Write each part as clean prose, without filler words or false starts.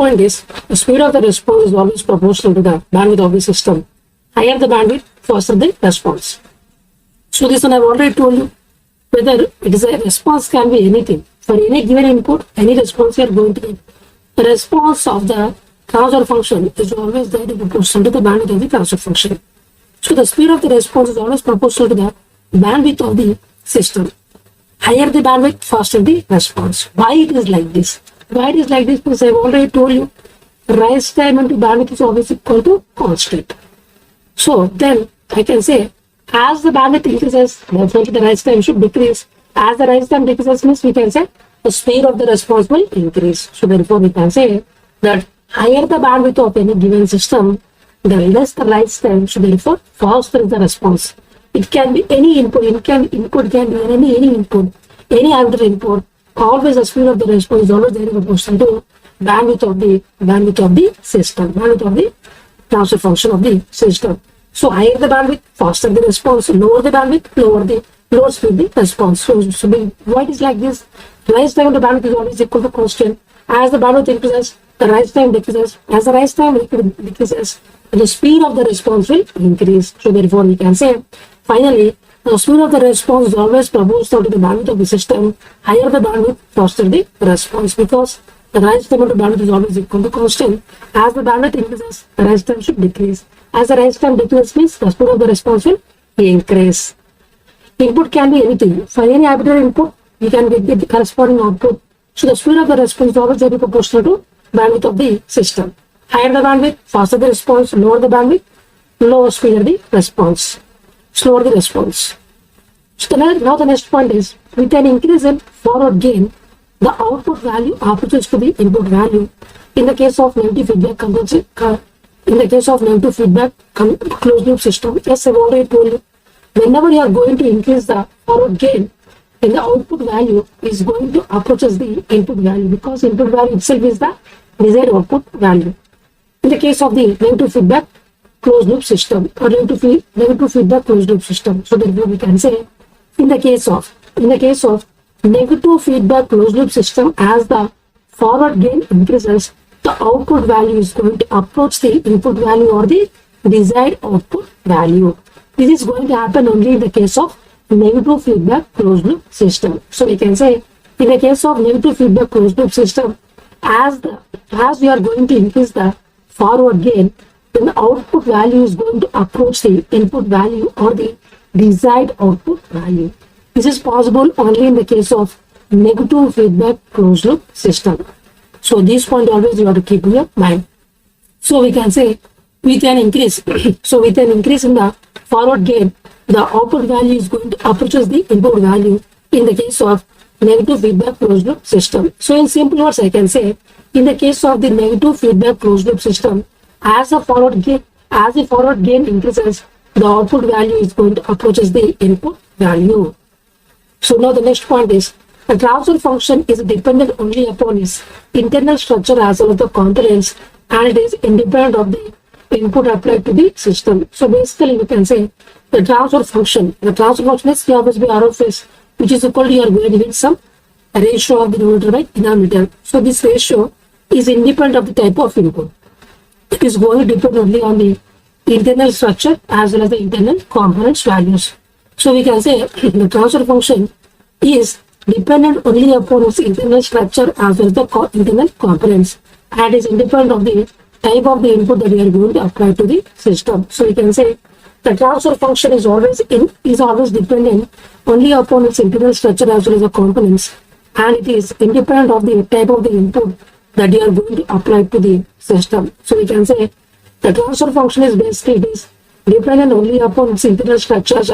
point is the speed of the response is always proportional to the bandwidth of the system. Higher the bandwidth, faster the response. So this one I've already told you, whether it is a response can be anything. For any given input, any response you are going to get. The response of the transfer function is always there in proportion to the bandwidth of the transfer function. So the speed of the response is always proportional to the bandwidth of the system. Higher the bandwidth, faster the response. Why it is like this? Why it is like this? Because I have already told you, rise time into bandwidth is always equal to constant. So then I can say, as the bandwidth increases, definitely the rise time should decrease. As the rise time decreases means we can say the speed of the response will increase. So therefore we can say that higher the bandwidth of any given system, the less the rise time, so therefore faster is the response. It can be any input, input can be any input, any arbitrary input. Always the speed of the response is always there in proportion to bandwidth of the system, bandwidth of the transfer function of the system. So higher the bandwidth, faster the response. Lower the bandwidth, lower speed the response. So why it is like this? Rise time of the bandwidth is always equal to constant. As the bandwidth increases, the rise time decreases. As the rise time decreases, the speed of the response will increase. So therefore we can say, finally, the speed of the response is always proportional to the bandwidth of the system. Higher the bandwidth, faster the response, because the rise time of the bandwidth is always equal to constant. As the bandwidth increases, the rise time should decrease. As the rise time decreases means the speed of the response will increase. Input can be anything. For any arbitrary input, you can get the corresponding output. So the speed of the response is always very proportional to bandwidth of the system. Higher the bandwidth, faster the response. Lower the bandwidth, lower speed of the response. Slower the response. So now the next point is, with an increase in forward gain, the output value approaches to the input value. In the case of negative feedback closed loop system, yes, I've already told you, whenever you are going to increase the forward gain, then the output value is going to approaches the input value, because input value itself is the desired output value. In the case of the negative feedback closed loop system or negative feedback closed loop system, so therefore we can say, in the case of negative feedback closed loop system, as the forward gain increases, the output value is going to approach the input value or the desired output value. This is going to happen only in the case of negative feedback closed loop system. So we can say, in the case of negative feedback closed loop system, as we are going to increase the forward gain, then the output value is going to approach the input value or the desired output value. This is possible only in the case of negative feedback closed loop system. So this point always you have to keep in your mind. So we can say, with an increase in the forward gain, the output value is going to approaches the input value in the case of negative feedback closed loop system. So in simple words, I can say, in the case of the negative feedback closed loop system, as the forward gain increases, the output value is going to approaches the input value. So now the next point is, the transfer function is dependent only upon its internal structure as well as the components, and it is independent of the input applied to the system. So basically we can say, the transfer function is P of S by R of S, which is equal to, you are going to get some ratio of the numerator by denominator. So this ratio is independent of the type of input. It is going to depend only on the internal structure as well as the internal components values. So we can say the transfer function is dependent only upon its internal structure as well as the internal components, and is independent of the type of the input that we are going to apply to the system. So we can say the transfer function is always dependent only upon its internal structure as well as the components, and it is independent of the type of the input that you are going to apply to the system. So we can say the transfer function is basically, it is dependent only upon its internal structure as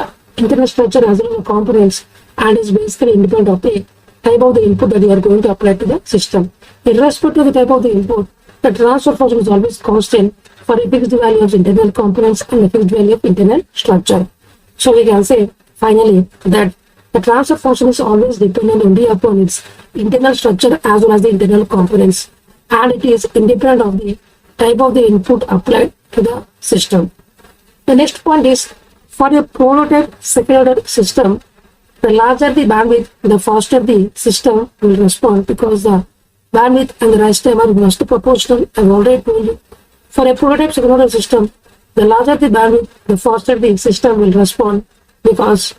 well as the components, and is basically independent of the type of the input that you are going to apply to the system. In respect to the type of the input, the transfer function is always constant for a fixed value of internal components and a fixed value of internal structure. So we can say finally that the transfer function is always dependent only upon its internal structure as well as the internal components, and it is independent of the type of the input applied to the system. The next point is, for a prototype second-order system, the larger the bandwidth, the faster the system will respond, because the bandwidth and the rise time are mostly proportional. I've already told you. For a prototype signal system, the larger the bandwidth, the faster the system will respond because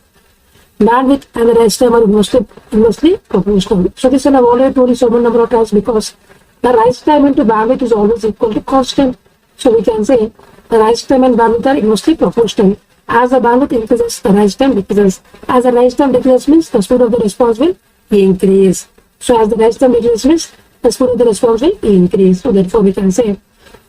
bandwidth and the rise time are inversely proportional. So this one I've already told you so many number of times because the rise time into bandwidth is always equal to constant. So we can say the rise time and bandwidth are inversely proportional. As the bandwidth increases, the rise time decreases. As the rise time decreases means the speed of the response will increase. So as the rise time decreases means the speed of the response will increase. So therefore we can say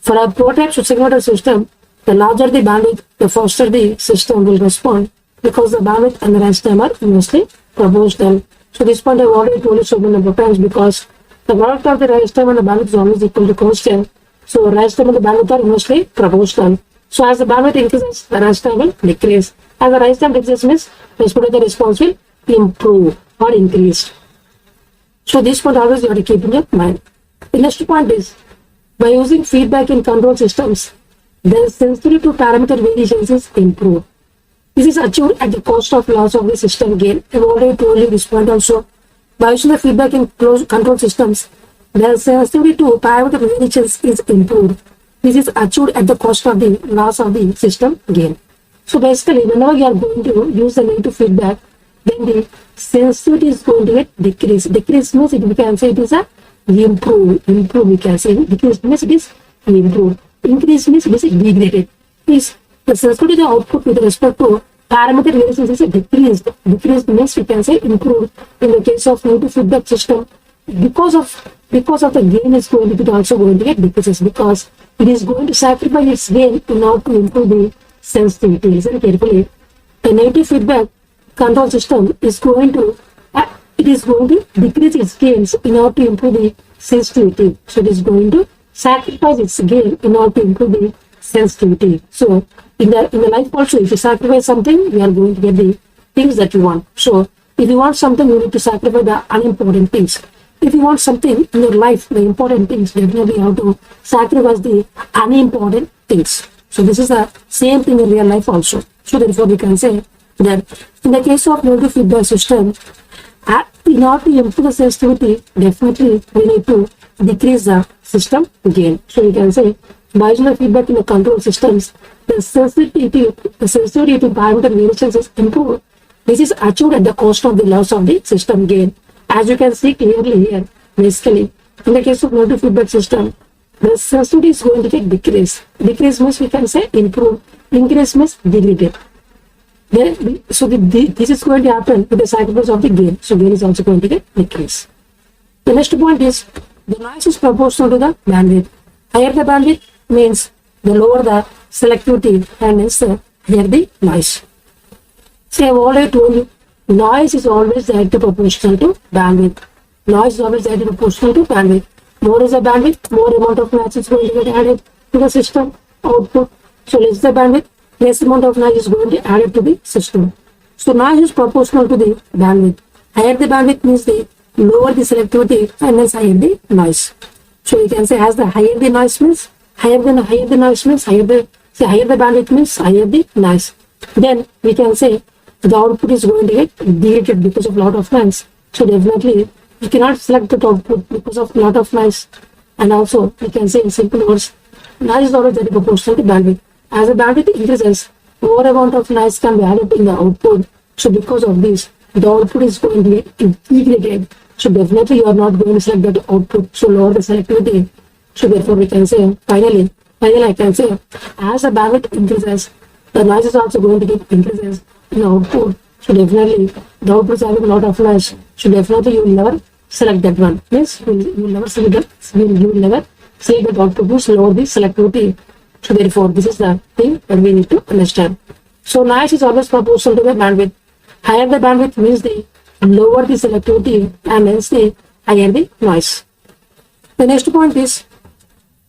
for a prototype switching motor system, the larger the bandwidth, the faster the system will respond because the bandwidth and the rise time are inversely proportional. So this point I've already told you so many number of times because the product of the rise time and the bandwidth is always equal to constant. So the rise time and the bandwidth are inversely proportional. So as the bandwidth increases, the rise time will decrease. As the rise time decreases means the speed of the response will improve or increase. So this point always you have to keep in your mind. The next point is by using feedback in control systems, the sensitivity to parameter variations is improved. This is achieved at the cost of loss of the system gain. I've already told you this point also. By using the feedback in control systems, the sensitivity to parameter variations is improved. This is achieved at the cost of the loss of the system gain. So basically, whenever you are going to use the negative feedback, then the sensitivity is going to get decreased. Decrease means we can say it is a improve. Improve we can say. Decrease means it is improved. Increase means it is degraded. Is the sensitivity of the output with respect to parameter variations is decreased. Decreased means we can say improved in the case of negative feedback system because of the gain is going to be also going to get decreases because it is going to sacrifice its gain in order to improve the sensitivity. Listen carefully. The negative feedback control system is going to decrease its gains in order to improve the sensitivity. So it is going to sacrifice its gain in order to improve the sensitivity. So in the life also, if you sacrifice something, you are going to get the things that you want. So if you want something, you need to sacrifice the unimportant things. If you want something in your life, the important things, definitely you have to sacrifice the unimportant things. So this is the same thing in real life also. So therefore we can say that in the case of negative feedback system, in order to improve the sensitivity, definitely we need to decrease the system gain. So we can say by using the feedback in the control systems, the sensitivity to parameter variations is improved. This is achieved at the cost of the loss of the system gain. As you can see clearly here, basically, in the case of negative feedback system, the sensitivity is going to get decreased. Decrease means we can say improve. Increase means degraded. So this is going to happen with the sacrifice of the gain. So gain is also going to get decreased. The next point is the noise is proportional to the bandwidth. Higher the bandwidth means the lower the selectivity and hence the higher the noise. So I have already told you, noise is always directly proportional to bandwidth. Noise is always directly proportional to bandwidth. More is the bandwidth, more amount of noise is going to get added to the system output. So less the bandwidth, less amount of noise is going to added to the system. So noise is proportional to the bandwidth. Higher the bandwidth means the lower the selectivity and hence higher the noise. So we can say as the higher the noise means higher the noise means higher the bandwidth means higher the noise. Then we can say the output is going to get degraded because of lot of noise. So definitely you cannot select the output because of lot of noise. And also we can say in simple words, noise is always very proportional to bandwidth. As the bandwidth increases, more amount of noise can be added in the output. So because of this, the output is going to get degraded. So definitely you are not going to select that output. So lower the selectivity. So therefore we can say finally I can say as the bandwidth increases, the noise is also going to get increases in the output. So definitely the output is having a lot of noise. So definitely you will never select that one. Means you will never select that output to lower the selectivity. So therefore this is the thing that we need to understand. So noise is always proportional to the bandwidth. Higher the bandwidth means the lower the selectivity and hence the higher the noise. The next point is,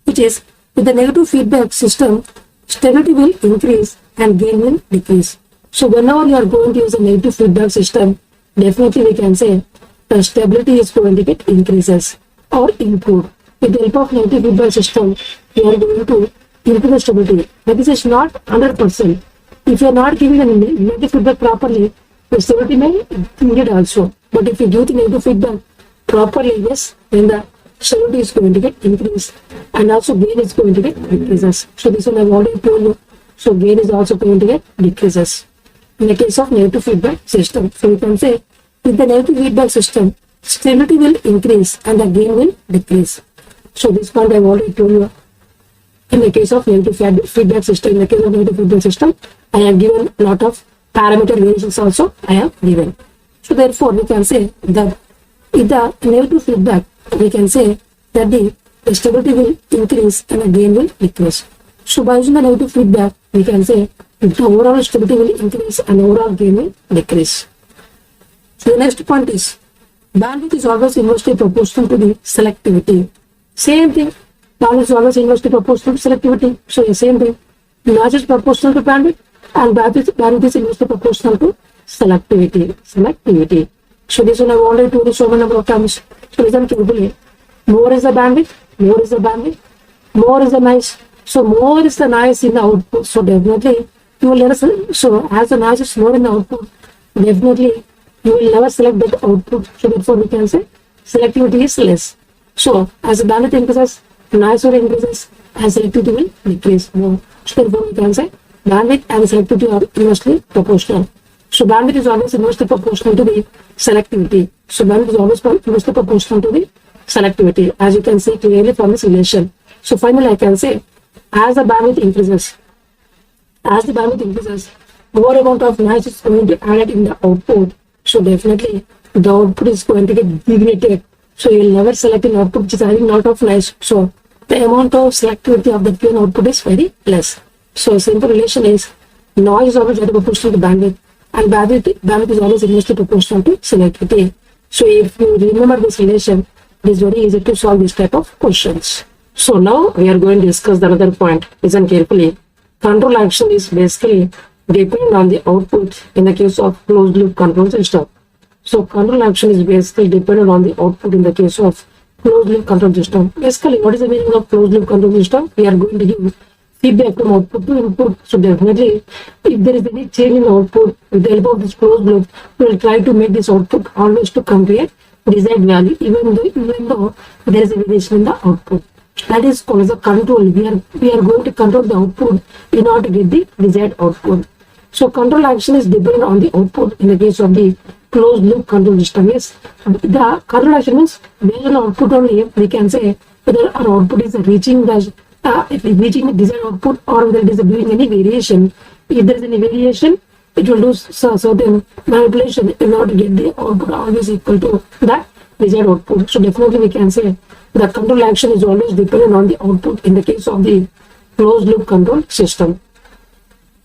which is with the negative feedback system, stability will increase and gain will decrease. So whenever you are going to use a negative feedback system, definitely we can say the stability is going to get increases or improved. With the help of negative feedback system, you are going to improve the stability. But this is not 100%. If you are not giving the negative feedback properly, the stability may degrade also. But if you give the negative feedback properly, yes, then the stability is going to get increased and also gain is going to get decreases. So this one I've already told you. So gain is also going to get decreases in the case of negative feedback system. So we can say with the negative feedback system, stability will increase and the gain will decrease. So this point I've already told you. In the case of negative feedback system, in the case of negative feedback system, I have given a lot of parameter variations also I have given. So therefore, we can say that in the negative feedback, we can say that the stability will increase and the gain will decrease. So by using the negative feedback, we can say the overall stability will increase and overall gain will decrease. So the next point is bandwidth is always inversely proportional to the selectivity. Same thing. Bandwidth is always inversely proportional to selectivity. So the same thing. Noise is proportional to bandwidth and bandwidth is inversely proportional to selectivity. So this one I've already told you so many number of times. So listen carefully. More is the bandwidth, more is the noise. So more is the noise in the output. So definitely you will never, so as the noise is more in the output, definitely you will never select that output. So therefore we can say selectivity is less. So as the bandwidth increases, noise will increases and selectivity will decrease more. So therefore we can say bandwidth and selectivity are inversely proportional. So bandwidth is always inversely proportional to the selectivity. So bandwidth is always inversely proportional to the selectivity, as you can see clearly from this relation. So finally I can say as the bandwidth increases, more amount of noise is going to add in the output. So definitely the output is going to get degraded. So you will never select an output which is having a lot of noise. So the amount of selectivity of the given output is very less. So simple relation is noise is always very proportional to bandwidth and bandwidth is always inversely proportional to selectivity. So if you remember this relation, it is very easy to solve this type of questions. So now we are going to discuss another point. Listen carefully. Control action is basically dependent on the output in the case of closed loop control system. So control action is basically dependent on the output in the case of closed loop control system. Basically, what is the meaning of closed loop control system? We are going to give feedback from output to input. So definitely, if there is any change in output, with the help of this closed loop, we will try to make this output always to come to a desired value, even though there is a variation in the output. That is called as a control. We are going to control the output in order to get the desired output. So control action is dependent on the output in the case of the closed loop control system. Yes, the control action means based on output only we can say whether our output is reaching the desired output or whether it is doing any variation. If there is any variation, it will do certain manipulation in order to get the output always equal to the desired output. So definitely we can say the control action is always dependent on the output in the case of the closed loop control system.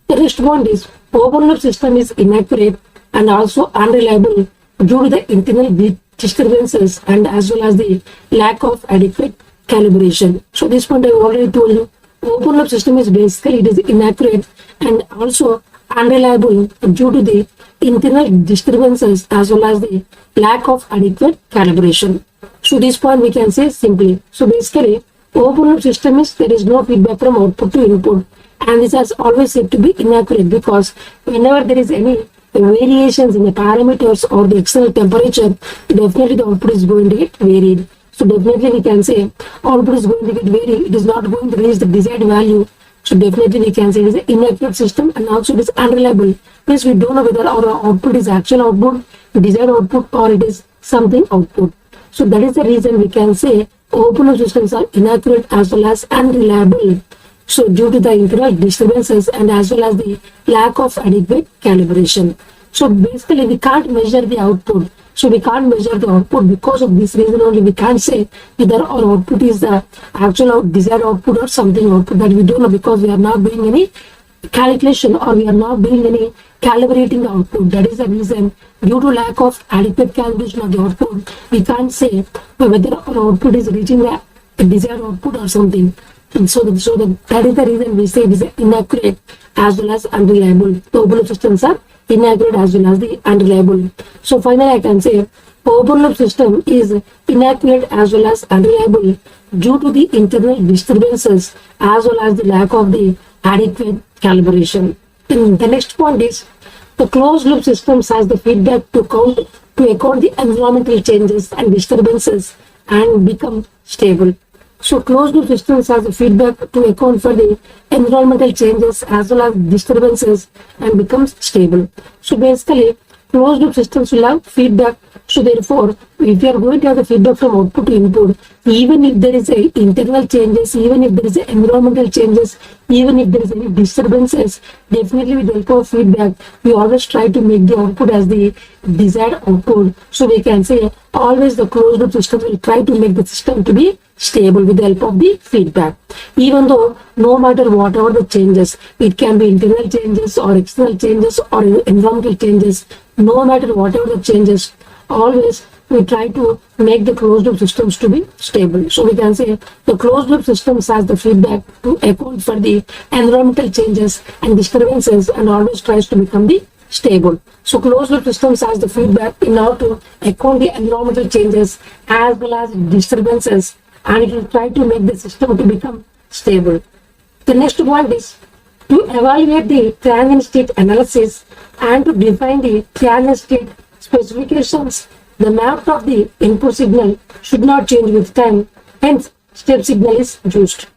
The next point is open loop system is inaccurate and also unreliable due to the internal disturbances and as well as the lack of adequate calibration. So this point I already told you. Open loop system is basically it is inaccurate and also unreliable due to the internal disturbances as well as the lack of adequate calibration. So this point we can say simply. So basically open loop system is there is no feedback from output to input and this has always said to be inaccurate because whenever there is any variations in the parameters or the external temperature, definitely the output is going to get varied. So definitely we can say output is going to get varied. It is not going to reach the desired value. So definitely we can say it is an inaccurate system and also it is unreliable. Because we don't know whether our output is actual output, desired output or it is something output. So that is the reason we can say open loop systems are inaccurate as well as unreliable. So due to the internal disturbances and as well as the lack of adequate calibration. So basically we can't measure the output. So we can't measure the output because of this reason only we can't say whether our output is the actual desired output or something output that we don't know because we are not doing any calculation or we are not doing any calibrating the output. That is the reason due to lack of adequate calibration of the output, we can't say whether our output is reaching the desired output or something. And that is the reason we say it is inaccurate as well as unreliable. The open loop systems are inaccurate as well as the unreliable. So finally I can say open loop system is inaccurate as well as unreliable due to the internal disturbances as well as the lack of the adequate calibration. And the next point is the closed loop systems has the feedback to account the environmental changes and disturbances and become stable. So closed loop systems has a feedback to account for the environmental changes as well as disturbances and becomes stable. So basically, closed loop systems will have feedback. So therefore, if you are going to have the feedback from output to input, even if there is a internal changes, even if there is a environmental changes, even if there is any disturbances, definitely with the help of feedback, we always try to make the output as the desired output. So we can say always the closed loop system will try to make the system to be stable with the help of the feedback. Even though no matter whatever the changes, it can be internal changes or external changes or environmental changes, no matter whatever the changes, always we try to make the closed loop systems to be stable. So we can say the closed loop systems has the feedback to account for the environmental changes and disturbances and always tries to become the stable. So closed loop systems has the feedback in order to account the environmental changes as well as disturbances, and it will try to make the system to become stable. The next point is to evaluate the transient state analysis and to define the transient state specifications. The map of the input signal should not change with time, hence step signal is used.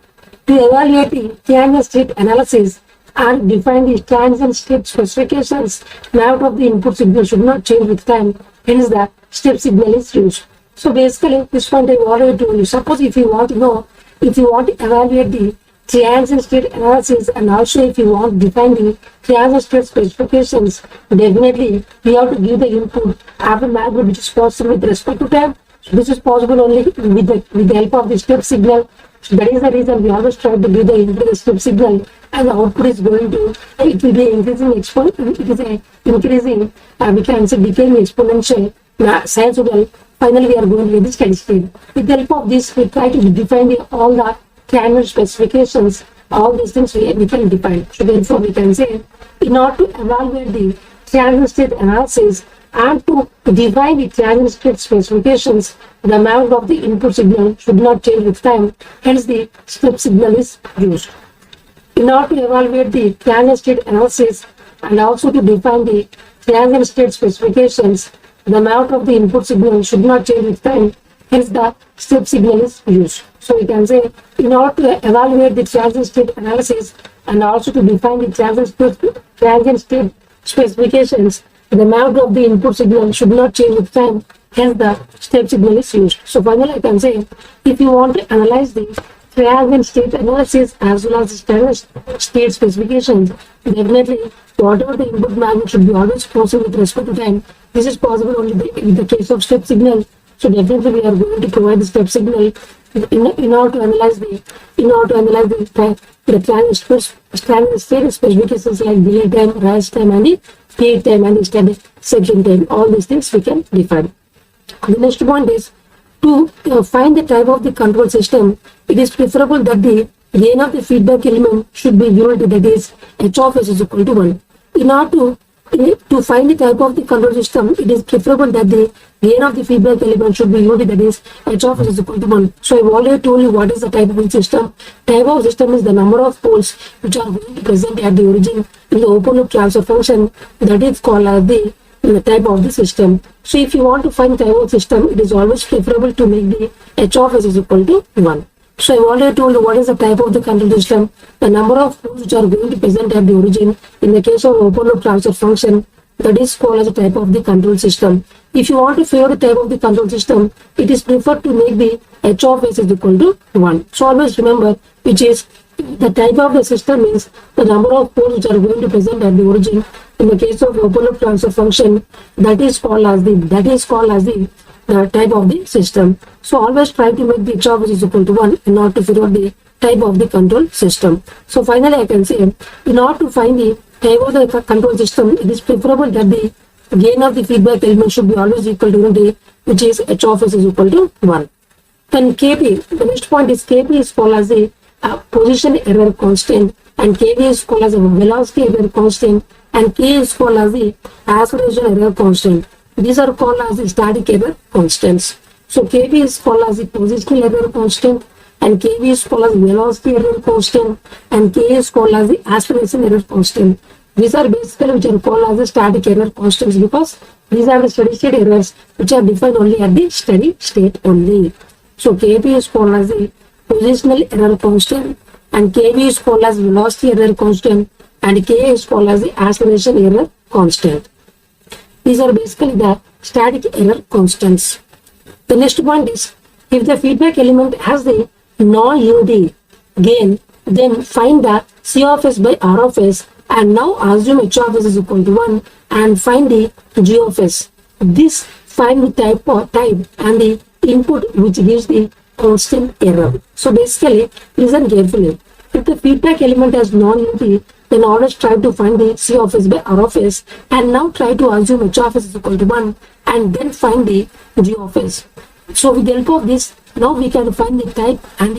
To evaluate the transient state analysis and define the transient state specifications, map of the input signal should not change with time, hence the step signal is used. So basically, this point I already told you. Suppose if you want to know, if you want to evaluate the transient state analysis and also if you want to define the transient state specifications, definitely we have to give the input after magnitude which is possible with respect to time. So this is possible only with the help of the step signal. So that is the reason we always try to give the input to the step signal, and the output is going to, it will be increasing exponential, it is increasing, we can say decaying exponential sinusoidal. Finally, we are going to get the steady state. With the help of this, we try to define all the transient specifications. All these things we can define. So therefore, we can say, in order to evaluate the transient state analysis and to define the transient state specifications, the amount of the input signal should not change with time. Hence, the step signal is used. In order to evaluate the transient state analysis and also to define the transient state specifications, the amount of the input signal should not change with time, hence the step signal is used. So we can say, in order to evaluate the transient state analysis and also to define the transient state specifications, the amount of the input signal should not change with time, hence the step signal is used. So finally I can say, if you want to analyze the transient state analysis as well as the standard state specifications, definitely whatever the input magnitude should be always possible with respect to time. This is possible only in the case of step signal. So definitely we are going to provide the step signal in order to analyze the transient state specifications like delay time, rise time, and the peak time and the steady section time. All these things we can define. The next point is to find the type of the control system. It is preferable that the gain of the feedback element should be unity, that is h of s is equal to 1. In order to find the type of the control system, it is preferable that the gain of the feedback element should be unity, that is h of s is equal to 1. So I've already told you what is the type of the system. Type of system is the number of poles which are going to present at the origin in the open loop transfer function, that is called as the type of the system. So if you want to find type of system, it is always preferable to make the h of s is equal to 1. So I've already told you what is the type of the control system. The number of poles which are going to present at the origin in the case of open loop transfer function, that is called as a type of the control system. If you want to figure the type of the control system, it is preferred to make the h of s is equal to 1. So always remember, which is the type of the system is the number of poles which are going to present at the origin in the case of open loop transfer function, that is called as the type of the system. So always try to make the h of s is equal to 1 in order to figure out the type of the control system. So finally I can say, in order to find the type of the control system, it is preferable that the gain of the feedback element should be always equal to unity, which is h of s is equal to 1. Then Kp, the next point is Kp is called as the position error constant, and Kv is called as a velocity error constant, and K is called as the acceleration error constant. These are called as the static error constants. So Kp is called as the positional error constant, and Kv is called as velocity error constant, and K is called as the acceleration error constant. These are basically which are called as the static error constants because these are the steady state errors which are defined only at the steady state only. So Kp is called as the positional error constant, and Kv is called as velocity error constant, and Ka is called as the acceleration error constant. These are basically the static error constants. The next point is, if the feedback element has the non-unity gain, then find the C of s by R of s, and now assume H of s is equal to 1 and find the G of s. This find the type and the input which gives the constant error. So basically, listen carefully. If the feedback element has non-unity, then always try to find the C of s by R of s, and now try to assume H of s is equal to 1 and then find the G of s. So with the help of this, now we can find the type and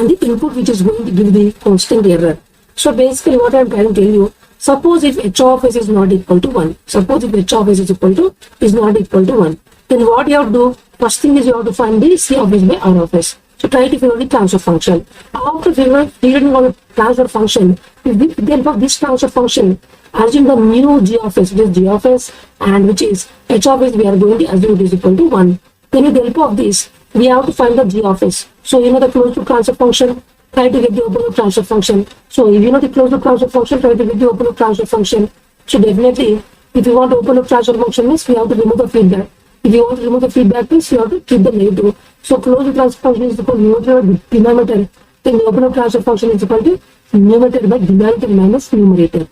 the input which is going to give the constant error. So basically what I am trying to tell you, suppose if H of s is not equal to 1, suppose if H of s is not equal to 1, then what you have to do, first thing is you have to find the C of s by R of s. So try to figure out the transfer function. After figuring out the transfer function, with the help of this transfer function, assume the mu G of s, which is G of s, and which is H of s, we are going to assume it is equal to 1. Then with the help of this, we have to find the G of s. So you know the closed loop transfer function, try to get the open loop transfer function. So if you know the closed loop transfer function, try to get the open loop transfer function. So definitely, if you want to open loop transfer function means we have to remove the feedback. If you want to remove the feedback means you have to keep the negative. So closed loop transfer function is equal to numerator by denominator. Then the open loop transfer function is equal to numerator by denominator minus numerator.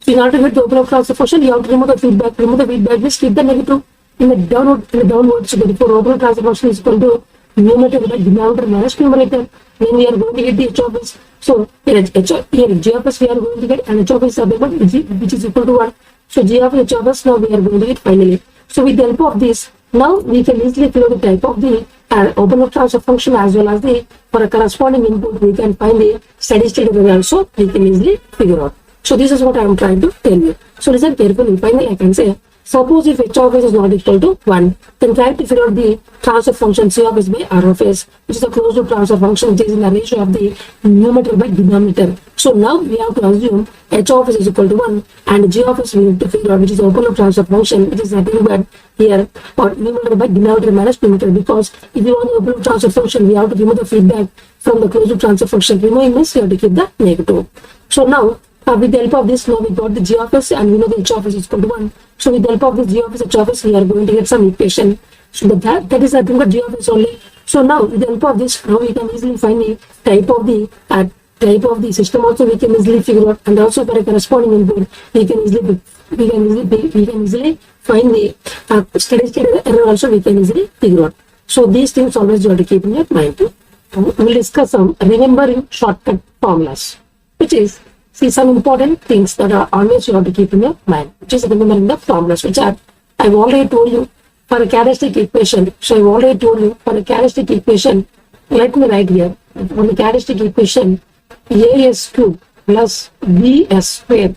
So in order to get the open loop transfer function, you have to remove the feedback. Remove the feedback means keep the negative in the downward. So therefore open loop transfer function is equal to numerator by denominator minus numerator. Then we are going to get the H of s. So here G of s we are going to get, and H of s which is equal to 1. So G of H of s now we are going to get finally. So with the help of this, now we can easily figure the type of the open loop transfer function as well as the for a corresponding input we can find the steady state error also we can easily figure out. So this is what I am trying to tell you. So listen carefully. Finally I can say, suppose if H of s is not equal to 1, then try to figure out the transfer function C of s by R of s, which is a closed loop transfer function which is in the ratio of the numerator by denominator. So now we have to assume H of s is equal to 1 and G of s we need to figure out, which is the open loop transfer function, which is nothing but here or numerator by denominator minus numerator, because if you want the open loop transfer function, we have to remove the feedback from the closed loop transfer function. Removing means you have to keep the negative. So now with the help of this, now we got the G of s and we know the H of s is equal to 1. So with the help of this G of s, H of s, we are going to get some equation. So that is nothing but G of s only. So now with the help of this, now we can easily find the type of the system also we can easily figure out, and also for a corresponding input we can easily find the steady state error also we can easily figure out. So these things always you have to keep in your mind. We will discuss some remembering shortcut formulas, which is some important things that are always you have to keep in your mind, which is remembering the formulas, which are I've already told you for a characteristic equation. So I've already told you for a characteristic equation, let me write here, for the characteristic equation, as cube plus bs square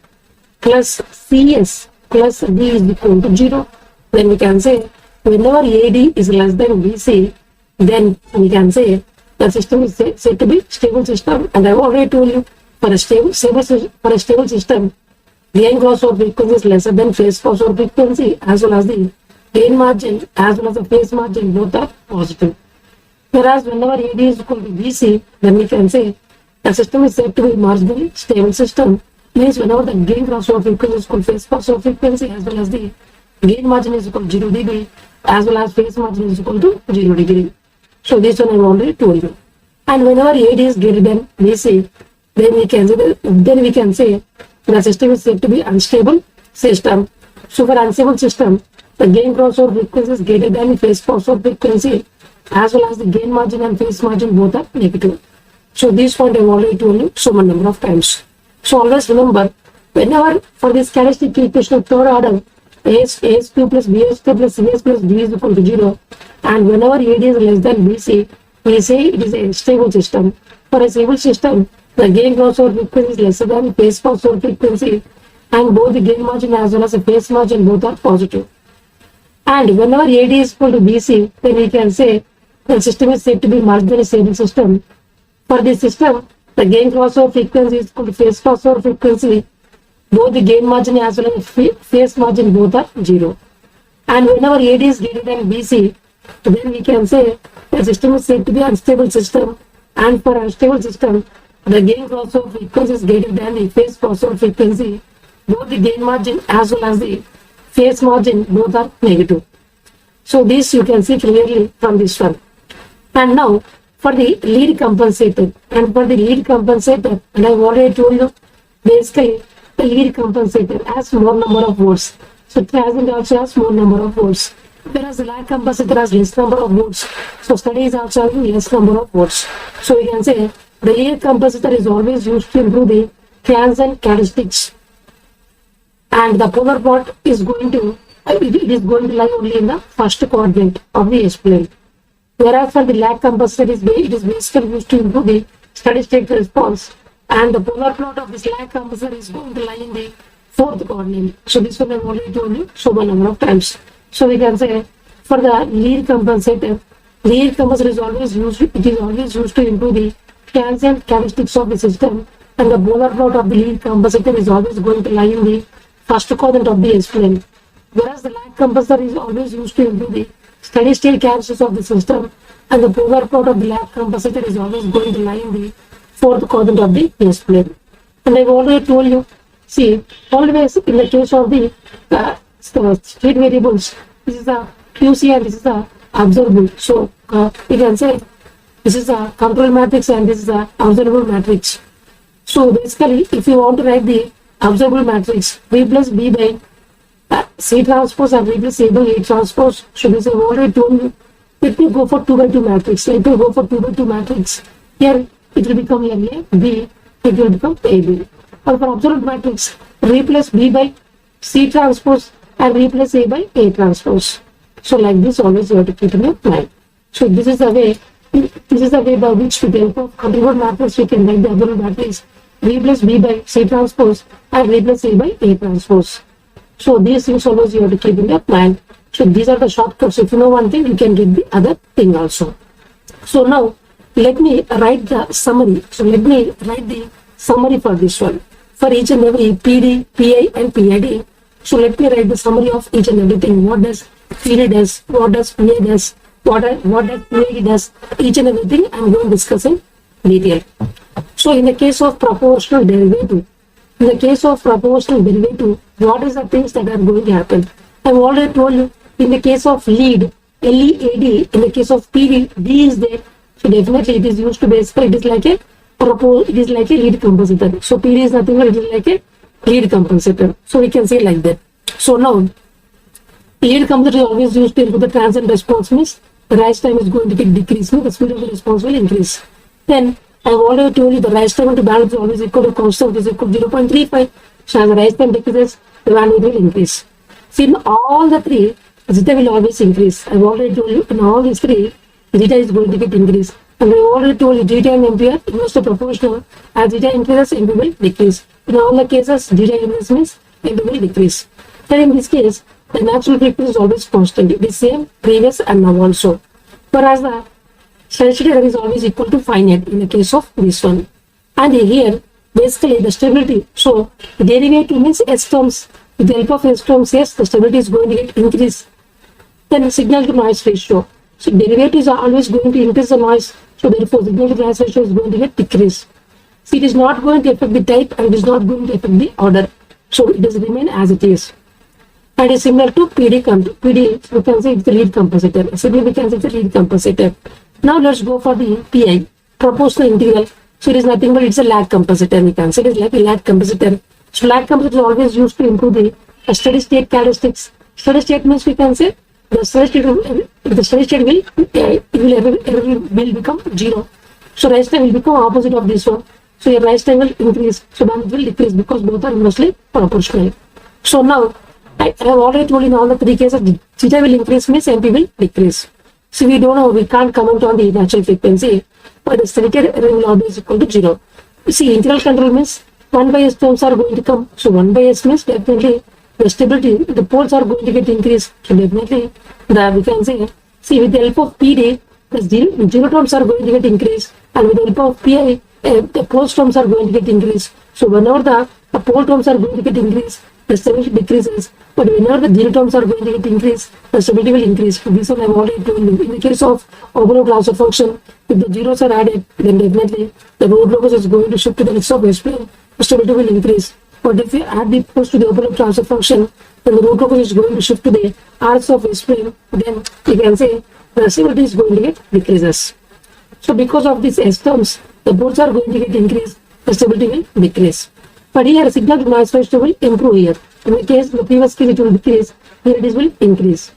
plus cs plus d is equal to 0. Then we can say whenever AD is less than BC, then we can say the system is said to be stable system. And I've already told you for a stable system, gain crossover frequency is lesser than phase crossover frequency, as well as the gain margin as well as the phase margin both are positive. Whereas whenever AD is equal to BC, then we can say the system is said to be marginally stable system. Means whenever the gain crossover frequency is equal to phase crossover frequency, as well as the gain margin is equal to 0 dB, as well as phase margin is equal to 0 degree. So this one I have already told you. And whenever AD is greater than BC, then we can say the system is said to be unstable system. So for unstable system, the gain crossover frequency is greater than phase crossover frequency, as well as the gain margin and phase margin both are negative. So this point I have already told you so much number of times. So always remember, whenever for this characteristic equation of third order, as cube plus bs cube plus cs plus d is equal to 0, and whenever AD is less than BC, we say it is a stable system. For a stable system, the gain crossover frequency is lesser than phase crossover frequency, and both the gain margin as well as the phase margin both are positive. And whenever AD is equal to BC, then we can say the system is said to be marginally stable system. For this system, the gain crossover frequency is equal to phase crossover frequency. Both the gain margin as well as phase margin both are 0. And whenever AD is greater than BC, then we can say the system is said to be unstable system, and for unstable system, the gain crossover frequency is greater than the phase crossover frequency. Both the gain margin as well as the phase margin both are negative. So this you can see clearly from this one. And now for the lead compensator, and I've already told you, basically the lead compensator has more number of volts. So transient also has more number of volts, whereas the lag compensator has less number of volts. So steady is also having less number of volts. So we can say the lead compensator is always used to improve the transient characteristics, and the polar plot is going to it is going to lie only in the first quadrant of the S-plane. Whereas for the lag compensator it is basically used to improve the steady state response, and the polar plot of this lag compensator is going to lie in the fourth coordinate. So this one I have already told you so many number of times. So we can say for the lead compensator is always used to improve the transient characteristics of the system, and the polar plot of the lead compensator is always going to lie in the first quadrant of the S-plane. Whereas the lag compensator is always used to improve the steady state characteristics of the system, and the polar plot of the lag compensator is always going to lie in the fourth quadrant of the S-plane. And I've already told you, see, always in the case of the state variables, this is the QC and this is the observable. So we can say this is a control matrix and this is the observable matrix. So basically, if you want to write the observable matrix, V plus B by C transpose and V plus A by A transpose, so this I have already told you. Let me go for 2 by 2 matrix. Let me go for 2 by 2 matrix. Here it will become A, B, it will become AB. Or for observable matrix, V plus B by C transpose and V plus A by A transpose. So like this always you have to keep in your mind. So this is the way by which with the help of observable matrix we can write the observable matrix V plus B by C transpose and V plus A by A transpose. So these things always you have to keep in your mind. So these are the shortcuts. If you know one thing, you can get the other thing also. So now let me write the summary. So let me write the summary for this one. For each and every PD, PI and PID. So let me write the summary of each and everything. What does PD does, what does PI does, what does PID does, each and everything I am going to discuss in detail. So in the case of proportional derivative, what is the things that are going to happen? I have already told you, in the case of lead, LEAD, in the case of PD, D is there. So definitely it is used to basically, it is like a lead compensator. So PD is nothing but it is like a lead compensator. So we can say like that. So now, lead compensator is always used to input the transient response, means the rise time is going to get decreased, means the speed of the response will increase. Then I have already told you the rise time to bandwidth is always equal to constant, which is equal to 0.35. So as the rise time decreases, the bandwidth will increase. See, in all the three, zeta will always increase. I have already told you in all these three, zeta is going to get increased. And I have already told you zeta and MP are inversely proportional. As zeta increases, MP will decrease. In all the cases, zeta increases means MP will decrease. Then in this case, the natural frequency is always constant. It is same previous and now also. Whereas the steady state error is always equal to finite in the case of this one. And here, basically the stability. So derivative means S terms. With the help of S terms, yes, the stability is going to get increased. Then signal to noise ratio. So derivatives are always going to increase the noise. So therefore, signal to noise ratio is going to get decreased. See, it is not going to affect the type and it is not going to affect the order. So it does remain as it is. And is similar to PD, we can say it's the lead compensator. Simply we can say it's the lead compensator. Now let's go for the PI, proportional integral. So it is nothing but it's a lag compensator. We can say it is like a lag compensator. So lag compensator is always used to improve the steady state characteristics. Steady state means we can say the steady state will become 0. So rise time will become opposite of this one. So your rise time will increase. So bandwidth will decrease because both are inversely proportional. So now I have already told in all the three cases, zeta will increase means MP will decrease. So we don't know, we can't comment on the natural frequency, but the steady state error will always equal to 0. You see, integral control means 1 by S terms are going to come. So 1 by S means definitely the stability, the poles are going to get increased. So definitely we can say, see, with the help of PD, the zero terms are going to get increased, and with the help of PI, the pole terms are going to get increased. So whenever the pole terms are going to get increased, the stability decreases. But whenever the zero terms are going to get increased, the stability will increase. This one I have already told you. In the case of open transfer function, if the zeros are added, then definitely the root locus is going to shift to the next of S plane. The stability will increase. But if you add the post to the open transfer function, then the root locus is going to shift to the arcs of S plane. Then you can say the stability is going to get decreases. So because of these S terms, the both are going to get increased, the stability will decrease. But here signal to noise ratio will improve here. In the case, the previous case it will decrease, here it is will increase.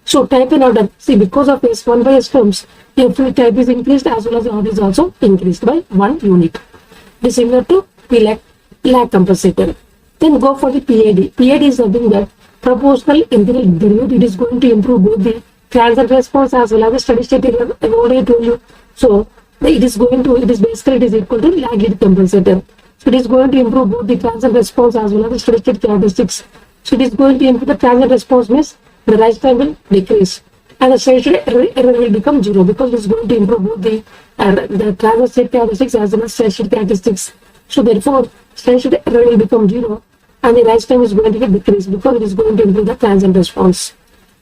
So type in order, see because of S1 by S terms, the fluid type is increased as well as the order is also increased by 1 unit. It is similar to lag compensator. Then go for the PID. PID is nothing but proportional integral derivative. It is going to improve both the transient response as well as the steady state error. I have already told you. So it is equal to lag compensator. So it is going to improve both the transient response as well as the steady state characteristics. So it is going to improve the transient response means the rise time will decrease and the steady state error will become 0 because it is going to improve both the transient state characteristics as well as steady state characteristics. So therefore, steady state error will become 0 and the rise time is going to get decreased because it is going to improve the transient response.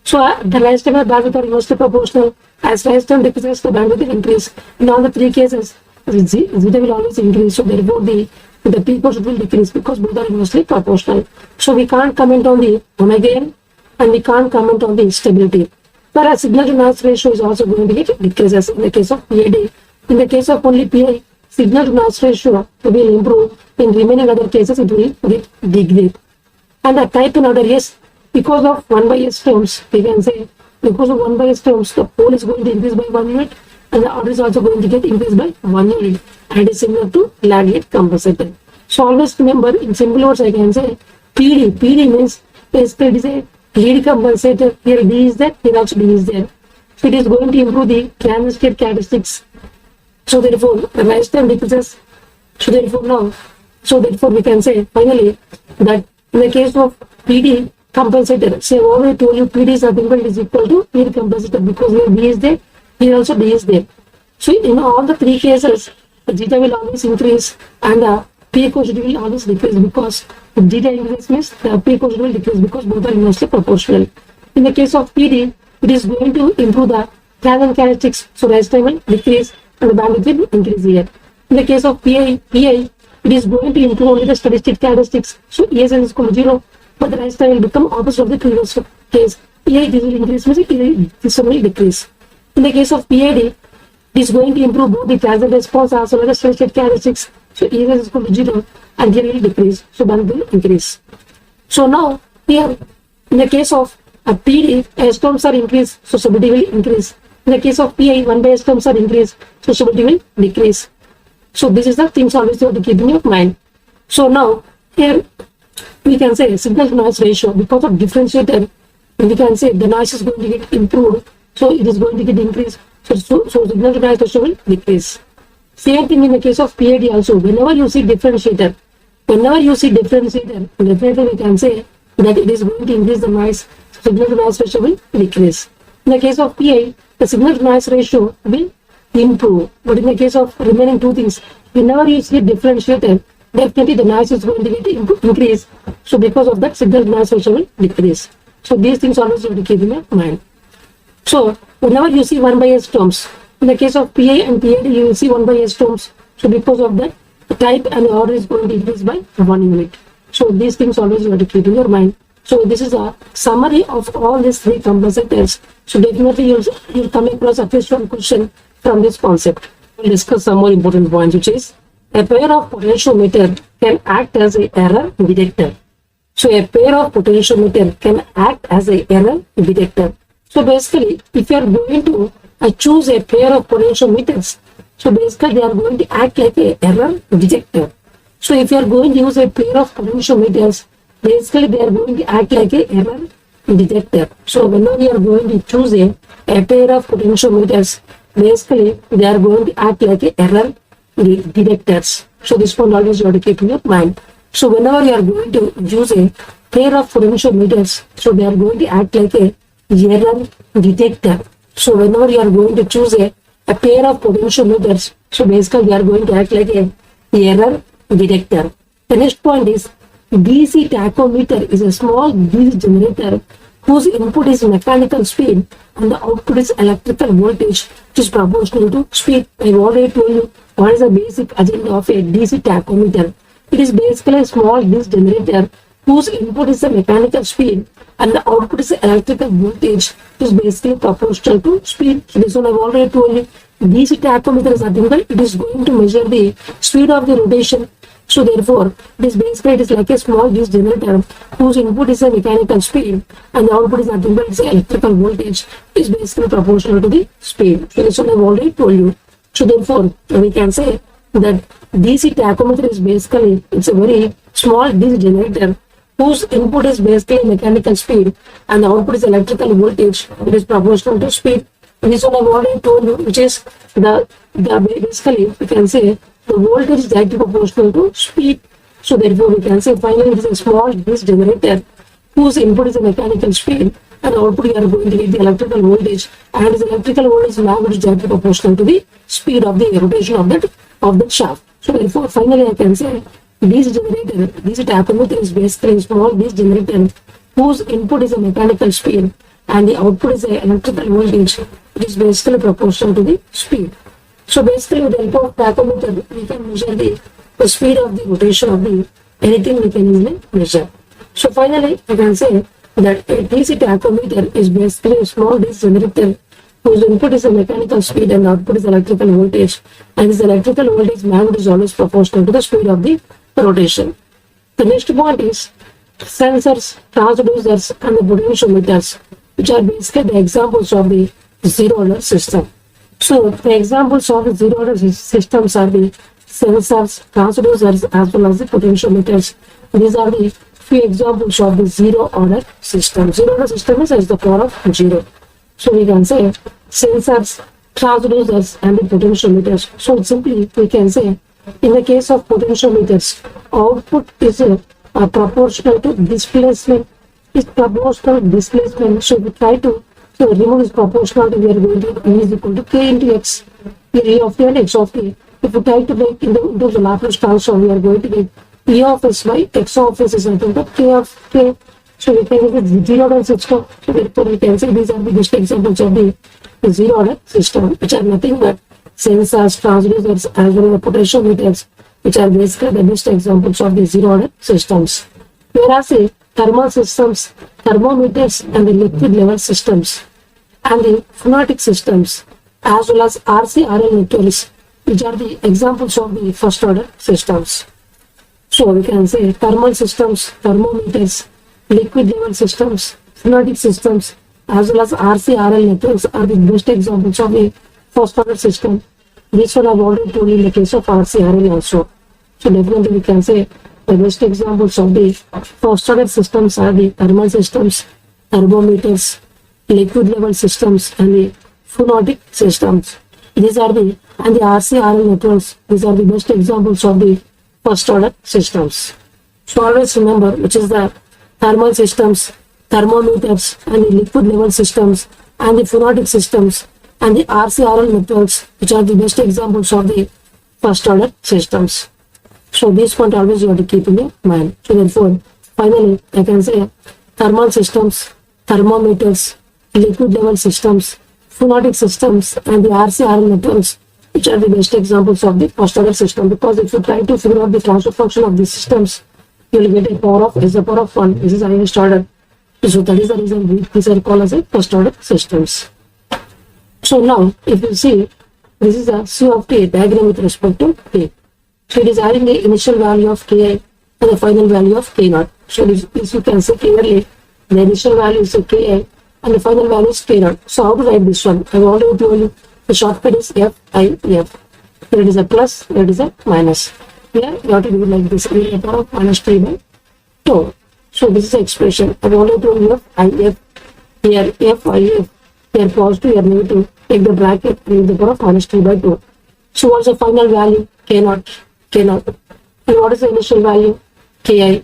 So the rise time and bandwidth are inversely proportional. As rise time decreases, the bandwidth will increase. In all the three cases, zeta will always increase. So therefore, the peak portion will decrease because both are inversely proportional. So we can't comment on the omega n and we can't comment on the stability. Whereas signal to noise ratio is also going to get decreases in the case of PID. In the case of only PI, signal to noise ratio will improve. In remaining other cases, it will get degrade. And the type in order is because of 1 by S terms, we can say because of 1 by S terms, the pole is going to increase by 1 unit and the order is also going to get increased by 1 unit. And it is similar to lag compensator. So always remember in simple words I can say PD. PD means basically it is a lead compensator. Here D is there, here also D is there. So it is going to improve the transient state characteristics. So therefore the rise time decreases. So therefore we can say finally that in the case of PD compensator, say I already told you PD is nothing but it is equal to lead compensator because here D is there, here also D is there. So in all the three cases, the zeta will always increase and the P quotient will always decrease because if zeta increases means the P quotient will decrease because both are inversely proportional. In the case of PD, it is going to improve the transient characteristics, so rise time will decrease and the bandwidth will increase here. In the case of PI, it is going to improve only the steady state characteristics, so ESS is equal to 0, but the rise time will become opposite of the previous case. PI this will increase means this one will decrease. In the case of PID, it is going to improve both the transient response as well as the steady state characteristics. So ESS is equal to 0 and here will decrease. So bandwidth will increase. So now here in the case of a PD, S terms are increased, so stability will increase. In the case of PI, 1 by S terms are increased, so stability will decrease. So this is the things always you have to keep in your mind. So now here we can say signal to noise ratio because of differentiator. We can say the noise is going to get improved, so it is going to get increased. So signal to noise ratio will decrease. Same thing in the case of PID also. Whenever you see differentiator, definitely we can say that it is going to increase the noise. So signal to noise ratio will decrease. In the case of PI, the signal to noise ratio will improve. But in the case of remaining two things, whenever you see differentiator, definitely the noise is going to get increase. So because of that, signal to noise ratio will decrease. So these things always you have to keep in your mind. So whenever you see 1 by S terms, in the case of PI and PID, you will see 1 by S terms. So because of that, the type and the order is going to increase by 1 unit. So these things always you have to keep in your mind. So this is a summary of all these three compensators. So definitely you'll come across at least one question from this concept. We'll discuss some more important points, which is a pair of potentiometer can act as an error detector. So a pair of potentiometer can act as an error detector. So basically, if you are going to choose a pair of potentiometers, so basically they are going to act like an error detector. So if you are going to use a pair of potentiometers, basically they are going to act like an error detector. So whenever you are going to choose a pair of potentiometers, basically they are going to act like an error detectors. So this one always you have to keep in your mind. So whenever you are going to use a pair of potentiometers, so they are going to act like a error detector. So whenever you are going to choose a pair of potentiometers, so basically they are going to act like a error detector. The next point is DC tachometer is a small DC generator whose input is mechanical speed and the output is electrical voltage which is proportional to speed. I already told you what is the basic agenda of a DC tachometer. It is basically a small DC generator whose input is the mechanical speed and the output is the electrical voltage which is basically proportional to speed. So this one I have already told you. DC tachometer is nothing but it is going to measure the speed of the rotation. So therefore, it is like a small DC generator whose input is a mechanical speed and the output is nothing but it's electrical voltage is basically proportional to the speed. So this one I have already told you. So therefore, we can say that DC tachometer is basically it's a very small DC generator whose input is basically mechanical speed and the output is electrical voltage. It is proportional to speed. This one I have already told you, which is the basically we can say the voltage is directly proportional to speed. So therefore we can say finally it is a small DC generator whose input is a mechanical speed and output we are going to get the electrical voltage and this electrical voltage magnitude is directly proportional to the speed of the rotation of that shaft. So therefore finally I can say DC tachometer is basically a small DC generator whose input is a mechanical speed and the output is a electrical voltage which is basically proportional to the speed. So basically with the help of tachometer we can measure the speed of the rotation of the anything we can easily measure. So finally I can say that a DC tachometer is basically a small DC generator whose input is a mechanical speed and output is electrical voltage and this electrical voltage magnitude is always proportional to the speed of the rotation. The next point is sensors, transducers and the potentiometers, which are basically the examples of the zero-order system. So the examples of the zero-order systems are the sensors, transducers as well as the potentiometers. These are the few examples of the zero-order system. Zero-order system is as the power of 0. So we can say sensors, transducers and the potentiometers. So simply we can say in the case of potentiometers, output is proportional to displacement. Is proportional to displacement. So if we try to remove this proportionality, we are going to E is equal to K into X. Here E of T and X of T. If we try to make into the Laplace transform, we are going to get E of S by X of S is nothing but K of K. So we can get the zero-order system. So therefore we can say these are the best examples of the zero-order system, which are nothing but sensors, transducers as well as the potentiometers, which are basically the best examples of the zero-order systems. Whereas the thermal systems, thermometers and the liquid level systems and the phonetic systems as well as RC/RL networks, which are the examples of the first order systems. So we can say thermal systems, thermometers, liquid level systems, phonetic systems as well as RC/RL networks are the best examples of the first order system. This one I've already told you in the case of RC/RL also. So definitely we can say the best examples of the first order systems are the thermal systems, thermometers, liquid level systems and the phonetic systems. These are the RC/RL networks. These are the best examples of the first order systems. So always remember which is the thermal systems, thermometers and the liquid level systems and the phonetic systems and the RC/RL networks, which are the best examples of the first order systems. So this point always you have to keep in your mind. So therefore, finally I can say thermal systems, thermometers, liquid level systems, phonetic systems and the RC/RL networks, which are the best examples of the first order system. Because if you try to figure out the transfer function of these systems, you will get a power of s to the power of 1. This is highest order. So that is the reason these are called as a first order systems. So now if you see, this is a C of t diagram with respect to t. So it is having the initial value of ki and the final value of k0. So this you can see clearly the initial value is ki and the final value is k0. So how to write this one? I have already told you the shortcut is f I f. Here it is a plus, here it is a minus. Here you have to do it like this, e to the power of minus 3 by 2. So this is the expression. I have already told you f I f. Here f I f. Here positive, here negative. Take the bracket and e to the power of minus 3 by 2. So what is the final value? K0. K0. And what is the initial value? Ki.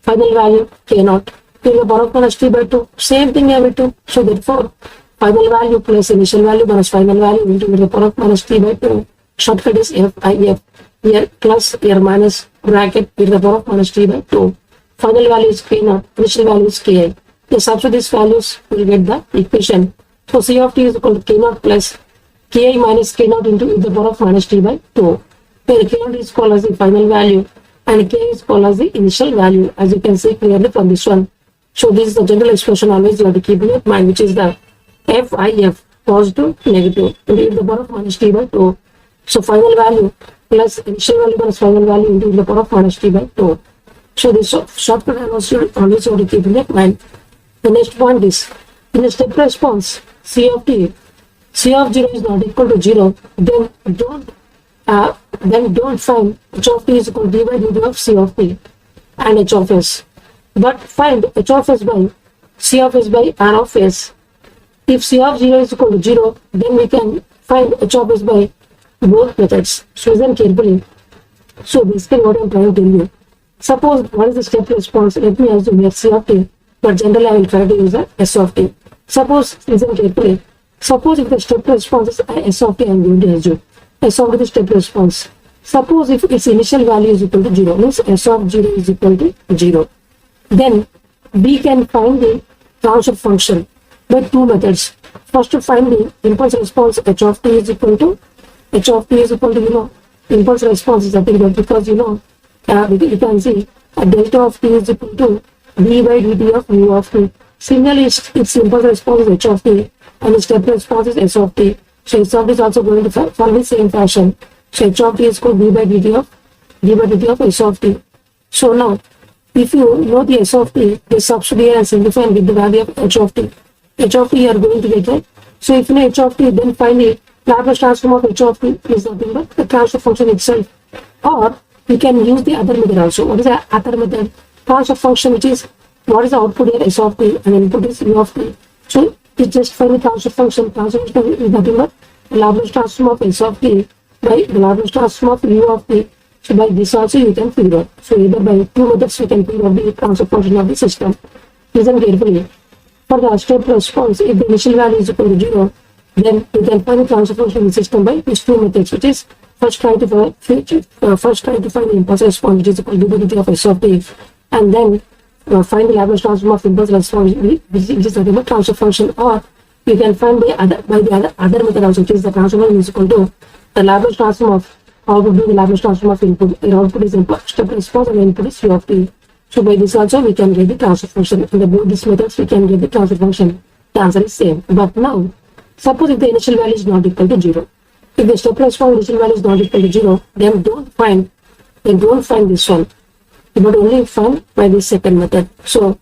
Final value? K0. E to the power of minus 3 by 2. Same thing here with 2. So therefore, final value plus initial value minus final value into the power of minus 3 by 2. Shortcut is f I f. Here plus, here minus, bracket e to the power of minus 3 by 2. final value is k naught, initial value is ki. They substitute these values, will get the equation. So C of t is equal to k naught plus ki minus k naught into e to the power of minus t by 2. Where k naught is called as the final value and k is called as the initial value, as you can see clearly from this one. So this is the general expression always you have to keep in your mind, which is the FIF, positive, negative, into e to the power of minus t by 2. So final value plus initial value minus final value into e to the power of minus t by 2. So this shortcut always you have to keep in your mind. The next point is, in a step response, C of 0 is not equal to 0, then don't find h of t is equal to d by dt of C of t and h of s. But find h of s by C of s by R of s. If C of 0 is equal to 0, then we can find h of s by both methods. So listen carefully. So basically what I am trying to tell you. Suppose what is the step response? Let me assume here C of t, but generally I will try to use a S of t. Suppose, listen carefully. Suppose if the step response is S of t, I am going to assume S of t is the step response. Suppose if its initial value is equal to 0, means S of 0 is equal to 0. Then we can find the transfer function by two methods. First, to find the impulse response h of t is equal to impulse response is nothing but because you can see delta of t is equal to d by dt of mu of t. Similarly, its impulse response is h of t and its step response is s of t. So s of t is also going to follow the same fashion. So h of t is equal to d by dt of s of t. So now, if you know the s of t, just substitute and simplify and get the value of h of t. H of t you are going to get right. So if you know h of t, then find the Laplace transform of h of t is nothing but the transfer function itself. Or you can use the other method also. What is the other method? Transfer function, which is what is the output here s of t and input is u of t. So you just find the transfer function. Transfer function is nothing but the Laplace transform of s of t by the Laplace transform of u of t. So by this also you can figure out. So either by two methods you can figure out the transfer function of the system. Listen carefully. For the step response, if the initial value is equal to 0, then you can find the transfer function of the system by these two methods, which is first try to find the impulse response, which is equal to dt of s of t, and then find the Laplace transform of impulse response, which is nothing but transfer function. Or you can find the other method also, which is the transfer function is equal to the Laplace transform of output be the Laplace transform of input. Your output is step response and input is u of t. So by this also we can get the transfer function. In both these methods we can get the transfer function. The answer is same. But now, suppose if the initial value is not equal to 0. If the step response initial value is not equal to 0, then don't find this one, but only find by the second method. So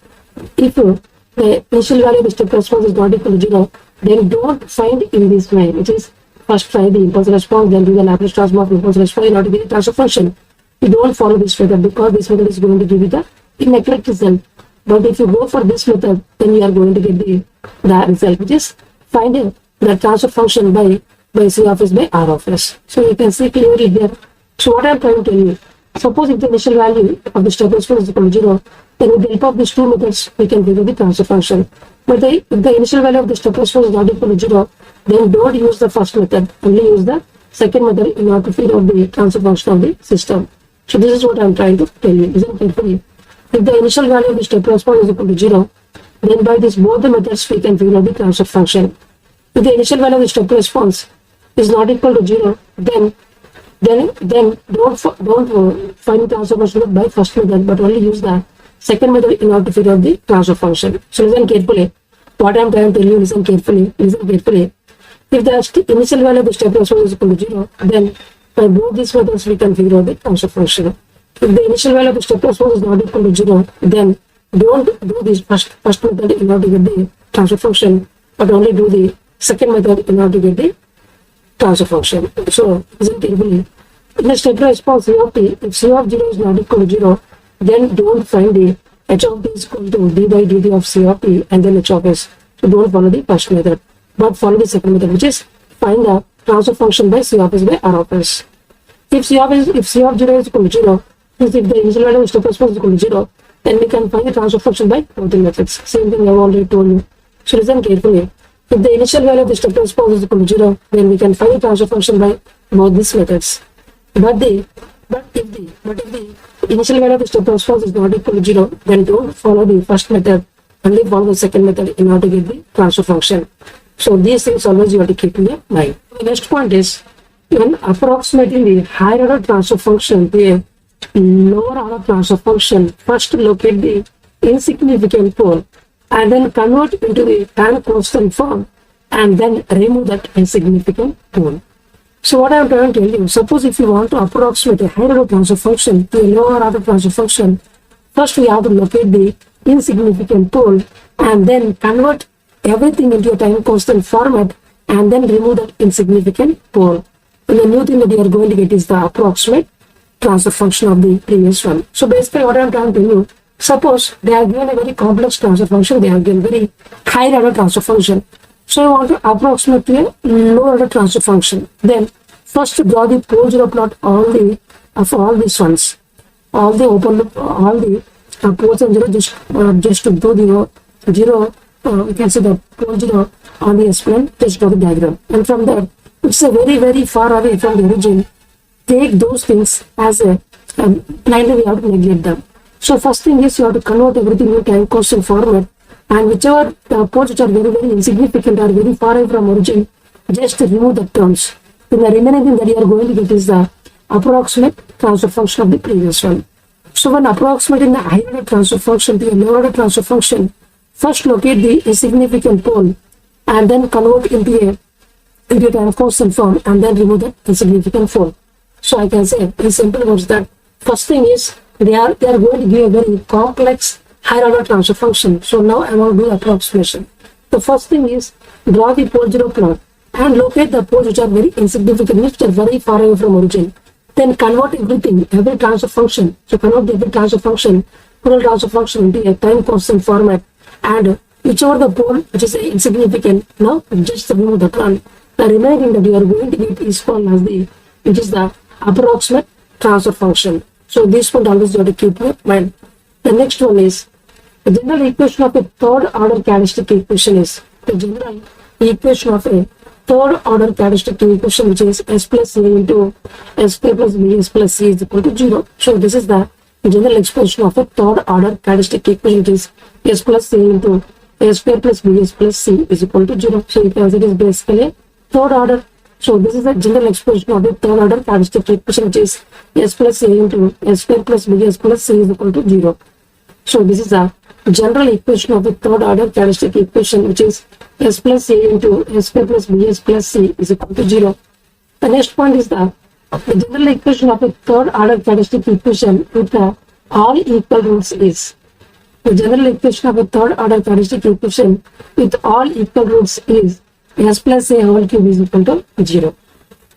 if the initial value of the step response is not equal to 0, then don't find in this way, which is first find the impulse response, then do the Laplace transform of impulse response in order to get the transfer function. You don't follow this method because this method is going to give you the inaccurate result. But if you go for this method, then you are going to get the result, which is find the transfer function by C of s by R of s. So you can see clearly here. So what I am trying to tell you, suppose if the initial value of the step response is equal to 0, then with the help of these two methods, we can figure the transfer function. But if the initial value of the step response is not equal to 0, then don't use the first method, only use the second method in order to figure out the transfer function of the system. So this is what I am trying to tell you. Listen carefully. If the initial value of the step response is equal to 0, then by this both the methods we can figure out the transfer function. If the initial value of the step response is not equal to 0, then don't find the transfer function by first method, but only use the second method in order to figure out the transfer function. So listen carefully. What I am trying to tell you, listen carefully. If the initial value of the step response is equal to 0, then by both these methods we can figure out the transfer function. If the initial value of the step response is not equal to 0, then don't do this first method in order to get the transfer function, but only do the second method in order to get the transfer function. So listen carefully. In the step response C of t, if C of 0 is not equal to 0, then don't find the h of t is equal to d by dt of C of t and then h of s. So don't follow the first method, but follow the second method, which is find the transfer function by C of s by R of s. If C of 0 is equal to 0, if the initial value of step response is equal to 0, then we can find the transfer function by both the methods. Same thing I have already told you. So listen carefully. If the initial value of the step response is equal to 0, then we can find the transfer function by both these methods. But if the initial value of the step response is not equal to 0, then don't follow the first method, only follow the second method in order to get the transfer function. So these things always you have to keep in your mind. The next point is, when approximating the higher order transfer function to a lower order transfer function, first locate the insignificant pole and then convert into the time constant form and then remove that insignificant pole. So what I am trying to tell you, suppose if you want to approximate a higher order transfer function to a lower order transfer function, first we have to locate the insignificant pole and then convert everything into a time constant format and then remove that insignificant pole. And the new thing that you are going to get is the approximate transfer function of the previous one. So basically what I am trying to tell you, suppose they have given a very complex transfer function, they have given very high order transfer function. So I want to approximate to a low order transfer function. Then first draw the pole zero plot of all these ones. All the open loop, all the poles and zero, just to do the zero, you can see the pole zero on the S-plane, just draw the diagram. And from there, it's a very, very far away from the origin. Take those things as a blindly we have to neglect them. So first thing is you have to convert everything into time constant format, and whichever poles which are very, very insignificant or very far away from origin, just remove the terms. Then the remaining thing that you are going to get is the approximate transfer function of the previous one. So when approximating the higher order transfer function to a lower order transfer function, first locate the insignificant pole and then convert into a time constant form and then remove the insignificant pole. So I can say in simple words that first thing is they are going to give a very complex higher order transfer function. So now I want to do the approximation. The first thing is draw the pole zero plot and locate the poles which are very insignificant, which are very far away from origin. Then convert everything, every transfer function. So convert every transfer function, total transfer function into a time constant format, and whichever the pole which is insignificant, now just remove that one. The remaining that you are going to get is called as which is the approximate transfer function. So this one always you have to keep in mind. The next one is the general equation of a third order characteristic equation is the general equation of a third order characteristic equation, which is s plus a into s square plus bs plus c is equal to 0. So this is the general expression of a third order characteristic equation, which is s plus a into s square plus bs plus c is equal to 0. So you can say it is basically a third order. So this is the general expression of the third order characteristic equation, which is s plus a into s square plus bs plus c is equal to 0. So this is the general equation of the third order characteristic equation, which is s plus a into s square plus bs plus c is equal to 0. The next point is the general equation of a third order characteristic equation with the all equal roots is. The general equation of a third order characteristic equation with all equal roots is s plus a whole cube is equal to 0.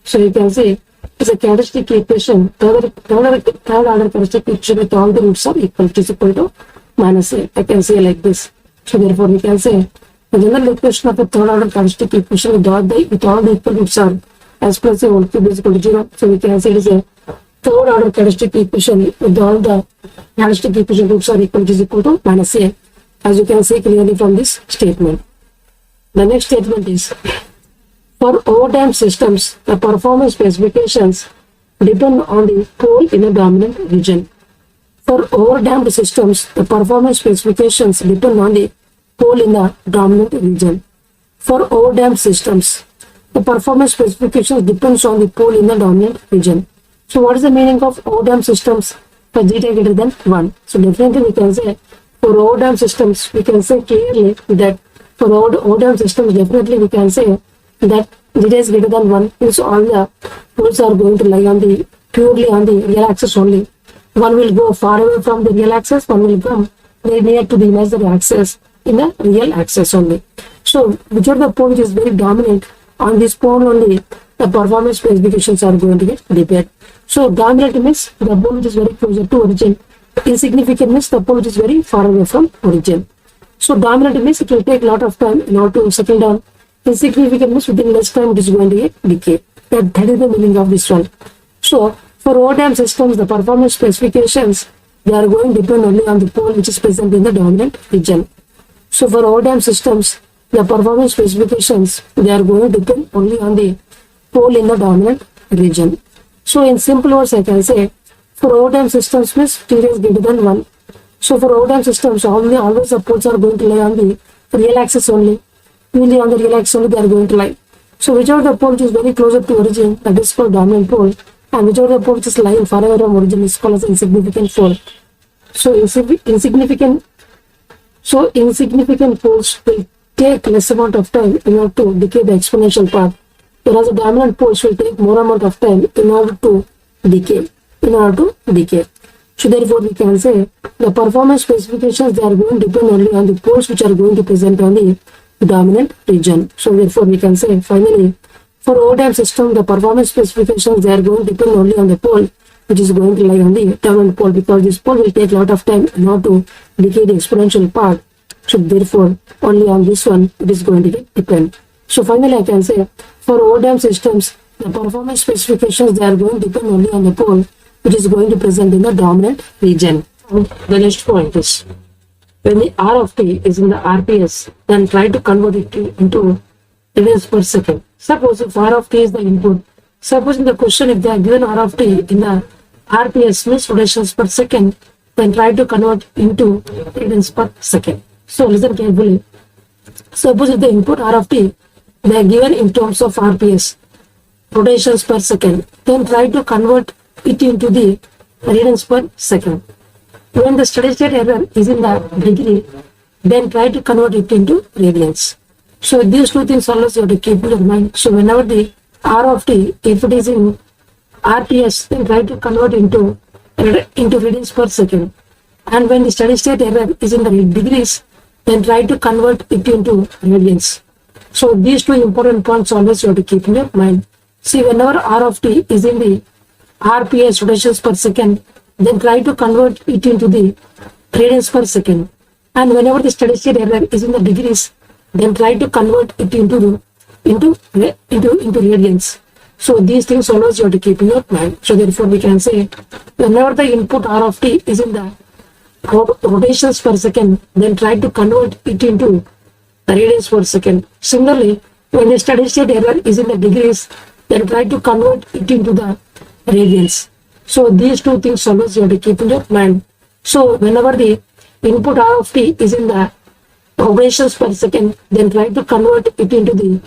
So you can say it's a characteristic equation, third order characteristic equation with all the roots are equal, which is equal to minus a. I can say like this. So therefore we can say the general equation of a third order characteristic equation with all the equal roots are s plus a whole cube is equal to 0. So we can say it is a third order characteristic equation with all the characteristic equation roots are equal, which is equal to minus a, as you can see clearly from this statement. The next statement is, for overdamped systems, the performance specifications depend on the pole in a dominant region. For overdamped systems, the performance specifications depend on the pole in the dominant region. For overdamped systems, the performance specifications depends on the pole in the dominant region. So what is the meaning of overdamped systems for zeta greater than 1? So definitely we can say for overdamped systems, we can say clearly that for overdamped systems, definitely we can say that zeta is greater than 1 means all the poles are going to lie on the purely on the real axis only. One will go far away from the real axis, one will come very near to the imaginary axis in the real axis only. So whichever the pole which is very dominant, on this pole only the performance specifications are going to get dependent. So dominant means the pole which is very closer to origin. Insignificant means the pole which is very far away from origin. So dominant means it will take a lot of time in order to settle down. Insignificant means within less time it is going to get decay. That is the meaning of this one. So for overdamped systems, the performance specifications, they are going to depend only on the pole which is present in the dominant region. So for overdamped systems, the performance specifications, they are going to depend only on the pole in the dominant region. So in simple words, I can say For overtime systems means t is greater than 1. So for overtime systems, always the poles are going to lie on the real axis only. Only on the real axis only they are going to lie. So whichever the pole which is very closer to origin, that is called dominant pole, and whichever the pole which is lying far away from origin is called as insignificant pole. So insignificant poles will take less amount of time in order to decay the exponential part, whereas the dominant poles will take more amount of time in order to decay. So therefore we can say the performance specifications, they are going to depend only on the poles which are going to present on the dominant region. So therefore we can say finally for overtime system, the performance specifications, they are going to depend only on the pole which is going to lie on the dominant pole, because this pole will take a lot of time in order to decay the exponential part. So therefore only on this one it is going to depend. So finally I can say for overtime systems, the performance specifications, they are going to depend only on the pole which is going to present in the dominant region. The next point is, when the R of t is in the RPS, then try to convert it into radians per second. Suppose if R of t is the input, suppose in the question if they are given R of t in the RPS means rotations per second, then try to convert into radians per second. So listen carefully. Suppose if the input R of t, they are given in terms of RPS, rotations per second, then try to convert it into the radians per second. When the steady state error is in the degree, then try to convert it into radians. So these two things always you have to keep in your mind. So whenever the R of t, if it is in RPS, then try to convert into radians per second. And when the steady state error is in the degrees, then try to convert it into radians. So these two important points always you have to keep in your mind. See, whenever R of t is in the RPS, rotations per second, then try to convert it into the radians per second. And whenever the steady state error is in the degrees, then try to convert it into radians. So these things always you have to keep in your mind. So therefore we can say whenever the input R of t is in the rotations per second, then try to convert it into the radians per second. Similarly, when the steady state error is in the degrees, then try to convert it into the radians. So these two things always you have to keep in your mind. So whenever the input R of t is in the rotations per second, then try to convert it into the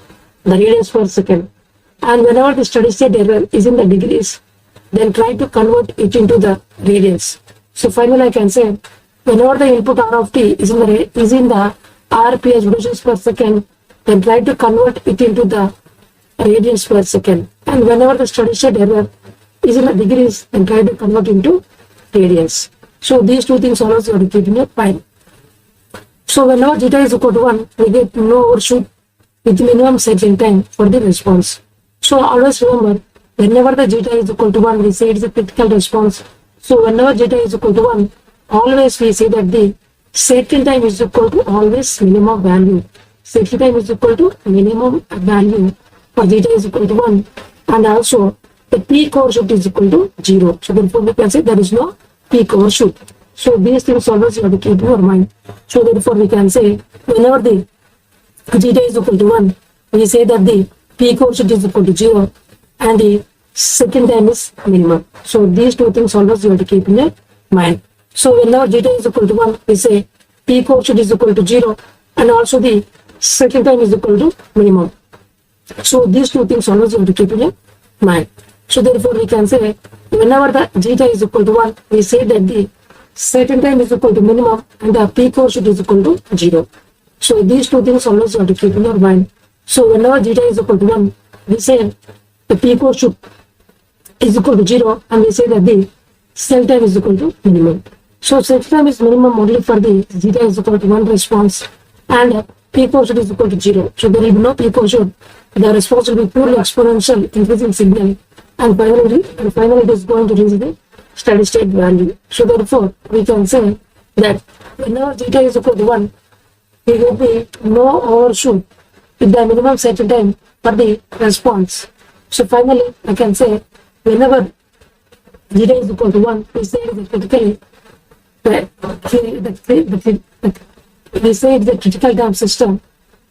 radians per second. And whenever the steady state error is in the degrees, then try to convert it into the radians. So finally I can say whenever the input R of t is in the RPS, rotations per second, then try to convert it into the radians per second. And whenever the steady state error is in the degrees, then try to convert into radians. So these two things always you have to keep in your mind. So whenever zeta is equal to 1, we get no overshoot with minimum settling time for the response. So always remember, whenever the zeta is equal to 1, we say it is a critical response. So whenever zeta is equal to 1, always we say that the settling time is equal to always minimum value. Settling time is equal to minimum value for zeta is equal to 1, and also the peak overshoot is equal to 0. So therefore we can say there is no peak overshoot. So these things always you have to keep in your mind. So therefore we can say whenever the zeta is equal to 1, we say that the peak overshoot is equal to 0 and the second time is minimum. So these two things always you have to keep in your mind. So whenever zeta is equal to 1, we say peak overshoot is equal to 0 and also the second time is equal to minimum. So these two things always you have to keep in your mind. So therefore we can say whenever the zeta is equal to 1, we say that the second time is equal to minimum and the peak overshoot is equal to 0. So these two things always you have to keep in your mind. So whenever zeta is equal to 1, we say the peak overshoot is equal to 0 and we say that the cycle time is equal to minimum. So cycle time is minimum only for the zeta is equal to 1 response and peak overshoot is equal to 0. So there will be no peak overshoot. The response will be purely exponential increasing signal and finally it is going to reach the steady state value. So therefore we can say that whenever zeta is equal to 1, there will be no overshoot with the minimum cycle time for the response. So finally I can say whenever zeta is equal to 1, we say it is critically we say it is a critical time system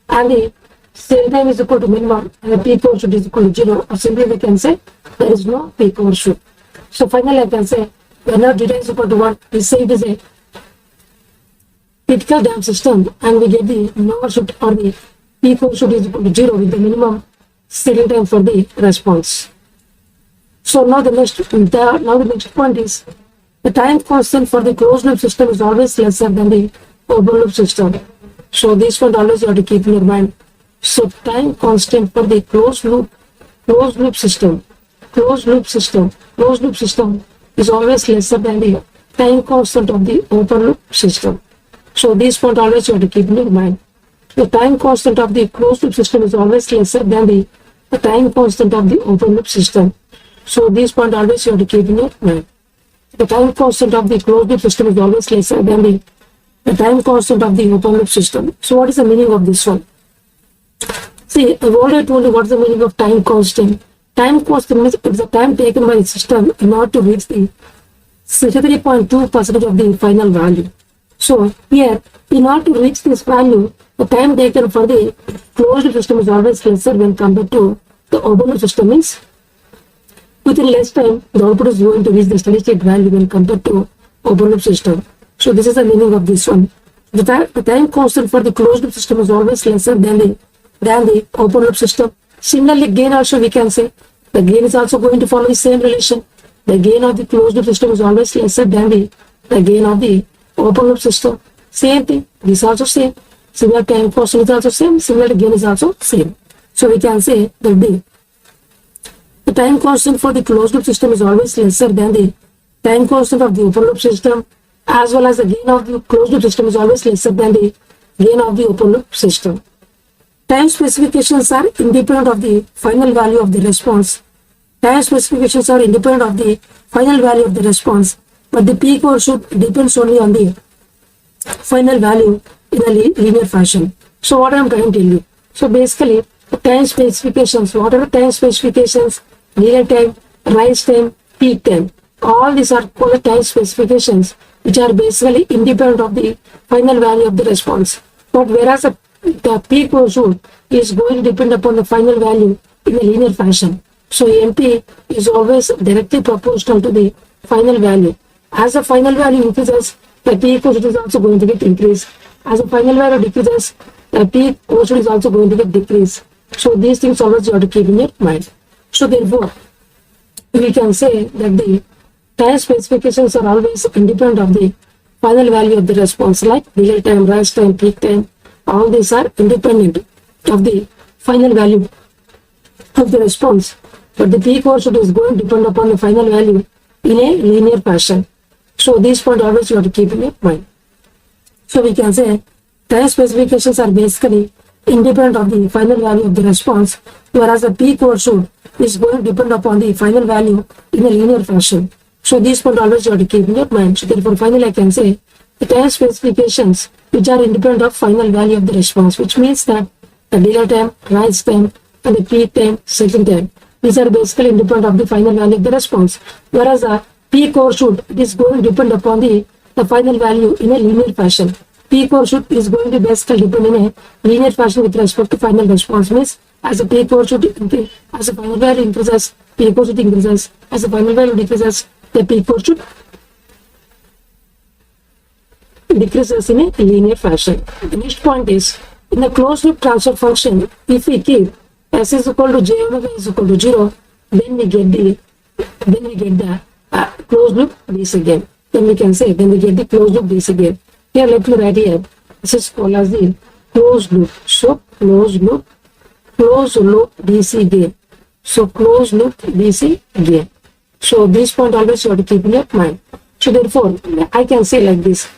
and the cycle time is equal to minimum and the peak overshoot is equal to 0, or simply we can say there is no peak overshoot. So finally I can say whenever data is equal to 1, we say it is a critical dam system, and we get the no overshoot or the peak overshoot is equal to 0 with the minimum settling time for the response. So now the next point is the time constant for the closed loop system is always lesser than the open loop system. So this one always you have to keep in your mind. So time constant for the closed loop system is always lesser than the time constant of the open loop system. So this point always you have to keep in your mind. The time constant of the closed loop system is always lesser than the time constant of the open loop system. So this point always you have to keep in your mind. The time constant of the closed loop system is always lesser than the time constant of the open loop system. So what is the meaning of this one? See, I've already told you what is the meaning of time constant. Time constant means it's the time taken by the system in order to reach the 63.2% of the final value. So here, in order to reach this value, the time taken for the closed system is always lesser when compared to the open loop system. Means within less time, the output is going to reach the steady state value when compared to open loop system. So this is the meaning of this one. The time constant for the closed loop system is always lesser than the open loop system. Similarly, gain also we can say the gain is also going to follow the same relation. The gain of the closed loop system is always lesser than the gain of the open loop system. Same thing. This also same. Similar time constant is also same. Similar gain is also same. So we can say that the time constant for the closed loop system is always lesser than the time constant of the open loop system, as well as the gain of the closed loop system is always lesser than the gain of the open loop system. Time specifications are independent of the final value of the response. Time specifications are independent of the final value of the response, but the peak overshoot depends only on the final value in a linear fashion. So what I am trying to tell you? So basically, the time specifications, whatever time specifications, real time, rise time, peak time, all these are called the time specifications, which are basically independent of the final value of the response. But whereas the peak overshoot is going to depend upon the final value in a linear fashion. So NP is always directly proportional to the final value. As the final value increases, the peak overshoot is also going to get increased. As the final value decreases, the peak overshoot is also going to get decreased. So these things always you have to keep in your mind. So therefore, we can say that the time specifications are always independent of the final value of the response, like real time, rise time, peak time. All these are independent of the final value of the response. But the peak overshoot is going to depend upon the final value in a linear fashion. So this point always you have to keep in your mind. So we can say time specifications are basically independent of the final value of the response, whereas the peak overshoot is going to depend upon the final value in a linear fashion. So this point always you have to keep in your mind. So therefore finally I can say the time specifications which are independent of final value of the response, which means that the delay time, rise time, and the peak time, settling time, these are basically independent of the final value of the response, whereas the peak overshoot is going to depend upon the final value in a linear fashion. Peak overshoot is going to basically depend in a linear fashion with respect to final response. Means as the peak overshoot as the final value increases, peak overshoot increases. As the final value decreases, the peak overshoot decreases in a linear fashion. The next point is in the closed loop transfer function, if we keep S is equal to j omega is equal to 0, then we get the closed loop this again. Then we can say we get the closed loop this again. Here let me write here. This is called as the closed loop. So closed loop DC gain. So closed loop DC gain. So this point always you have to keep in your mind. So therefore I can say like this.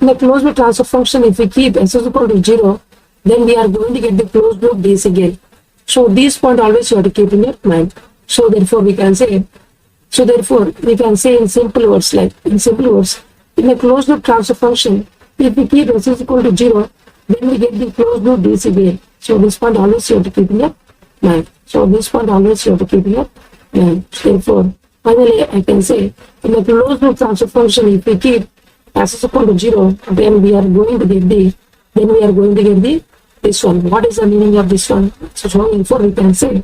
In the closed loop transfer function, if we keep S is equal to 0, then we are going to get the closed loop DC gain. So this point always you have to keep in your mind. So therefore we can say in simple words, in the closed loop transfer function, if we keep S is equal to 0, then we get the closed loop DC gain. So this point always you have to keep in your mind. So therefore finally I can say in the closed loop transfer function, if we keep S is equal to 0, then we are going to get this one. What is the meaning of this one? So therefore we can say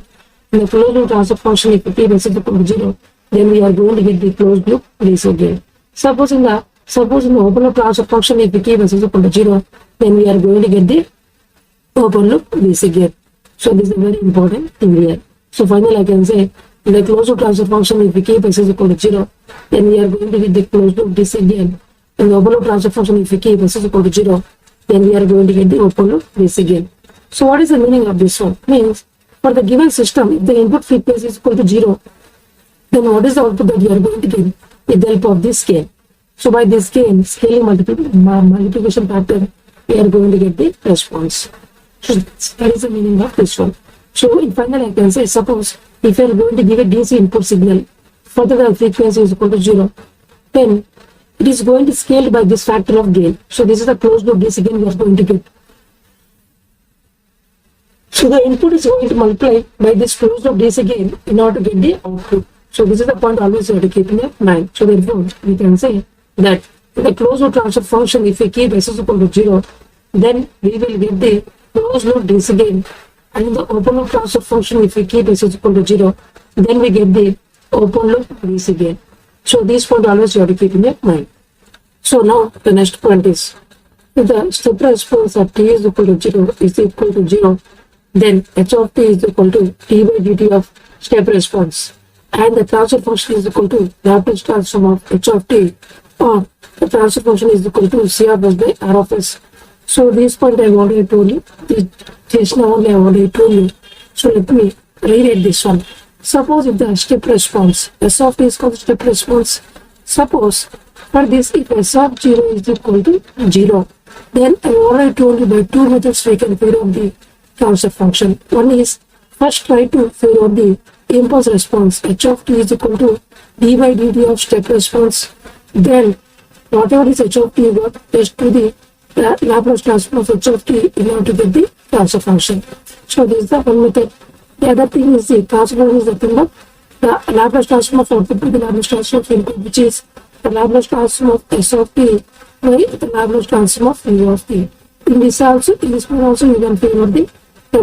in the closed loop transfer function, if we keep S is equal to 0, then we are going to get the closed loop DC gain. Suppose in the open loop transfer function, if we keep s is equal to 0, then we are going to get the open loop DC gain. So this is a very important thing here. So finally I can say in the closed loop transfer function, if we keep s is equal to 0, then we are going to get the closed loop DC gain. In the open loop transfer function, if we keep s is equal to 0, then we are going to get the open loop DC gain. So what is the meaning of this one? Means for the given system, if the input frequency is equal to 0, then what is the output that you are going to get with the help of this scale? So by this scale, scaling multiplication factor, we are going to get the response. So that is the meaning of this one. So in final I can say, suppose if you are going to give a DC input signal, further the frequency is equal to 0, then it is going to scale by this factor of gain. So this is the closed loop DC gain we are going to get. So the input is going to multiply by this closed loop DC gain in order to get the output. So this is the point always you have to keep in your mind. So therefore we can say that the closed loop transfer function, if we keep s is equal to 0, then we will get the closed loop DC gain. And in the open loop transfer function, if we keep s is equal to 0, then we get the open loop DC gain. So this point always you have to keep in your mind. So now the next point is, if the step response at t is equal to 0 is equal to 0, then h of t is equal to t by dt of step response, and the transfer function is equal to Laplace transform of h of t, or the transfer function is equal to c of s by r of s. So this point I have already told you, just now only I have already told you. So let me rewrite this one. Suppose if the step response, s of t is called step response. Suppose for this, if s of 0 is equal to 0, then I have already told you by two methods we can figure out the transfer function. One is, first try to figure out the impulse response. H of t is equal to d by dt of step response. Then whatever is h of t, you got just to the Laplace transform of h of t in order to get the transfer function. So this is the one method. The other thing is the transfer function is nothing but the Laplace transform of output to the Laplace transform of input, which is the Laplace transform of s of t by the Laplace transform of u of t. In this method also you can figure out the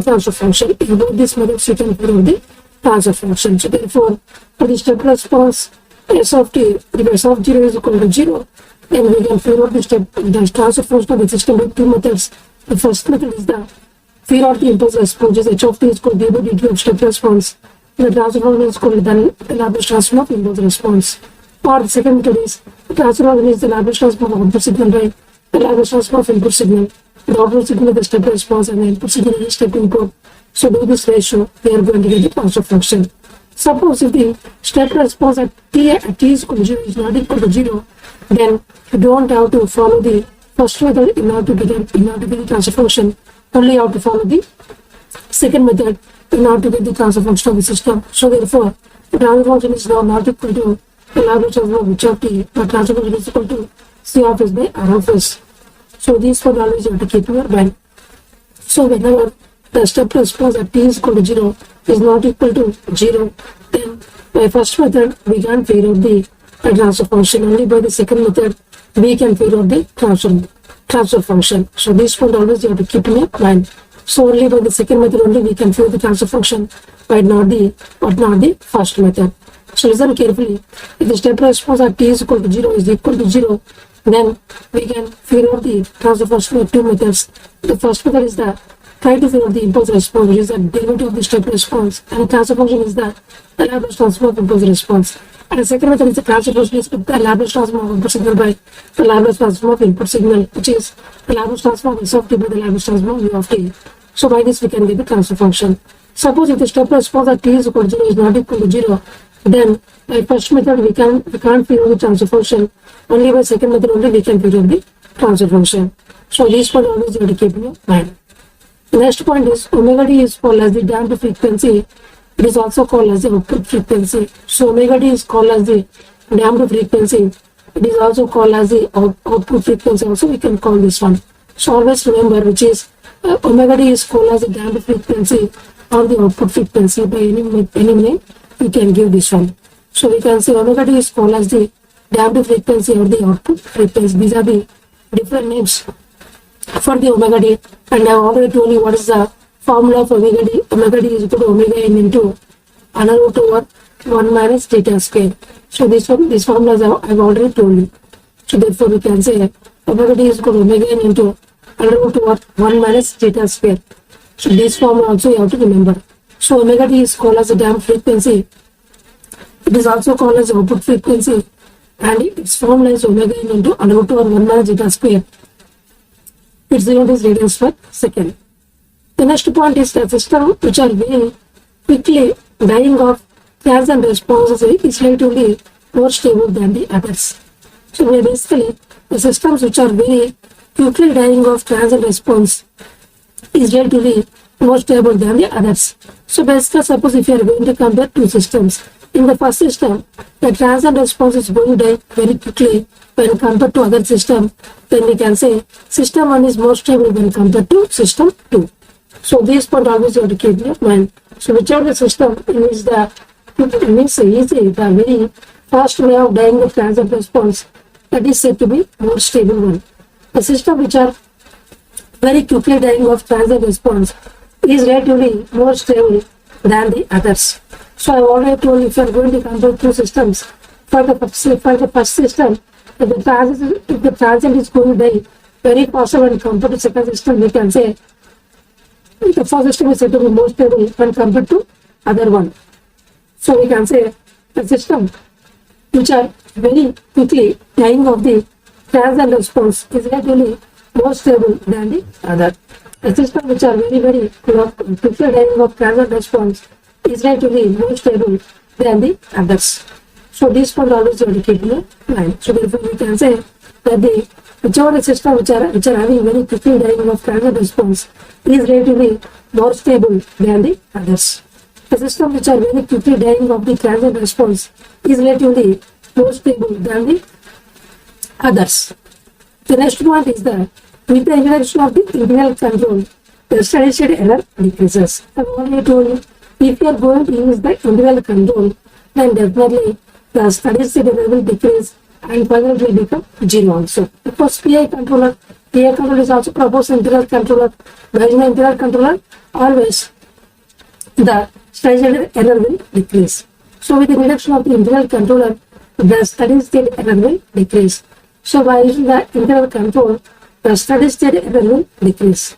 transfer function. In both these methods you can figure out the transfer function. So therefore, for the step response s of t, if s of 0 is equal to 0, then we can figure out the transfer function of the system with two methods. The first method is the figure out the impulse response, which is h of t is equal to d by dt of step response. The transfer function is equal to the Laplace transform of impulse response. Or the second method is the transfer function is the Laplace transform of output signal by the Laplace transform of input signal. The output signal is the step response and the input signal is the step input. So do this ratio, we are going to get the transfer function. Suppose if the step response at t is equal to 0 is not equal to 0, then you don't have to follow the first method in order to get the transfer function. Only you have to follow the second method in order to get the transfer function of the system. So therefore, the transfer function is now not equal to the Laplace transform of h of t, but transfer function is equal to c of s by r of s. So these one always you have to keep in your mind. So whenever the step response at t is equal to 0 is not equal to 0, then by first method we can figure out the transfer function. Only by the second method we can figure out the transfer function. So this one always you have to keep in your mind. So only by the second method only we can figure the transfer function, but not the first method. So listen carefully. If the step response at t is equal to 0 is equal to 0, then we can figure out the transfer function with two methods. The first method is the try to figure out the impulse response, which is the derivative of the step response, and the transfer function is the Laplace transform of impulse response. And the second method is the transfer function is the Laplace transform of input signal by the Laplace transform of input signal, which is the Laplace transform of s of t by the Laplace transform of u of t. So by this we can get the transfer function. Suppose if the step response at t is equal to 0 is not equal to 0, then by first method we can't figure out the transfer function. Only by second method only we can figure out the transfer function. So this point always you have to keep in your mind. The next point is omega d is called as the damped frequency. It is also called as the output frequency. So omega d is called as the damped frequency. It is also called as the output frequency. Also we can call this one. So always remember which is omega d is called as the damped frequency or the output frequency. By any name we can give this one. So we can say omega d is called as the damped frequency or the output frequency. These are the different names for the omega d, and I have already told you what is the formula of omega d. Omega d is equal to omega n into under root over 1 minus theta square. So this formulas I have already told you. So therefore we can say omega t is equal to omega n into under root over 1 minus theta square. So this formula also you have to remember. So omega t is called as a damped frequency. It is also called as output frequency, and its formula is omega n into under root over 1 minus theta square. Its unit is radians per second. The next point is the system which are very quickly dying of transient responses is relatively more stable than the others. So basically, the systems which are very quickly dying of transient response is relatively more stable than the others. So basically, suppose if you are going to compare two systems, in the first system, the transient response is going to die very quickly when compared to other system, then we can say system 1 is more stable when compared to system 2. So this point always you have to keep in your mind. So whichever the system is the very fast way of dying the transient response, that is said to be more stable one. The system which are very quickly dying of transient response is relatively more stable than the others. So I already told you, if you are going to compare two systems, for the first system, if the transient is going to die very fast when compared to second system, we can say the first system is said to be more stable when compared to other one. So we can say the system which are very quickly dying of the transient response is relatively more stable than the other. The system which are very quickly dying of transient response is relatively more stable than the others. So this point always you have to keep in mind. So therefore we can say that the whichever the system which are having very quickly dying of transient response is relatively more stable than the others. The system which are very quickly dying of the transient response is relatively more stable than the others. The next point is that with the introduction of the integral control, the steady state error decreases. I have already told you, if you are going to use the integral control, then definitely the steady state error will decrease and finally it will become 0 also. Because PI controller is also proposed integral controller. By using integral controller, always the steady state error will decrease. So with the introduction of the integral controller, the steady state error will decrease. So by using the integral control, the steady state error will decrease.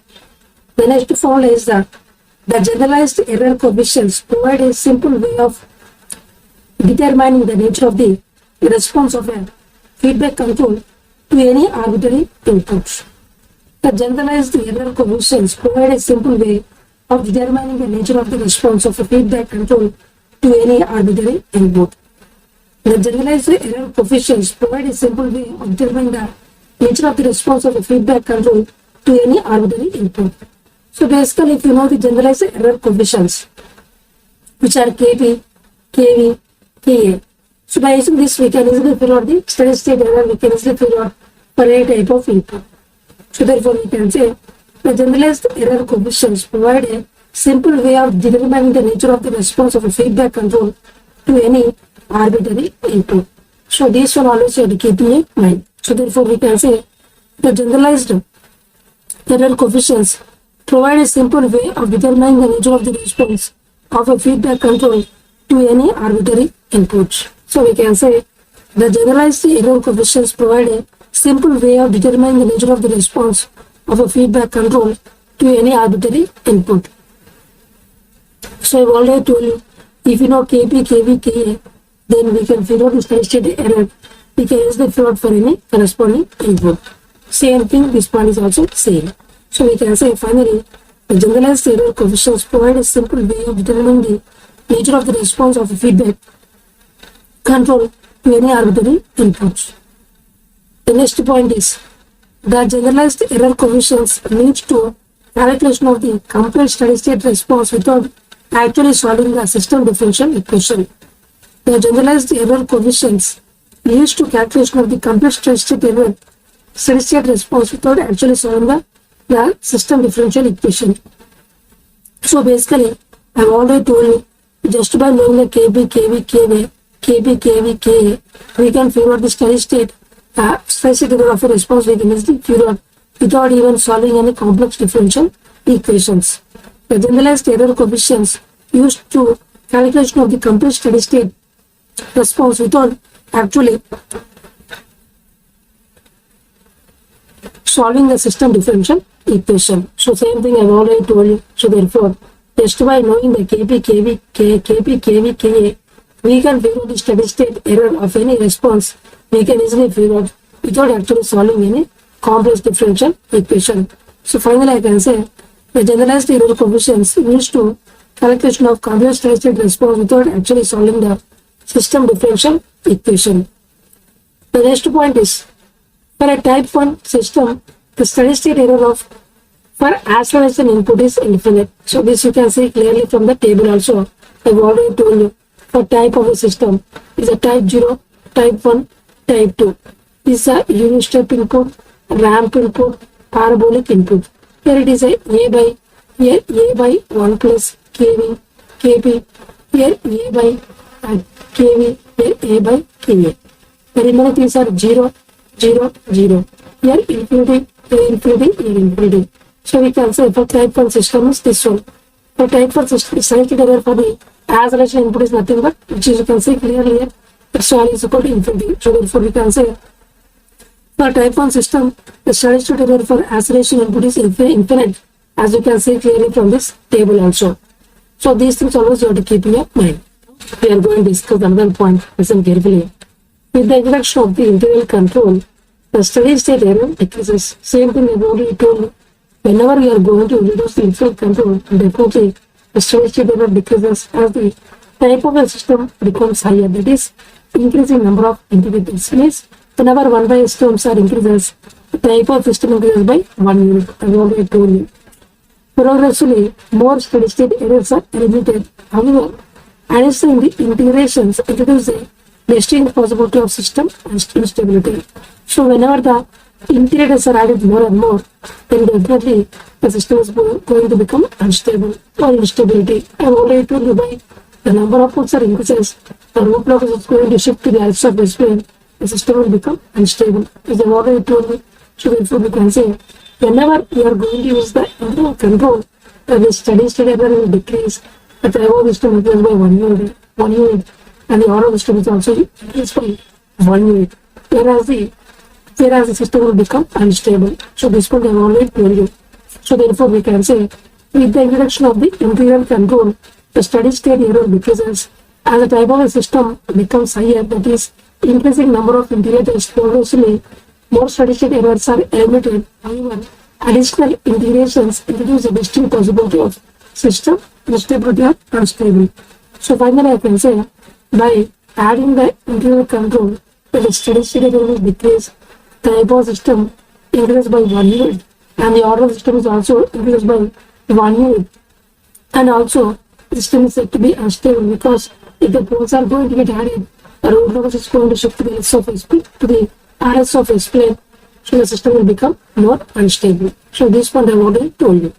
The next formula is that the generalized error coefficients provide a simple way of determining the nature of the response of a feedback control to any arbitrary input. The generalized error coefficients provide a simple way of determining the nature of the response of a feedback control to any arbitrary input. The generalized error coefficients provide a simple way of determining the nature of the response of a feedback control to any arbitrary input. So basically, if you know the generalized error coefficients, which are Kp, Kv, Ka. So by using this, we can easily figure out the steady state error, we can easily figure out for any type of input. So therefore, we can say the generalized error coefficients provide a simple way of determining the nature of the response of a feedback control to any arbitrary input. So this one always you have to keep in mind. So therefore, we can say the generalized error coefficients provide a simple way of determining the nature of the response of a feedback control to any arbitrary input. So we can say the generalized error coefficients provide a simple way of determining the nature of the response of a feedback control to any arbitrary input. So I've already told you, if you know Kp, Kv, Ka, then we can figure out the steady state error. We can use the figure out for any corresponding input. Same thing, this point is also same. So we can say finally, the generalized error coefficients provide a simple way of determining the nature of the response of a feedback control to any arbitrary inputs. The next point is the generalized error coefficients leads to calculation of the complete steady state response without actually solving the system differential equation. The generalized error coefficients leads to calculation of the complete steady state response without actually solving the system differential equation. So basically, I have already told you, just by knowing the Kp, Kv, Kv, Kp, Kv, Ka, we can figure out the steady state error of a response. We can easily figure out without even solving any complex differential equations. The generalized error coefficients used to calculation of the complete steady state response without actually solving the system differential equation. So same thing I've already told you. So therefore, just by knowing the KP, KA, we can figure out the steady state error of any response. We can easily figure out without actually solving any complex differential equation. So finally I can say the generalized error coefficients used to calculation of complex steady state response without actually solving the system differential equation. The next point is for a type 1 system, the steady state error of for as long as an input is infinite. So this you can see clearly from the table also. I've already told you for type of a system is a type 0, type 1, type 2. These are unit step input, ramp input, parabolic input. Here it is a by 1 plus kV, kp. Here a by kV, here a by kA. The remaining things are 0, 0, 0. Here infinity, here infinity, here infinity. So we can say for type 1 system is this one. For type 1 system, steady state error for the acceleration input is nothing but, which is you can see clearly here, its value is equal to infinity. So therefore we can say for type 1 system, the steady state error for acceleration input is infinite, as you can see clearly from this table also. So these things always you have to keep in your mind. We are going to discuss another point, listen carefully. With the introduction of the integral control, the steady state error decreases. Same thing I've already told you. Whenever we are going to reduce the integral control, definitely the steady state error decreases as the type of a system becomes higher. That is, increasing number of integrators. Means whenever 1 by s terms are increases, the type of system increases by 1 unit. I've already told you. Progressively, more steady state errors are eliminated. However, additional integrations introduce a distinct possibility of system instability. So whenever the integrators are added more and more, then definitely the system is going to become unstable or instability. I have already told you by the number of ports are increases, the root log is going to shift to the axis of S plane, the system will become unstable. As I have already told you, so therefore we can say whenever you are going to use the integral control, the steady state error will decrease, the type of system increases by 1 unit, and the order of system is also increased by 1 unit, whereas the system will become unstable. So this point I have already told you. So therefore we can say with the introduction of the integral control, the steady state error decreases as the type of a system becomes higher, that is, increasing number of integrators progressively, more steady state errors are eliminated. However, additional integrations introduce a distinct possibility of system instability or unstable. So finally I can say by adding the integral control, the steady state error will decrease, the type of system increases by 1 unit, and the order of system is also increased by 1 unit, and also the system is said to be unstable because if the poles are going to get added, the root log is going to shift to the S of S plane, to the RS of S plane, so the system will become more unstable. So this point I have already told you.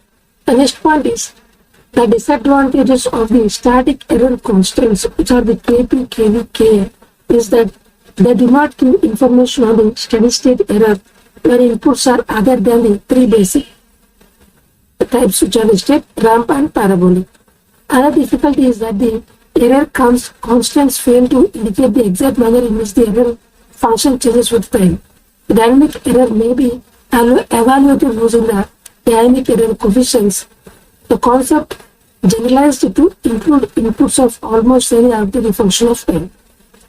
The next point is the disadvantages of the static error constants, which are the Kp, Kv, Ka, is that they do not give information on the steady state error where inputs are other than the 3 basic types, which are the step, ramp and parabolic. Another difficulty is that the error constants fail to indicate the exact manner in which the error function changes with time. The dynamic error may be evaluated using the dynamic error coefficients. The concept generalized to include inputs of almost any arbitrary function of time.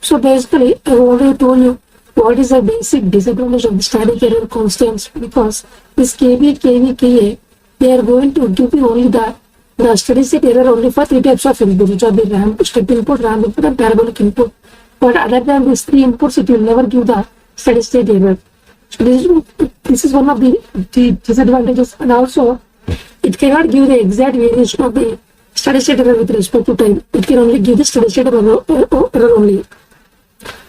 So basically, I have already told you what is the basic disadvantage of the static error constants, because this Kb, Kv, Ka, they are going to give you only the steady state error only for 3 types of input, which are the ramp, step input, ramp input and parabolic input. But other than these 3 inputs, it will never give the steady state error. So this is one of the disadvantages, and also it cannot give the exact variation of the steady state error with respect to time. It can only give the steady state error only.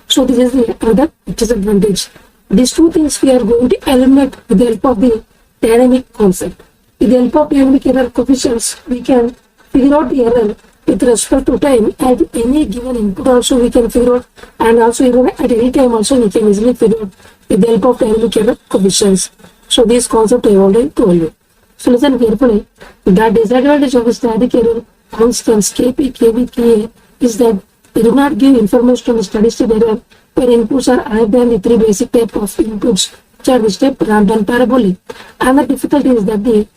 So this is the other disadvantage. These 2 things we are going to eliminate with the help of the dynamic concept. With the help of dynamic error coefficients, we can figure out the error with respect to time at any given input also we can figure out, and also even at any time also we can easily figure out with the help of dynamic error coefficients. So this concept I already told you. So listen carefully. The disadvantage of the static error constants Kp, Kv, Ka is that they do not give information on the steady state error where inputs are other than the 3 basic type of inputs, which are the step ramp and parabolic. And the difficulty is that the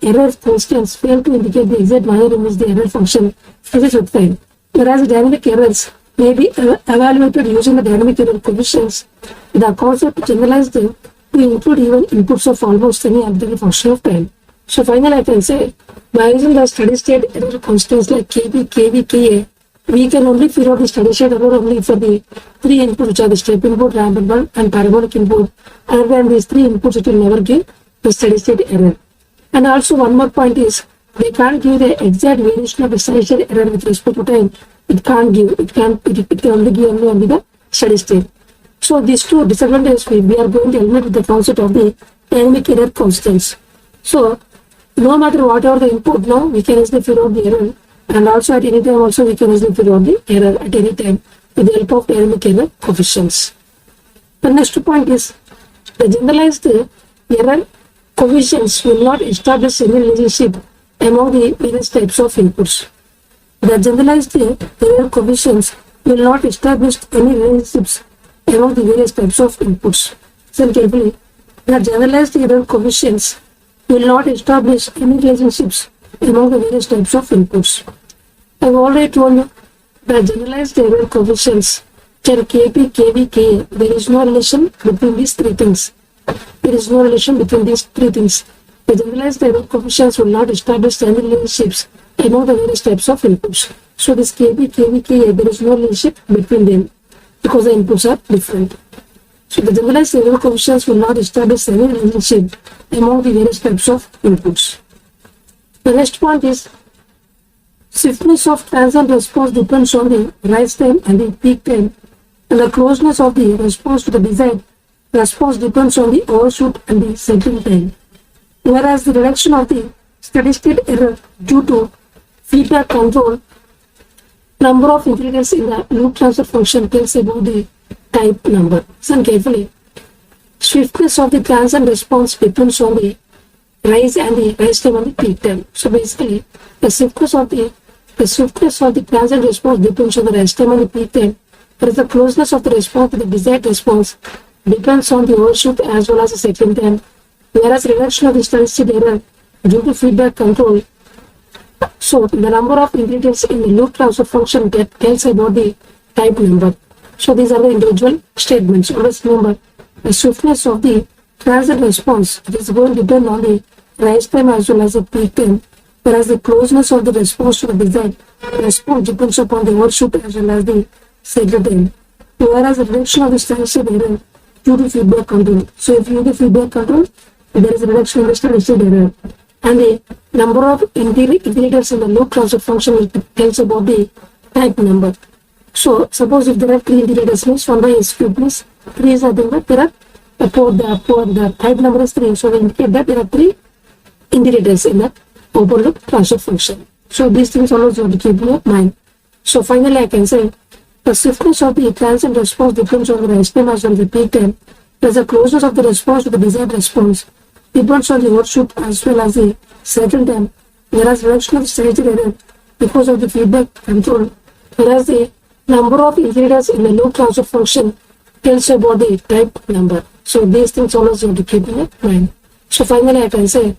error constants fail to indicate the exact value in which the error function is obtained. Whereas dynamic errors may be evaluated using the dynamic error coefficients. The concept generalized to include even inputs of almost any arbitrary function of time. So finally I can say, by using the steady state error constants like Kb, Kv, Ka, we can only figure out the steady state error only for the three inputs, which are the step input, ramp input, and parabolic input. Other than these three inputs, it will never give the steady state error. And also one more point is, they can't give the exact variation of the steady state error with respect to time. It can't give, it can only give only the steady state. So these two disadvantages we are going to eliminate with the concept of the dynamic error constants. So no matter whatever the input, now we can easily figure out the error, and also at any time also we can easily figure out the error at any time with the help of dynamic error coefficients. The next point is, the generalized error coefficients will not establish any relationship among the various types of inputs. The generalized error coefficients will not establish any relationships among the various types of inputs. Listen carefully. The generalized error coefficients will not establish any relationships among the various types of inputs. I have already told you that generalized error coefficients, which are Kp, Kv, Ka, there is no relation between these three things. There is no relation between these three things. The generalized error coefficients will not establish any relationships among the various types of inputs. So this Kp, Kv, Ka, there is no relationship between them because the inputs are different. So the generalized error coefficients will not establish any relationship among the various types of inputs. The next point is, swiftness of transient response depends on the rise time and the peak time, and the closeness of the response to the desired response depends on the overshoot and the settling time. Whereas the reduction of the steady state error due to feedback control, number of integrators in the loop transfer function tells about the type number. Listen carefully. Swiftness of the transient response depends on the rise and the rise time and the peak time. So basically, the swiftness of the transient response depends on the rise time and the peak time, whereas the closeness of the response to the desired response depends on the overshoot as well as the settling time. Whereas reduction of the steady state error due to feedback control, so the number of ingredients in the loop transfer function tells about the type number. So these are the individual statements. Always remember, the swiftness of the transient response, it is going to depend on the rise time as well as the peak time, whereas the closeness of the response to the desired response depends upon the overshoot as well as the cycle time. Whereas the reduction of the steady state error due to feedback control. So if you do the feedback control, there is a reduction in the steady state error, and the number of integrators in the loop transfer function tells about the type number. So suppose if there are three integrators, means 1 by s cube plus 3 is nothing but there are the type number is 3. So we indicate that there are 3 integrators in that open loop transfer function. So these things always you have to keep in your mind. So finally I can say, the swiftness of the transient response depends on the rise time as well as the peak time, whereas the closeness of the response to the desired response depends on the overshoot as well as the cycle time, whereas reduction of the steady state error because of the feedback control, whereas the number of integrators in the loop transfer function tells about the type number. So these things always you have to keep in your mind. So finally I can say,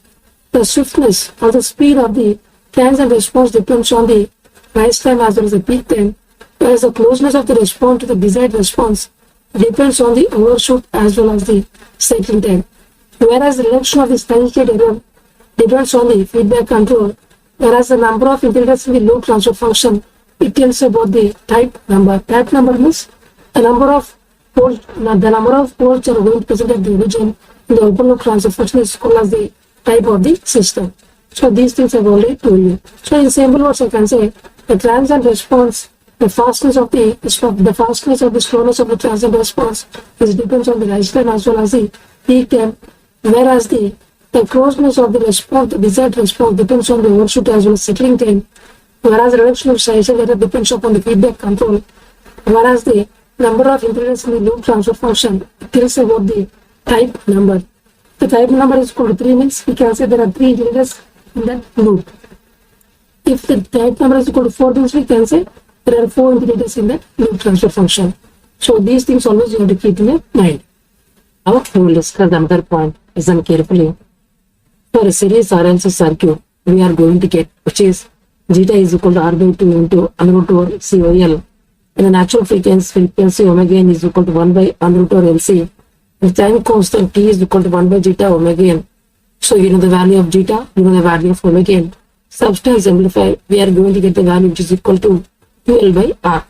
the swiftness or the speed of the transient response depends on the rise time as well as the peak time, whereas the closeness of the response to the desired response depends on the overshoot as well as the cycling time. Whereas the reduction of the steady state error depends on the feedback control, whereas the number of integrators in the loop transfer function, it tells about the type number. Type number means the number of poles are going to present at the origin in the open loop transfer function is called as the type of the system. So these things I've already told you. So in simple words I can say, the transient response, the fastness of the slowness of the transient response depends on the rise time as well as the peak time, whereas the closeness of the response, the desired response depends on the overshoot as well as settling time, whereas the reduction of size error depends upon the feedback control, whereas the number of integrators in the loop transfer function tells about the type number. The type number is called 3, means we can say there are 3 integrators in that loop. If the type number is equal to 4, means we can say there are 4 integrators in that loop transfer function. So these things always you have to keep in your mind. Now we will discuss another point. Listen carefully. For a series RLC circuit, we are going to get, which is zeta is equal to R by 2 into under root over COL. And the natural frequency omega n is equal to 1 by under root over LC. The time constant T is equal to 1 by zeta omega n. So you know the value of zeta, you know the value of omega n. Substance simplify, we are going to get the value which is equal to QL by R.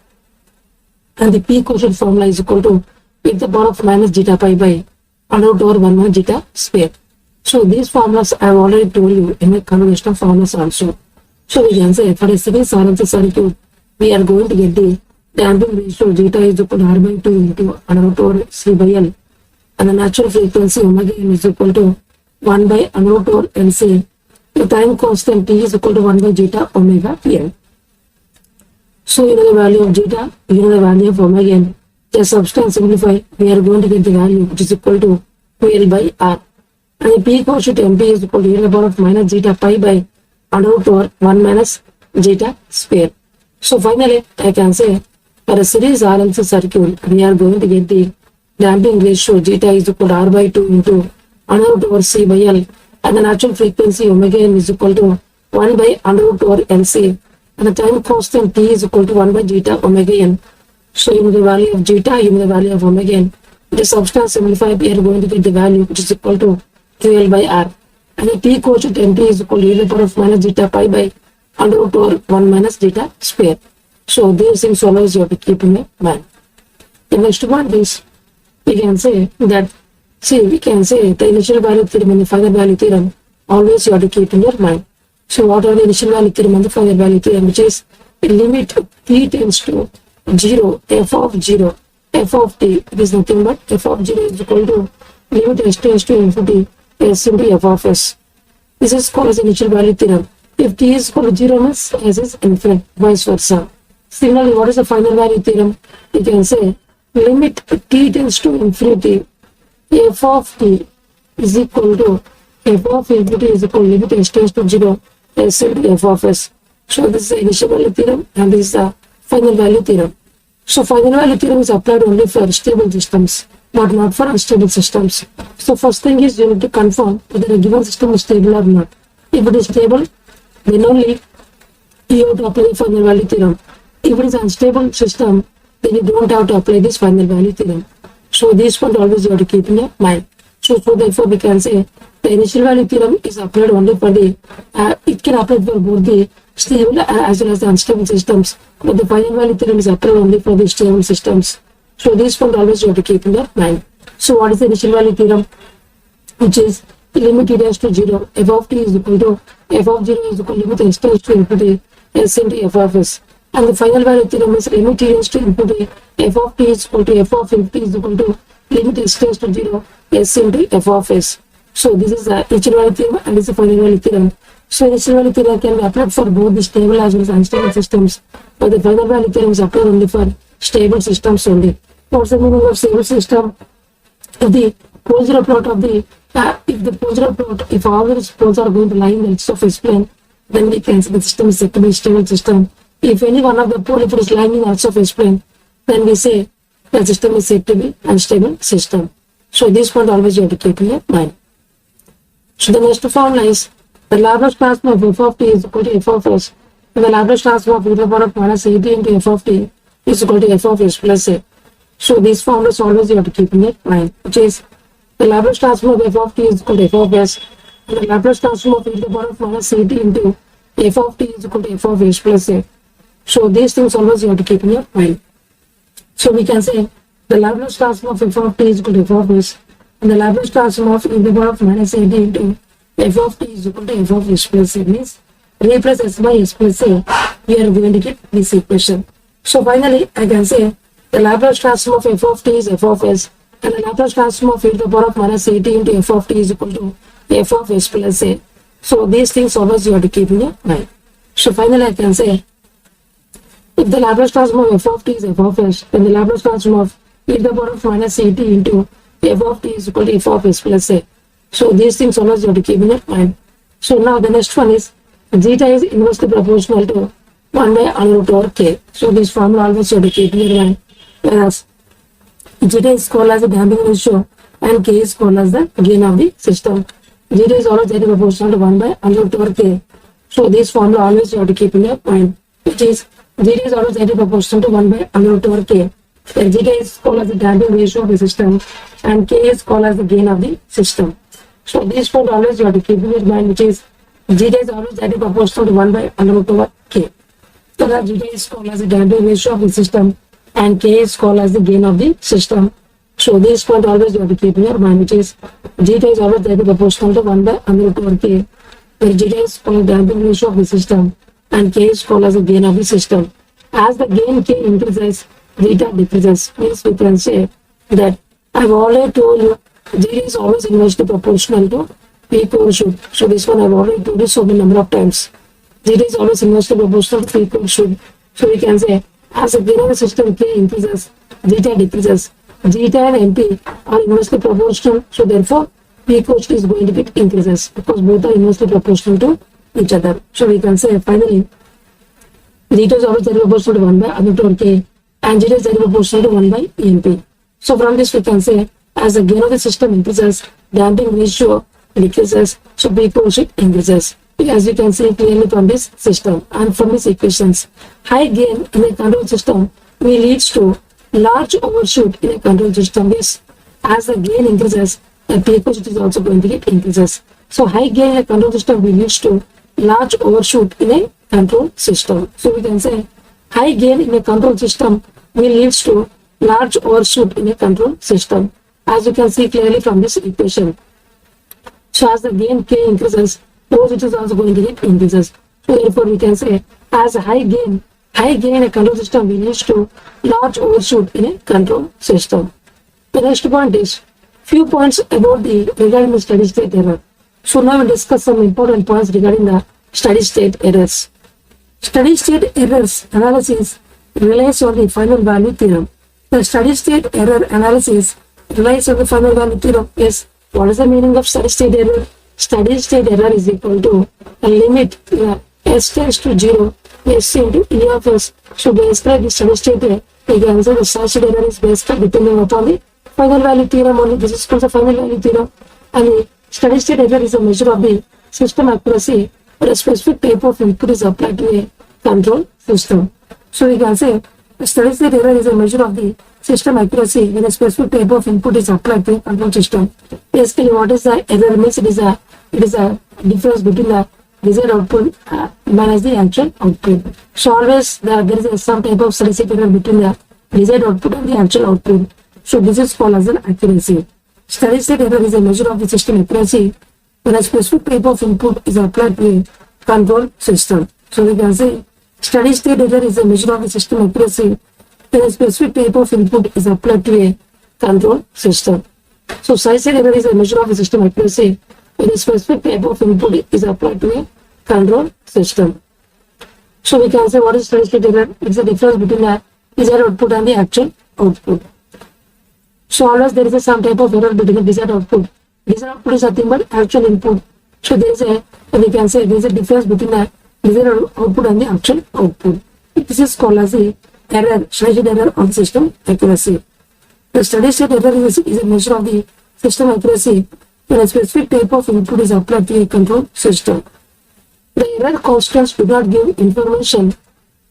And the P quotient formula is equal to e to the power of minus zeta pi by under root over 1 minus zeta square. So these formulas I have already told you in the conventional formulas also. So we can say for a series RLC circuit, we are going to get the damping ratio zeta is equal to R by 2 into under root over C by L. And the natural frequency omega n is equal to 1 by under root over LC. The time constant T is equal to 1 by zeta omega n. So you know the value of zeta, you know the value of omega n. Just substance simplify, we are going to get the value which is equal to QL by R. And the P quotient MP is equal to e to the power of minus zeta pi by under root over 1 minus zeta square. So finally, I can say for a series RLC circuit, we are going to get the damping ratio zeta is equal to R by 2 into under root over C by L. And the natural frequency omega n is equal to 1 by under root over LC. And the time constant T is equal to 1 by zeta omega n. So you know the value of zeta, you know the value of omega n. The substance simplify, we are going to get the value which is equal to QL by R. And the T quotient NT is equal to e to the power of minus zeta pi by under root over 1 minus zeta square. So these things always you have to keep in your mind. The next one is, we can say that, we can say the initial value theorem and the final value theorem, always you have to keep in your mind. So what are the initial value theorem and the final value theorem, which is limit t tends to 0, f of 0, f of t, it is nothing but f of 0 is equal to limit s tends to infinity s into f of s. This is called as initial value theorem. If t is equal to 0 means s is infinite, vice versa. Similarly, what is the final value theorem? You can say limit t tends to infinity, f of t is equal to f of infinity is equal to limit s tends to 0, s into f of s. So this is the initial value theorem and this is the final value theorem. So final value theorem is applied only for stable systems, but not for unstable systems. So first thing is you need to confirm whether a given system is stable or not. If it is stable, then only you have to apply the final value theorem. If it is an unstable system, then you don't have to apply this final value theorem. So this point always you have to keep in your mind. So therefore we can say the initial value theorem is applied only for the, it can apply for both the stable as well as the unstable systems, but the final value theorem is applied only for the stable systems. So this point always you have to keep in your mind. So what is the initial value theorem? Which is limit t tends to 0, f of t is equal to f of 0 is equal to limit s tends to infinity s into f of s. And the final value theorem is limit t tends to infinity, f of t is equal to f of infinity is equal to limit s tends to 0, s into f of s. So this is the initial value theorem and this is the final value theorem. So initial value theorem can be applied for both the stable as well as unstable systems, but the final value theorem is applied only for stable systems only. What's the meaning of stable system? If the pole zero plot of the, if all the poles are going to lie in the x of s plane, then we can say the system is said to be a stable system. If any one of the pole, if it is lying in the x of s plane, then we say the system is said to be unstable system. So this point always you have to keep in your mind. So the next formula is the Laplace transform of f of t is equal to f of s, and the Laplace transform of e to the power of minus at into f of t is equal to f of s plus a. So these formulas always you have to keep in your mind, which is the Laplace transform of f of t is equal to f of s, and the Laplace transform of e to the power of minus at into f of t is equal to f of s plus a. So these things always you have to keep in your mind. So we can say the Laplace transform of f of t is equal to f of s, and the Laplace transform of e to the power of minus at into f of t is equal to f of s plus a means replace s by s plus a, we are going to get this equation. So finally I can say the Laplace transform of f of t is f of s, and the Laplace transform of e to the power of minus at into f of t is equal to f of s plus a. So these things always you have to keep in your mind. So finally I can say if the Laplace transform of f of t is f of s, then the Laplace transform of e to the power of minus at into f of t is equal to f of s plus a. So these things always you have to keep in your mind. So now the next one is zeta is inversely proportional to 1 by under root over k. So this formula always you have to keep in your mind. Whereas zeta is called as a damping ratio and K is called as the gain of the system. Zeta is always directly proportional to 1 by under root over K. So this formula always you have to keep in your mind, which is zeta is always directly proportional to 1 by under root over K. Then zeta is called as the damping ratio of the system and K is called as the gain of the system. So this point always you have to keep in your mind, which is zeta is always directly proportional to 1 by under root over K. So that zeta is called as the damping ratio of the system and K is called as the gain of the system. So this point always you have to keep in your mind, which is zeta is always directly proportional to 1 by under root over K, where zeta is called the damping ratio of the system and K is called as the gain of the system. As the gain K increases, zeta decreases. Means we can say that I've already told you zeta is always inversely proportional to peak overshoot. So this one I've already told you so many number of times. Zeta is always inversely proportional to peak overshoot. So we can say as the gain of the system K increases, zeta decreases. Zeta and NP are inversely proportional. So therefore peak overshoot is going to get increases because both are inversely proportional to each other. So we can say finally zeta is always directly proportional to 1 by under root over K and zeta is directly proportional to 1 by NP. So from this we can say as the gain of the system increases, damping ratio decreases, so peak overshoot increases. As you can see clearly from this system and from these equations, high gain in a control system will leads to large overshoot in a control system. This as the gain increases, the peak overshoot is also going to get increases. So high gain in a control system will leads to large overshoot in a control system. So we can say high gain in a control system will leads to large overshoot in a control system, as you can see clearly from this equation. So as the gain K increases, overshoot is also going to get increases. So therefore we can say as high gain in a control system will leads to large overshoot in a control system. The next point is few points about regarding the steady state error. So now we'll discuss some important points regarding the steady state errors. Steady state errors analysis relies on the final value theorem. The steady state error analysis relies on the final value theorem. Yes, what is the meaning of steady state error? Steady state error is equal to a limit s tends to 0 s into E of s. So basically the steady state error, we can say the steady state error is basically depending upon the final value theorem only. This is called the final value theorem, and the steady state error is a measure of the system accuracy when a specific type of input is applied to a control system. So we can say the steady state error is a measure of the system accuracy when a specific type of input is applied to a control system. Basically, what is the error means? It is a difference between the desired output minus the actual output. So always there is some type of steady state error between the desired output and the actual output. So this is called as an accuracy. Steady state error is a measure of the system accuracy when a specific type of input is applied to a control system. So we can say steady state error is a measure of the system accuracy when a specific type of input is applied to a control system. So steady state error is a measure of the system accuracy when a specific type of input is applied to a control system. So we can say what is steady state error? It's the difference between the desired output and the actual output. So always there is some type of error between the desired output. Desired output is nothing but actual input. So there is we can say there is a difference between the desired output and the actual output. This is called as the error, steady state error of the system accuracy. The steady state error is a measure of the system accuracy when a specific type of input is applied to a control system. The error constants do not give information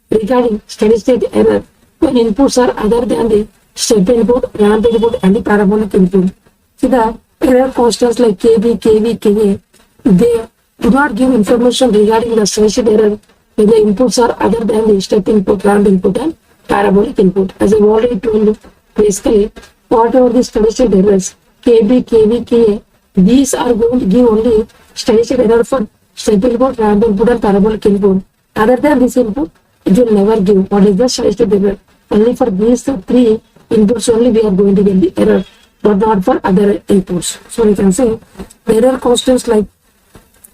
regarding steady state error when inputs are other than the step input, ramp input and the parabolic input. See the error constants like KB, KV, KA, they do not give information regarding the steady state error when the inputs are other than the step input, ramp input and parabolic input. As I've already told you, basically whatever the steady state errors, KB, KV, KA, these are going to give only steady state error for step input, ramp input and parabolic input. Other than this input, it will never give what is the steady state error. Only for these three inputs only we are going to get the error, but not for other inputs. So we can say the error constants like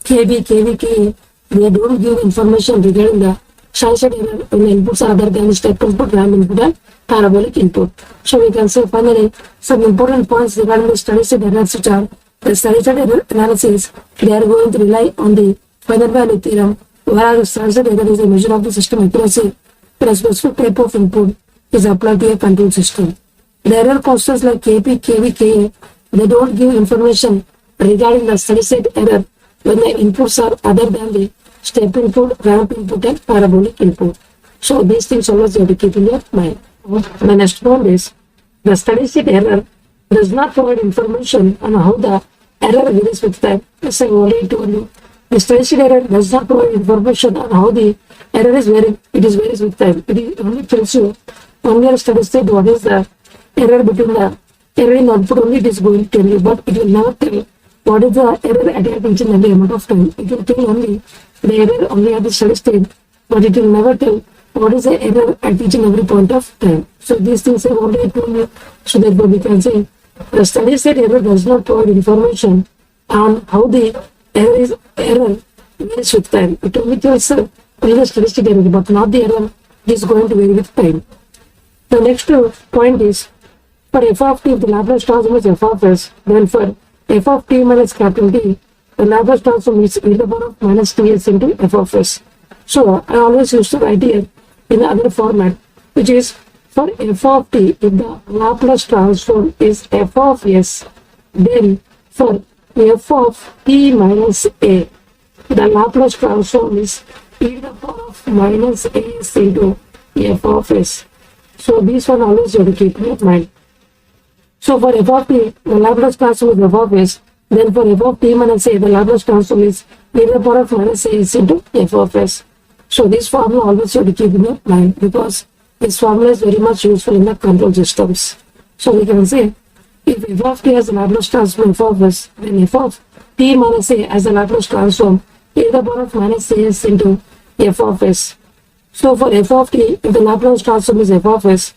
KB, KV, KA, they don't give information regarding the steady state error when the inputs are other than the step input, ramp input and parabolic input. So we can say finally some important points regarding the steady state errors, which are the steady state error analysis. They are going to rely on the final value theorem, whereas the steady state error is a measure of the system accuracy when a specific type of input is applied to a control system. The error constants like KP, KV, KA, they don't give information regarding the steady state error when the inputs are other than the step input, ramp input, and parabolic input. So these things always you have to keep in your mind. The next one is the steady state error does not provide information on how the error varies with time. As I already told you, the steady state error does not provide information on how the error is varying. It is varies with time. It only tells you on your steady state what is the error between the error in output only it is going to tell you, but it will never tell what is the error at each and every amount of time. It will tell only the error only at the steady state, but it will never tell what is the error at each and every point of time. So these things I already told you. So therefore we can say the steady state error does not provide information on how the error varies with time. It only tells only the steady state error, but not the error is going to vary with time. The next point is for f of t, if the Laplace transform is f of s, then for f of t minus capital T, the Laplace transform is e to the power of minus ts into f of s. So I always used to write here in the other format, which is for f of t, if the Laplace transform is f of s, then for f of t minus a, the Laplace transform is e to the power of minus as into f of s. So this one always you have to keep in mind. So for f of t, the Laplace transform is f of s, then for f of t minus a, the Laplace transform is e to the power of minus as into f of s. So this formula always you have to keep in your mind, because this formula is very much useful in the control systems. So we can say if f of t has a Laplace transform f of s, then f of t minus a has a Laplace transform e to the power of minus as into f of s. So for f of t, if the Laplace transform is f of s,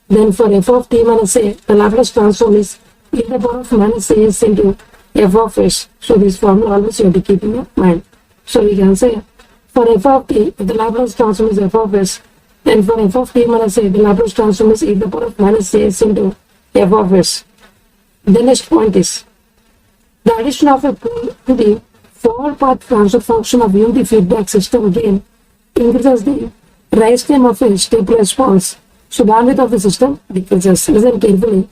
then for f of t minus a, the Laplace transform is e to the power of minus as into f of s. So this formula always you have to keep in your mind. So we can say for f of t, if the Laplace transform is f of s, then for f of t minus a, the Laplace transform is e to the power of minus as into f of s. The next point is the addition of a pole to the forward path transfer function of unity feedback system gain increases the rise time of a step response. So bandwidth of the system decreases. Listen carefully.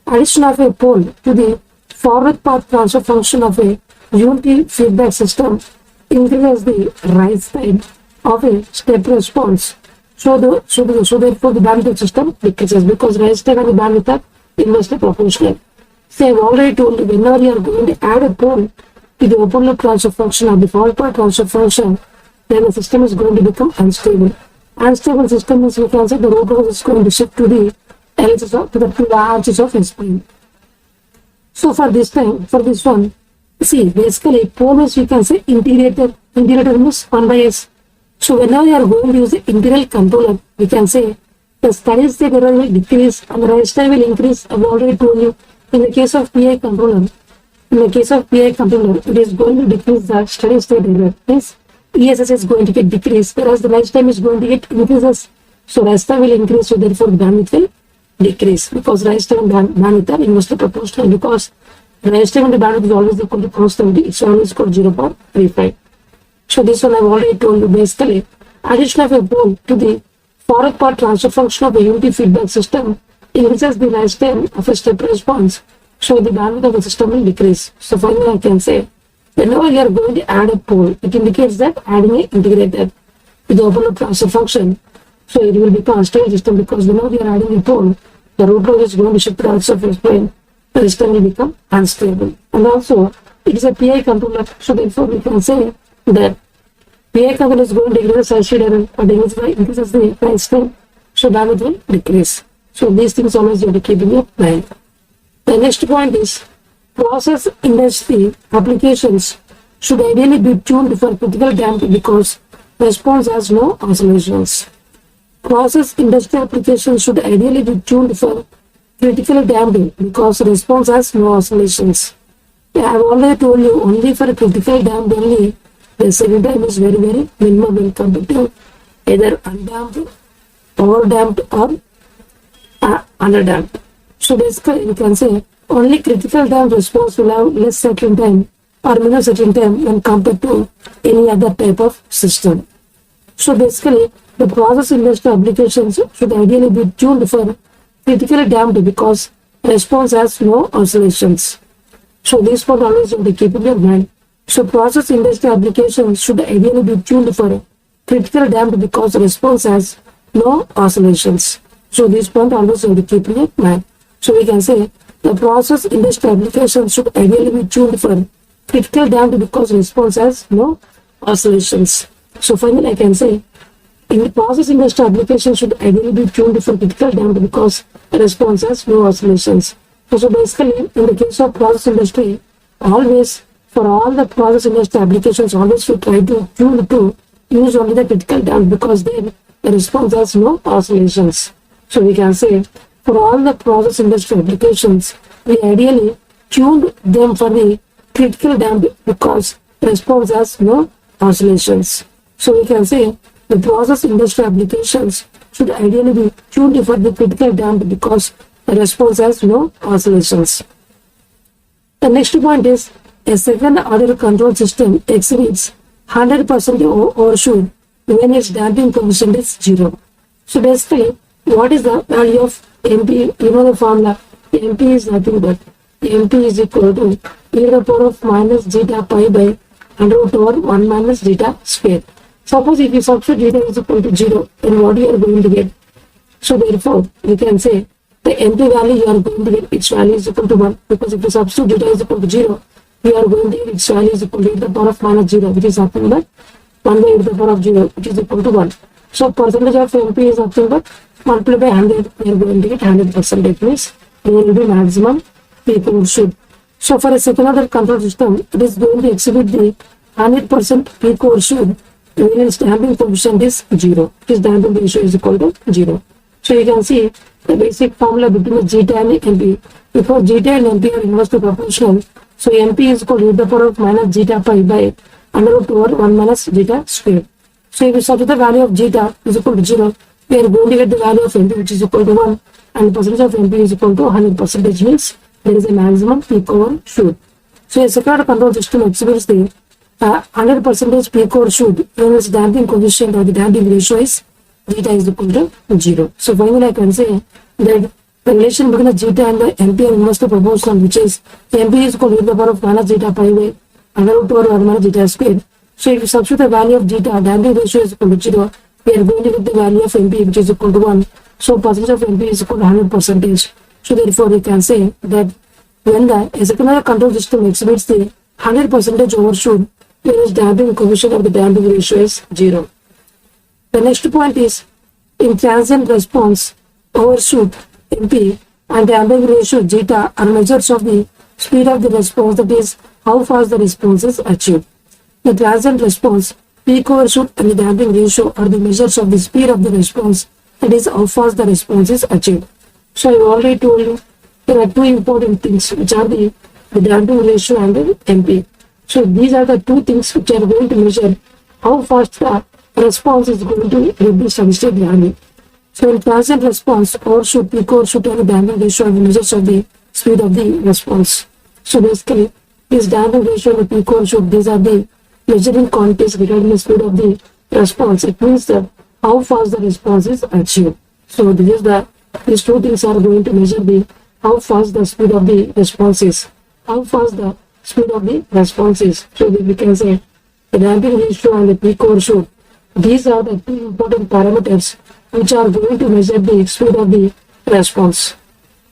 Addition of a pole to the forward path transfer function of a unity feedback system increases the rise time of a step response. So therefore the bandwidth of the system decreases, because rise time and the bandwidth are inversely proportional. So I have already told you, whenever you are going to add a pole to the open loop transfer function or the forward path transfer function, then the system is going to become unstable. Unstable system means we can say the rotor is going to shift to the LHS of to the arches of S-plane. So for this one, see basically pole means we can say integrator means 1 by s. So whenever you are going to use the integral controller, we can say the steady state error will decrease and the rise time will increase. I've already told you in the case of PI controller, it is going to decrease the steady state error. Means ESS is going to get decreased, whereas the rise time is going to get increases. So rise time will increase, so therefore bandwidth will decrease, because rise time and bandwidth are inversely proportional, because rise time and the bandwidth is always equal to constantly. It's always equal to 0.35. So this one I've already told you, basically addition of a pole to the forward path transfer function of a unity feedback system increases the rise time of a step response. So the bandwidth of the system will decrease. So finally I can say, whenever you are going to add a pole, it indicates that adding an integrator with the open loop transfer function, so it will become a unstable system, because whenever you are adding a pole, the rotor is going to shift to the axis of S-plane, the system will become unstable. And also, it is a PI controller, so therefore we can say that PI controller is going to decrease the side error, but increases the rise time, so bandwidth will decrease. So these things always you have to keep in your mind. The next point is process industry applications should ideally be tuned for critical damping, because response has no oscillations. Process industry applications should ideally be tuned for critical damping, because response has no oscillations. I have already told you, only for critical damp only the setting time is very minimal when compared to either undamped, overdamped or underdamped. So basically we can say only critical damp response will have less settling time or minimum settling time when compared to any other type of system. So basically the process industry applications should ideally be tuned for critically damped, because response has no oscillations. So this point always you have to keep in your mind. So process industry applications should ideally be tuned for critical damped because the response has no oscillations. So this point always you have to keep in your mind. So we can say the process industry applications should ideally be tuned for critical damped because response has no oscillations. So finally I can say in the process industry application should ideally be tuned for critical damped because the response has no oscillations. So basically in the case of process industry, always for all the process industry applications always we try to tune to use only the critical damped because then the response has no oscillations. So we can say for all the process industry applications we ideally tuned them for the critical damped because the response has no oscillations. So we can say the process industry applications should ideally be tuned for the critical damped because the response has no oscillations. The next point is a second order control system exhibits 100% overshoot when its damping coefficient is 0. So basically, what is the value of MP? You know the formula. MP is nothing but MP is equal to e to the power of minus zeta pi by under root over 1 minus zeta square. Suppose if you substitute zeta is equal to 0, then what you are going to get? So therefore, we can say the MP value you are going to get its value is equal to 1 because if you substitute zeta is equal to 0, we are going to get its value is equal to e to the power of minus 0, which is nothing but 1 by e to the power of 0, which is equal to 1. So percentage of MP is nothing but multiplied by 100, we are going to get 100%, means there will be maximum peak overshoot. So for a second order control system, it is going to exhibit the 100% peak overshoot when its damping coefficient is 0. Its damping ratio is equal to 0. So you can see the basic formula between the zeta and MP. Before zeta and MP are inversely proportional, so MP is equal to e to the power of minus zeta pi by under root over 1 minus zeta square. So if we substitute the value of zeta is equal to 0, we are going to get the value of MP which is equal to 1 and percentage of MP is equal to 100%, means there is a maximum peak overshoot. So a second order control system exhibits the 100% peak overshoot when its damping coefficient or the damping ratio is zeta is equal to 0. So finally I can say that the relation between the zeta and the MP are inversely proportional, which is MP is equal to e to the power of minus zeta pi by under root over 1 minus zeta square. So if you substitute the value of zeta, damping ratio is equal to 0, we are going to get the value of MP which is equal to 1. So percentage of MP is equal to 100%. So therefore we can say that when the second order control system exhibits the 100% overshoot, whereas damping coefficient of the damping ratio is 0. The next point is in transient response, overshoot MP and damping ratio zeta are measures of the speed of the response, that is how fast the response is achieved. The transient response, peak overshoot and the damping ratio are the measures of the speed of the response, that is how fast the response is achieved. So I already told you there are two important things which are the damping ratio and the MP. So these are the two things which are going to measure how fast the response is going to reach the steady state value. So in transient response, overshoot, peak overshoot and the damping ratio are the measures of the speed of the response. So basically, this damping ratio and the peak overshoot, these are the measuring quantities regarding the speed of the response. It means that how fast the response is achieved. So these two things are going to measure the how fast the speed of the response is. How fast the speed of the response is. So we can say the damping ratio and the peak overshoot, these are the two important parameters which are going to measure the speed of the response.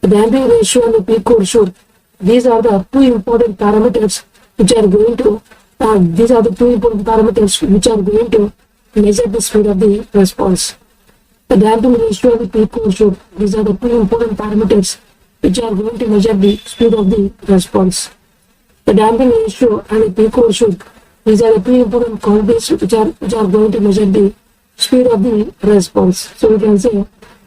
The damping ratio and the peak overshoot, these are the two important parameters which are going to measure the speed of the response. The damping ratio and the peak overshoot, these are the two important parameters which are going to measure the speed of the response. The damping ratio and the peak overshoot, these are the two important quantities which are going to measure the speed of the response. So we can say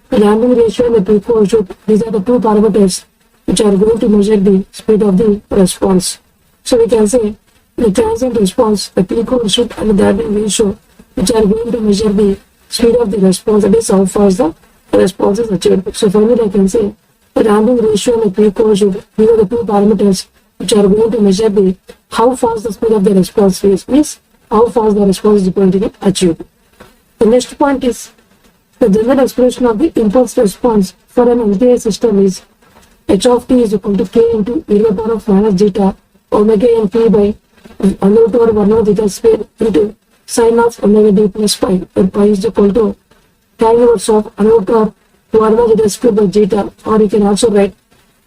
the damping ratio and the peak overshoot, these are the two parameters which are going to measure the speed of the response. So we can say the transient response, the peak overshoot and the damping ratio which are going to measure the speed of the response, that is how fast the response is achieved. So finally I can say the damping ratio and the peak overshoot, these are the two parameters which are going to measure the how fast the speed of the response is, means how fast the response is going to get achieved. The next point is the general expression of the impulse response for an LTI system is h of t is equal to k into e to the power of minus zeta omega n t by under root over 1 over zeta square into sine of omega d plus pi, where pi is equal to tan inverse of under root over 1 over zeta square by zeta, or you can also write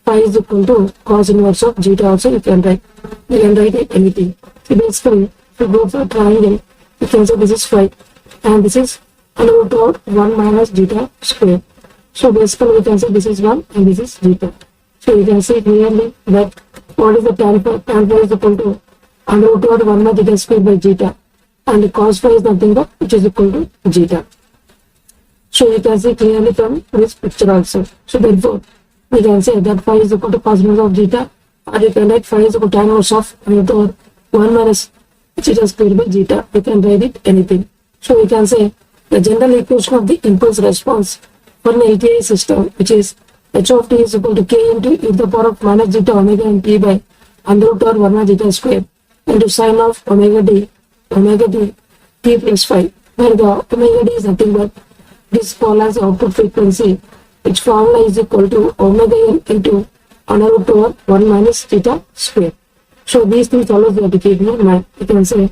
pi is equal to cos inverse of zeta also you can write. You can write it anything. So basically, if you go for a triangle, you can say this is phi and this is under root over 1 minus zeta square. So basically, we can say this is 1 and this is zeta. So you can see clearly that what is the tan phi? Tan phi is equal to under root over 1 minus zeta square by zeta, and the cos phi is nothing but which is equal to zeta. So you can see clearly from this picture also. So therefore, we can say that phi is equal to cos inverse of zeta, or you can write phi is equal to tan inverse of under root over 1 minus zeta square by zeta. You can write it anything. So we can say the general equation of the impulse response for an LTI system, which is h of t is equal to k into e to the power of minus zeta omega n t by under root over 1 minus zeta square into sine of omega d t plus phi, where the omega d is nothing but this Paul's output frequency, which formula is equal to omega n into under root over 1 minus zeta square. So these things always you have to keep in mind. You can say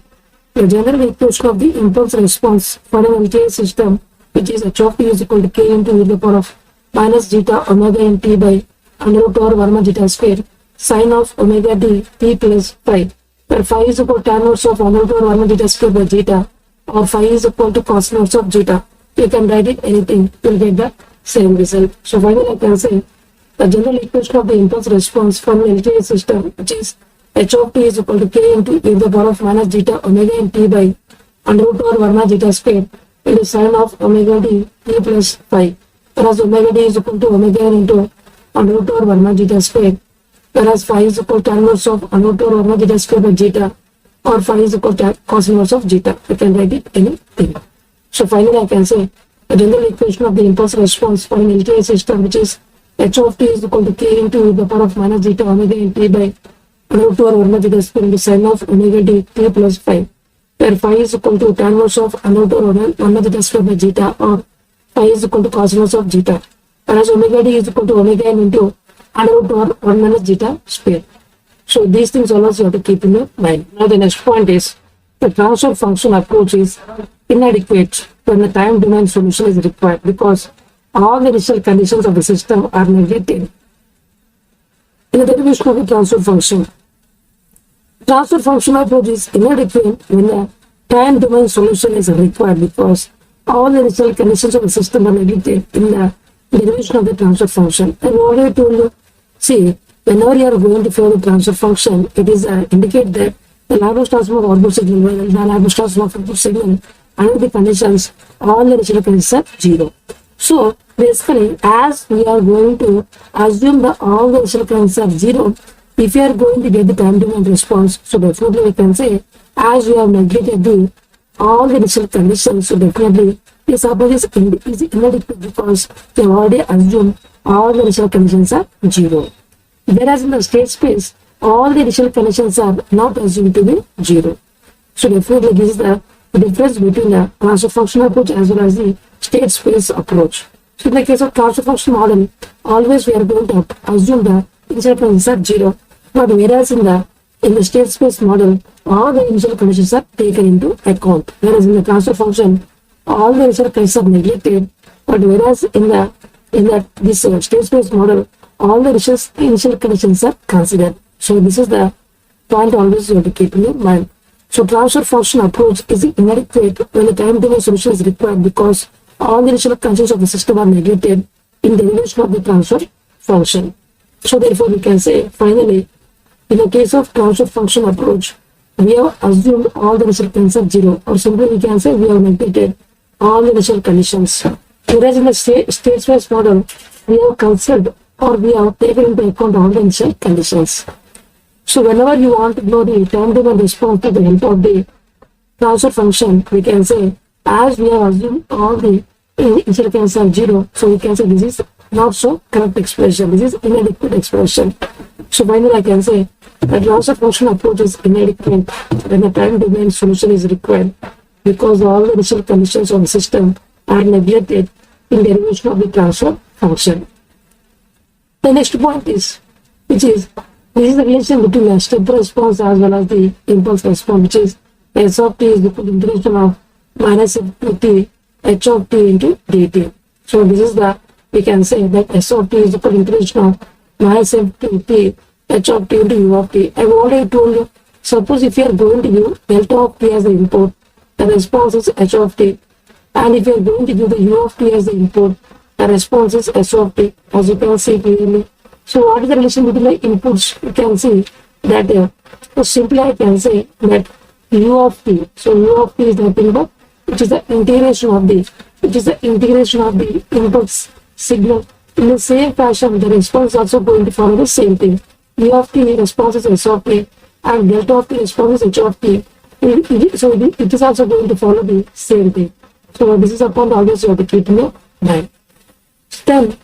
the general equation of the impulse response for an LTI system, which is h of t is equal to k into e to the power of minus zeta omega n t by under root over 1 minus zeta square sine of omega d t plus phi, where phi is equal to tan inverse of under root over 1 minus zeta square by zeta, or phi is equal to cos inverse of zeta. You can write it anything, you will get the same result. So finally I can say the general equation of the impulse response from an LTI system, which is h of t is equal to k into e to the power of minus zeta omega n t by under root over 1 minus zeta square into sine of omega d t plus phi, whereas omega d is equal to omega n into under root over 1 minus zeta square, whereas phi is equal to tan inverse of under root over 1 minus zeta square by zeta, or phi is equal to cos inverse of zeta. You can write it anything. So finally I can say the general equation of the impulse response for an LTI system, which is h of t is equal to k into e to the power of minus zeta omega n t by under root over 1 minus zeta square into sine of omega d t plus phi, where phi is equal to tan inverse of under root over 1 minus zeta square by zeta, or phi is equal to cos inverse of zeta, whereas omega d is equal to omega n into under root over 1 minus zeta square. So these things always you have to keep in your mind. Now the next point is the transfer function approach is inadequate when the time domain solution is required, because all the initial conditions of the system are negated in the derivation of the transfer function. Transfer function approach is inadequate when the time domain solution is required, because all the initial conditions of the system are negated in the derivation of the transfer function. And already told you, see, whenever you are going to find the transfer function, it is indicate that the Laplace transform of output signal, the Laplace transform of input signal, under the conditions, all the initial conditions are 0. So basically, as we are going to assume that all the initial conditions are 0, if you are going to get the time domain response, so definitely we can say, as we have negated all the initial conditions, so definitely this approach is inadequate, because we have already assumed all the initial conditions are 0. Whereas in the state space, all the initial conditions are not assumed to be 0. So definitely this is the difference between the transfer function approach as well as the state space approach. So in the case of transfer function model, always we are going to assume the initial conditions are 0. But whereas in the state space model, all the initial conditions are taken into account. Whereas in the transfer function, all the initial conditions are neglected. But whereas in this state space model, all the initial conditions are considered. So this is the point always you have to keep in your mind. So transfer function approach is inadequate when the time domain solution is required, because all the initial conditions of the system are neglected in the derivation of the transfer function. So therefore we can say finally, in the case of transfer function approach, we have assumed all the initial conditions are 0, or simply we can say we have neglected all the initial conditions. Whereas in the state space model, we have considered or we have taken into account all the initial conditions. So whenever you want to know the time domain response to the help of the transfer function, we can say, as we have assumed all the initial conditions are 0, so we can say this is not so correct expression, this is inadequate expression. So finally I can say that transfer function approach is inadequate when the time domain solution is required, because all the initial conditions of the system are neglected in derivation of the transfer function. The next point is, which is, this is the relation between a step response as well as the impulse response, which is S of t is equal to integration of minus f to t h of t into dt. So this is the, we can say that S of t is equal to integration of minus f to t h of t into u of t. I have already told you, suppose if you are going to use delta of t as the input, the response is h of t. And if you are going to give the u of t as the input, the response is s of t, as you can see clearly. So what is the relation between the inputs? You can see that so simply I can say that u of t. So u of t is nothing but which is the integration of the inputs signal. In the same fashion, the response is also going to follow the same thing. U of t response is s of t and delta of t response is h of t. So it is also going to follow the same thing. So this is a point always you have to keep in your mind. Then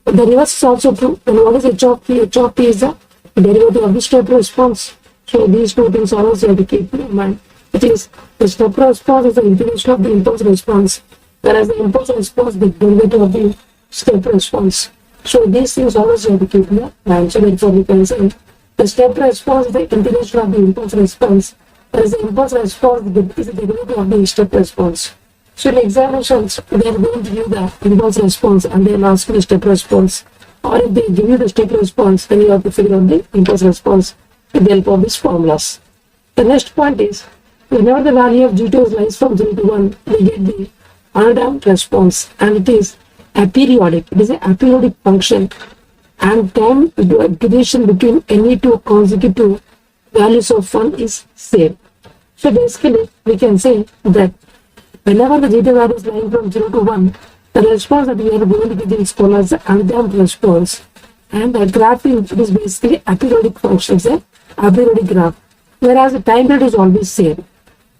the reverse is also true. Then what is h of t? H of t is the derivative of the step response. So these two things always you have to keep in your mind. It is the step response is the integration of the impulse response, whereas the impulse response is the derivative of the step response. So these things always you have to keep in your mind. So therefore we can say the step response is the integration of the impulse response, whereas the impulse response is the derivative of the step response. So in examinations, they are going to give the impulse response and they will ask the step response. Or if they give you the step response, then you have to figure out the impulse response with the help of these formulas. The next point is, whenever the value of G2 lies from 0 to 1, we get the undamped response, and it is aperiodic. It is a aperiodic function, and time duration between any two consecutive values of 1 is same. So basically, we can say that whenever the G2 value is lying from 0 to 1, the response that we are going to get is called as the undamped response. And the graph is basically aperiodic function, it's a aperiodic graph, whereas the time period is always same.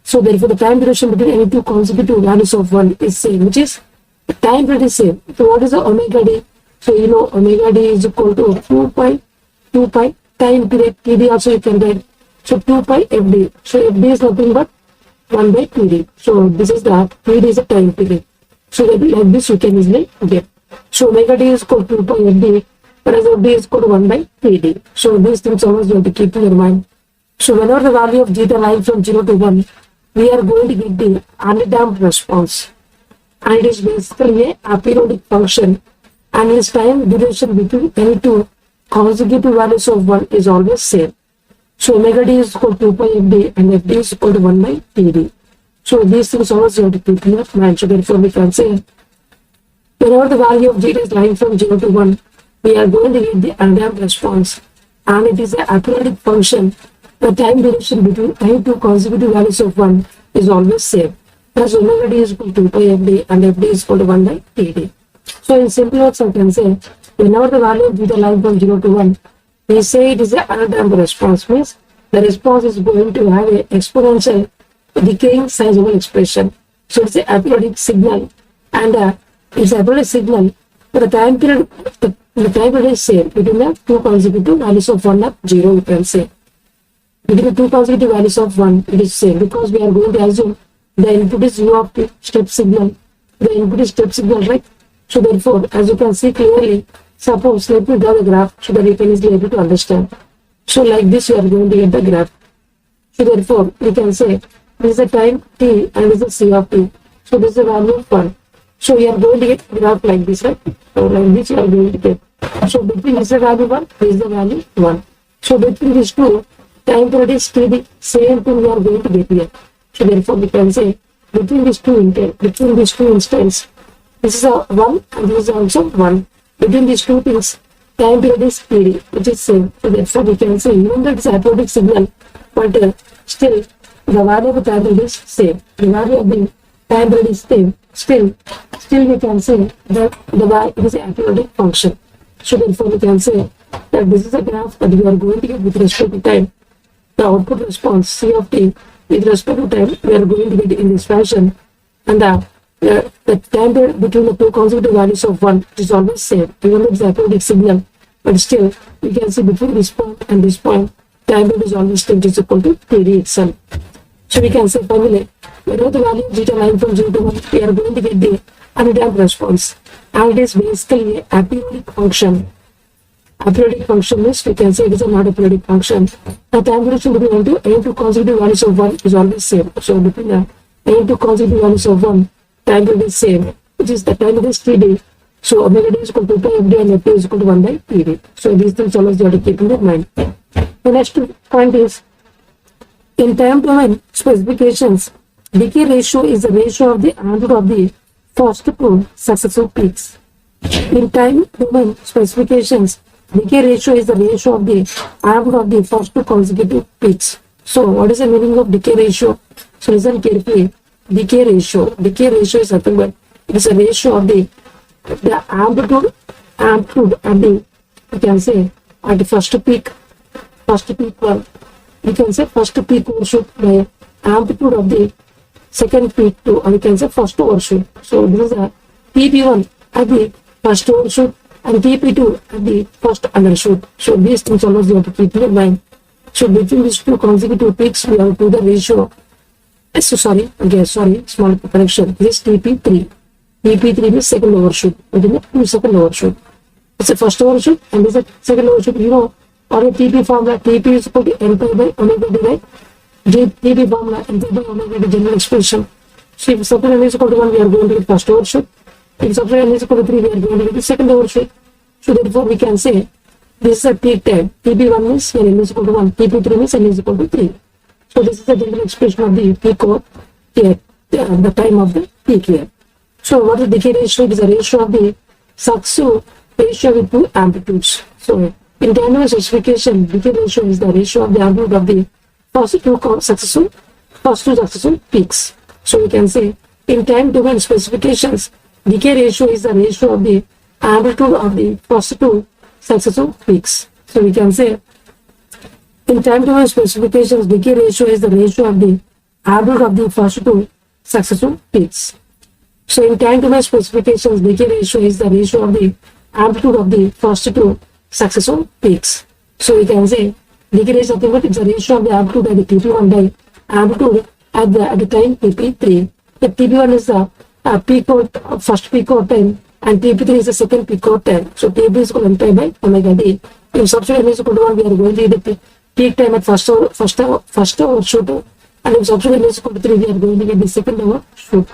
So therefore the time duration between any two consecutive values of 1 is same, which is the time period is same. So what is the omega d? So you know omega d is equal to 2 pi time period td also you can write. So 2 pi fd. So fd is nothing but 1 by td. So this is the td is the time period. So that like this you can easily get. So omega d is equal to 2 pi fd, whereas fd is equal to 1 by td. So these things always you have to keep in your mind. So whenever the value of zeta lies from 0 to 1, we are going to get the undamped response. And it is basically a aperiodic function, and its time duration between any two consecutive values of 1 is always same. So omega d is equal to 2 pi fd and fd is equal to 1 by td. So these things always you have to keep in your mind. So therefore we can say whenever the value of zeta is lying from 0 to 1, we are going to get the undamped response, and it is a aperiodic function. The time duration between any two consecutive values of 1 is always same. Thus omega d is equal to 2 pi fd and fd is equal to 1 by td. So in simple words I can say whenever the value of zeta lies from 0 to 1, we say it is an undamped response, means the response is going to have an exponential decaying sizable expression. So it's an aperiodic signal, and it's an aperiodic signal, but the time period is same between the two consecutive values of 1 and 0, you can say. Between the two consecutive values of 1, it is same, because we are going to assume the input is u of t step signal. The input is step signal, right? So therefore, as you can see clearly, suppose let me draw the graph so that you can easily able to understand. So like this you are going to get the graph. So therefore, we can say this is the time t and this is the c of t. So this is the value of 1. So you are going to get graph like this, right? So like this you are going to get. So between this is the value 1, this is the value 1. So between these two, time period is td, same thing we are going to get here. So therefore we can say between these two instants, this is a 1 and this is also 1. Between these two things, time period is td, which is same. So therefore we can say even though it is a aperiodic signal, but still the value of the time period is same. The value of the time period is same. Still we can say that the value is an aperiodic function. So therefore we can say that this is a graph that we are going to get with respect to time. The output response C of t with respect to time we are going to get in this fashion, and the time period between the two consecutive values of 1 is always same, even though it's a aperiodic signal, but still we can see between this point and this point time period is always t is equal to td itself. So we can say finally whenever the value of zeta lying from 0 to 1, we are going to get the undamped response, and it is basically a aperiodic function. Aperiodic function means we can say it is not a periodic function. The time duration between any two consecutive values of 1 is always same. So between the any two consecutive values of 1, time period is same, which is the time period is Td. So omega d is equal to 2 fd and ft is equal to 1 by Td. So these things always you have to keep in your mind. The next point is, in time domain specifications, decay ratio is the ratio of the amplitude of the first two successive peaks. In time domain specifications, decay ratio is the ratio of the amplitude of the first two consecutive peaks. So what is the meaning of decay ratio? So listen carefully. Decay ratio is nothing but it is a ratio of the amplitude of the, you can say, at the first peak one, you can say first peak overshoot by amplitude of the second peak to, or you can say first overshoot. So this is a TP1 at the first overshoot and TP2 at the first undershoot. So these things always you have to keep in mind. So between these two consecutive peaks, we have to do the ratio. So sorry, small correction. This is TP3. TP3 is second overshoot. Within the second overshoot. It's a first overshoot and this is a second overshoot. You know, or a TP formula, TP is equal to N pi by omega d, right? TP formula, N pi by omega d general expression. So if subtract N is equal to 1, we are going to get first overshoot. If subtract N is equal to 3, we are going to get the second overshoot. So therefore we can say this is a peak time. TP1 means N is equal to 1, TP3 means N is equal to 3. So this is the general expression of the peak over here, the time of the peak here. So what is decay ratio? It is a ratio of the successive ratio with two amplitudes. So in time domain specification, decay ratio is the ratio of the amplitude of the first two successive peaks. So we can say in time domain specifications, decay ratio is the ratio of the amplitude of the first two successive peaks. So we can say in time domain specifications, decay ratio is the ratio of the amplitude of the first two successive peaks. So in time domain specifications, decay ratio is the ratio of the amplitude of the first two successive peaks. So we can say decay ratio is the ratio of the amplitude at the TP1 by amplitude at the time TP3. The TP1 is the peak out first peak out time and TP3 is the second peak out time. So TP is equal to N pi by omega d. If substitute N is equal to 1, we are going to get the peak time at first overshoot, and if substitute N is equal to 3, we are going to get the second overshoot.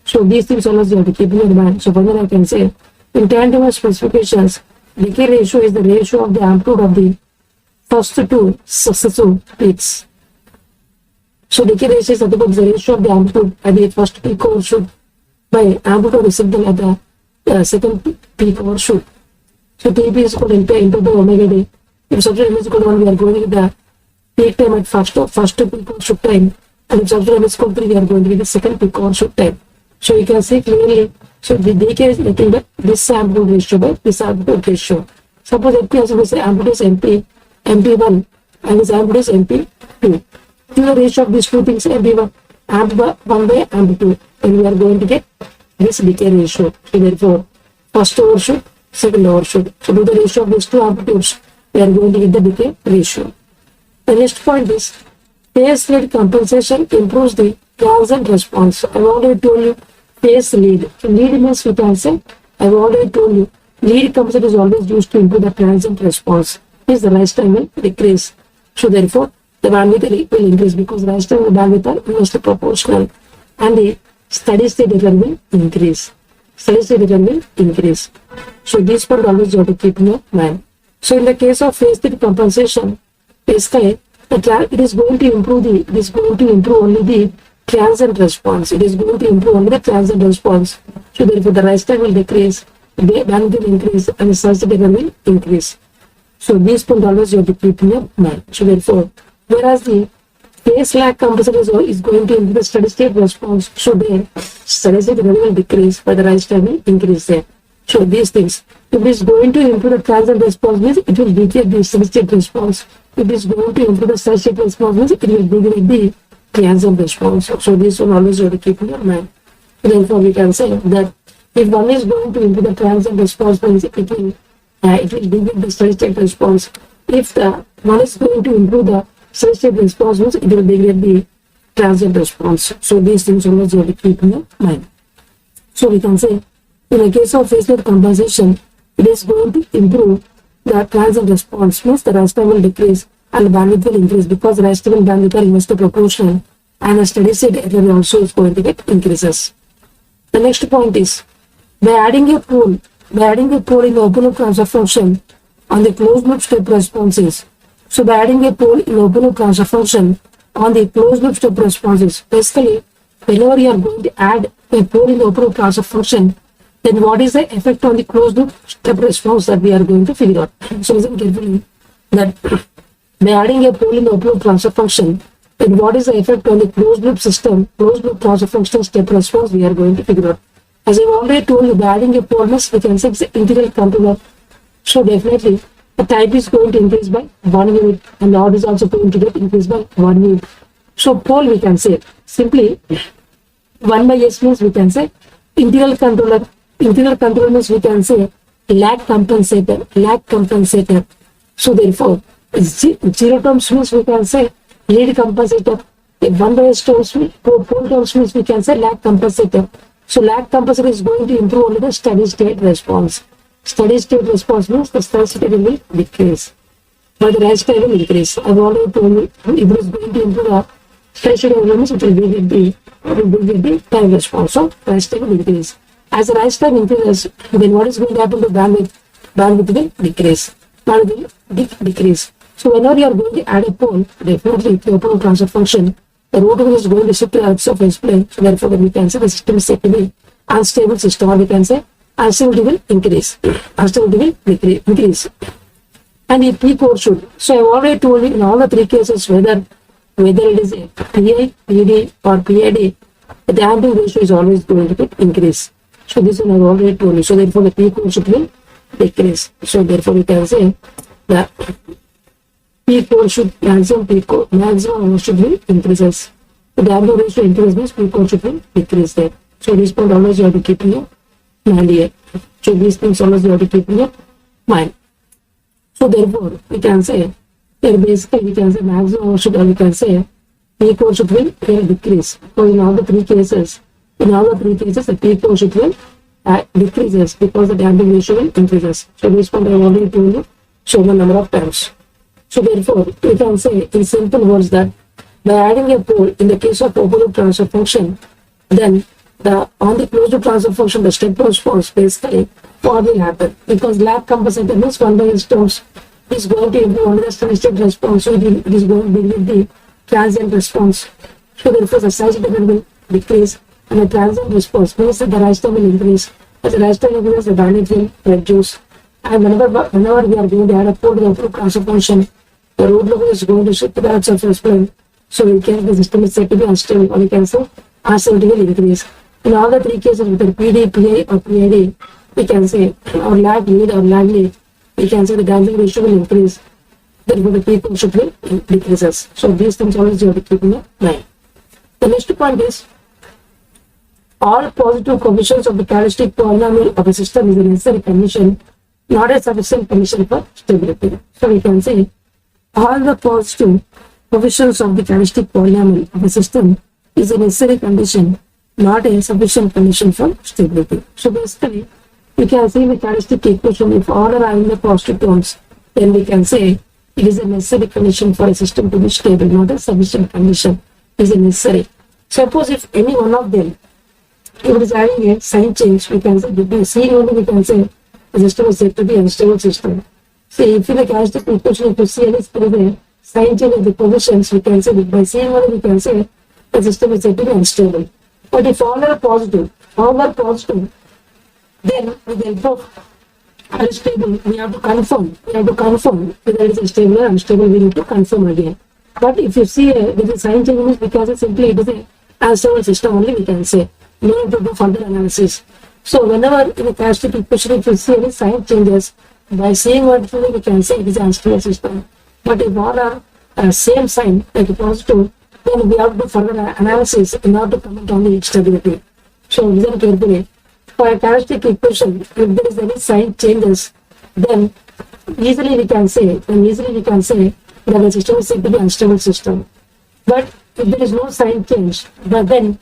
So these things always you have to keep in your mind. So finally I can say in time domain specifications, decay ratio is the ratio of the amplitude of the first two successive peaks. So decay ratio is the ratio of the amplitude at the first peak overshoot by amplitude of the signal at the second peak overshoot. So TP is equal to N pi into the omega d. If substitute N is equal to 1, we are going to get the peak time at first peak overshoot time, and if substitute N is equal to 3, we are going to get the second peak overshoot time. So you can see clearly, so the decay is nothing but this amplitude ratio by this amplitude ratio. Suppose MP also say amplitude is MP1 and this amplitude is MP2. To the ratio of these two things, MP1 by amplitude, and we are going to get this decay ratio. So therefore, first overshoot, second overshoot. So do the ratio of these two amplitudes, we are going to get the decay ratio. The next point is phase lead compensation improves the transient response. I've already told you phase lead. So lead means we can say, I've already told you, lead compensation is always used to improve the transient response. Is the rise time will decrease. So therefore, the bandwidth will increase because rise time and bandwidth are inversely proportional, and the steady state error will increase. Steady state error will increase. So this part always you have to keep in your mind. So in the case of phase lead compensation, basically it is going to improve only the transient response. It is going to improve only the transient response. So therefore the rise time will decrease, the bandwidth will increase, and the steady state error will increase. So these points always you have to keep in your mind. So therefore, whereas the phase lag compensation is going to improve the steady state response, so the steady state error will decrease, but the rise time will increase there. So these things, if it is going to improve the transient response, means it will degrade the steady state response. If it is going to improve the steady state response, means it will degrade the transient response. So this one always you have to keep in your mind. Therefore, we can say that if one is going to improve the transient response, means it will degrade the steady state response. If the one is going to improve the steady state response, means it will degrade the transient response. So these things always you have to keep in your mind. So we can say, in the case of phase lead compensation, it is going to improve the transient response means the rest time will decrease and the bandwidth will increase because the rest time and bandwidth are inversely proportional and the steady state error also is going to get increases. The next point is by adding a pole in the open loop transfer function on the closed loop step responses. So by adding a pole in open loop transfer function on the closed loop step responses, basically whenever you are going to add a pole in the open loop transfer function, then what is the effect on the closed loop step response that we are going to figure out. So listen carefully that by adding a pole in the open loop transfer function, then what is the effect on the closed loop system, closed loop transfer function step response we are going to figure out. As I've already told you, by adding a pole means we can say it's an integral controller. So definitely the type is going to increase by 1 unit and the odd is also going to get increased by 1 unit. So pole we can say simply 1 by s means we can say integral controller. Integral controller means we can say lag compensator. So therefore 0 terms means we can say lead compensator. 1 by s terms means pole terms means we can say lag compensator. So lag compensator is going to improve only the steady state response. Steady state response means the steady state will decrease, but the rest time will increase. I've already told you if it is going to improve the steady state means it will be with the time response. So rest time will increase. As the rest time increases, then what is going to happen to bandwidth? Bandwidth will decrease. Bandwidth will decrease. So whenever you are going to add a pole, definitely the open loop transfer function, the root is going to shift to the axis of S plane. So therefore we can say the system is said to be unstable system, or we can say unstability will increase. Unstability will increase. And the peak overshoot. So I have already told you in all the three cases whether it is a PI, PD or PID, the damping ratio is always going to get increase. So this one I have already told you. So therefore the peak overshoot will decrease. So therefore we can say the peak overshoot, maximum overshoot will increases. The damping ratio increases means peak overshoot will decrease there. So this point always you have to keep in your mind here. So these things always you have to keep in your mind. So therefore we can say here basically we can say maximum overshoot, or we can say peak overshoot will decrease. So in all the three cases the peak overshoot will decreases because the damping ratio will increases. So this point I have already told you so many number of times. So therefore we can say in simple words that by adding a pole in the case of open loop transfer function, then on the closed loop transfer function the step response basically what will happen, because lag compensator means 1 by s terms is going to improve only the steady state response, so it is going to be with the transient response. So therefore the steady state will decrease and the transient response means that the rise time will increase. As the rise time increases, the bandwidth will reduce. And whenever we are going to add a pole to the open loop transfer function, the root loop is going to shift to the axis of S plane. So we can the system is said to be unstable, or we can say unstability will increase. In all the three cases, whether PD, PI or PID, we can say or lag lead or lag lead, we can say the damping ratio will increase. Therefore the peak overshoot will decreases. So these things always you have to keep in mind. The next point is all positive coefficients of the characteristic polynomial of a system is a necessary condition, not a sufficient condition for stability. So we can say all the positive coefficients of the characteristic polynomial of a system is a necessary condition, not a sufficient condition for stability. So basically, we can see the characteristic equation, if all are in the positive terms, then we can say it is a necessary condition for a system to be stable, not a sufficient condition. It is a necessary. Suppose if any one of them, if it is having a sign change, we can say, by seeing only we can say the system is said to be an unstable system. Say if in the characteristic equation, if you see any sign change of the positions, we can say that by seeing only we can say the system is said to be unstable. But if all are positive, then with the help of unstable, we have to confirm whether it is stable or unstable. We need to confirm again. But if you see with the sign change means because simply it is a unstable system only, we can say no need to do further analysis. So whenever in a characteristic equation, if you see any sign changes, by seeing one thing we can say it is an unstable system. But if all are same sign like a positive, then we have to do further analysis in order to comment on the stability. So listen carefully. For a characteristic equation, if there is any sign changes, then easily we can say that the system is said to be unstable system. But if there is no sign change, but then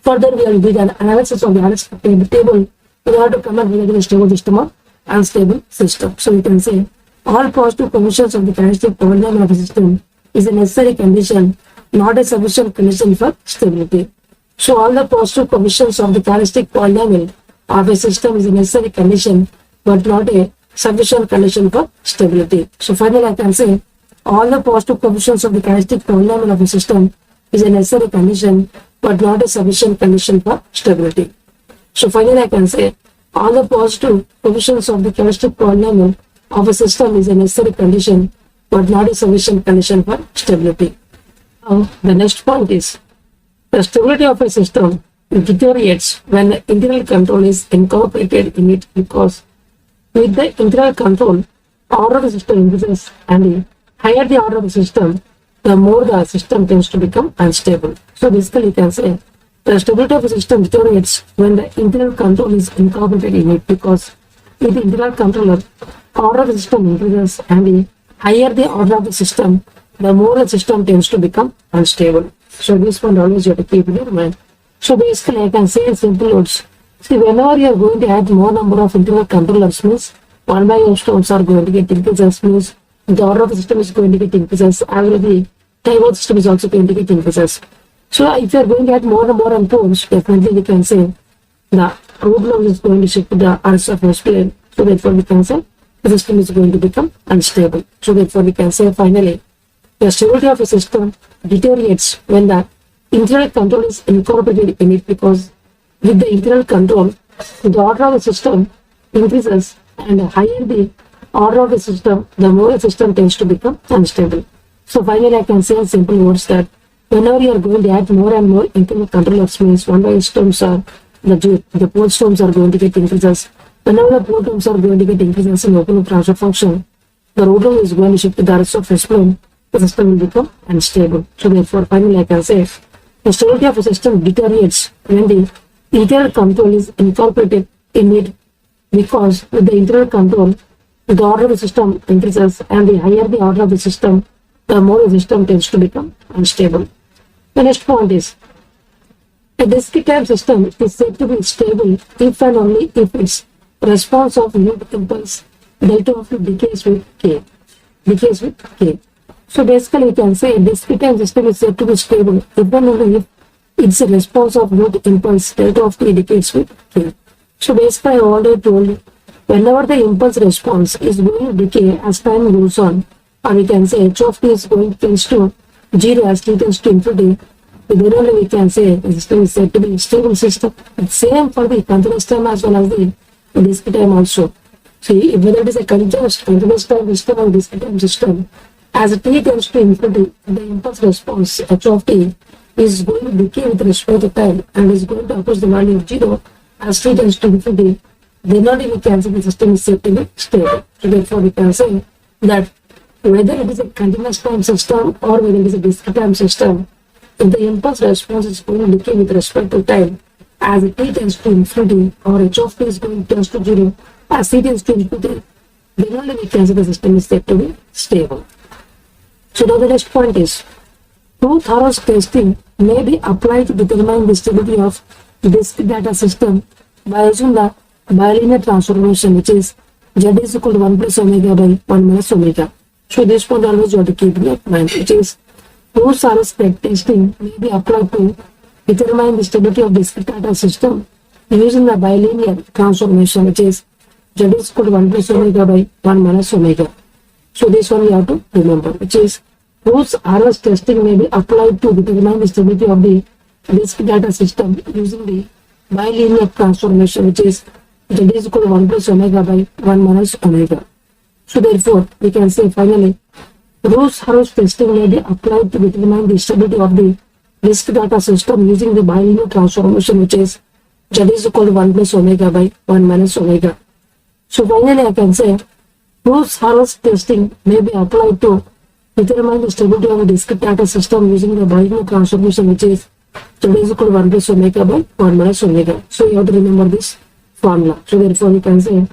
further we will do the analysis of the analysis table in order to comment whether it is a stable system or unstable system. So we can say all positive coefficients of the characteristic polynomial of a system is a necessary condition, not a sufficient condition for stability. So all the positive coefficients of the characteristic polynomial of a system is a necessary condition, but not a sufficient condition for stability. So finally I can say all the positive coefficients of the characteristic polynomial of a system is a necessary condition, but not a sufficient condition for stability. So finally I can say all the positive coefficients of the characteristic polynomial of a system is a necessary condition, but not a sufficient condition for stability. Now the next point is the stability of a system deteriorates when the integral control is incorporated in it, because with the integral control, order of the system increases, and the higher the order of the system, the more the system tends to become unstable. So basically you can say the stability of a system deteriorates when the integral control is incorporated in it, because with the integral controller, order of the system increases, and the higher the order of the system, the more the system tends to become unstable. So this one always you have to keep in your mind. So basically I can say in simple words, see, whenever you are going to add more number of integral controllers, means 1 by n terms are going to get increases, means the order of the system is going to get increases, and the time of the system is also going to get increases. So if you are going to add more and more n terms, definitely we can say the root node is going to shift to the rest of S plane. So therefore we can say the system is going to become unstable. So therefore we can say finally the stability of a system deteriorates when the integral control is incorporated in it, because with the integral control, the order of the system increases, and the higher the order of the system, the more the system tends to become unstable. So finally I can say in simple words that whenever you are going to add more and more integral controllers, means 1 by n terms are the pole terms are going to get increases. Whenever the pole terms are going to get increases in open loop transfer function, the root node is going to shift to the rest of S plane, the system will become unstable. So therefore finally I can say the stability of a system deteriorates when the integral control is incorporated in it, because with the integral control, the order of the system increases, and the higher the order of the system, the more the system tends to become unstable. The next point is a discrete time system is said to be stable if and only if its response of unit impulse delta of t decays with k. So basically you can say a discrete time system is said to be stable if and only if its response of unit impulse delta of t decays with k. So basically I already told you, whenever the impulse response is going to decay as time goes on, or we can say h of t is going to tends to 0 as t tends to infinity, then only we can say the system is said to be a stable system. It's same for the continuous time as well as the discrete time also. See, whether it is a continuous time system or discrete time system, as t tends to infinity, the impulse response h of t is going to decay with respect to time and is going to approach the value of 0 as t tends to infinity. Then only we can say the system is said to be stable. So therefore we can say that whether it is a continuous time system or whether it is a discrete time system, if the impulse response is going to decay with respect to time as t tends to infinity, or h of t is going to tends to 0 as t tends to infinity, then only we can say the system is said to be stable. So now the next point is two-thorough testing may be applied to determine the stability of discrete data system by using the bilinear transformation, which is z is equal to 1 plus omega by 1 minus omega. So this point always you have to keep in your mind, which is two-thorough testing may be applied to determine the stability of discrete data system using the bilinear transformation, which is z is equal to 1 plus omega by 1 minus omega. So this one you have to remember, which is two-thorough testing may be applied to determine the stability of the discrete data system using the bilinear transformation, which is z is equal to 1 plus omega by 1 minus omega. So therefore, we can say finally, Rose-Hurwitz testing may be applied to determine the stability of the discrete data system using the bilinear transformation, which is z is equal to 1 plus omega by 1 minus omega. So finally, I can say Rose-Hurwitz testing may be applied to determine the stability of a discrete data system using the bilinear transformation, which is z is equal to 1 plus omega by 1 minus omega. So you have to remember this formula. So therefore, we can say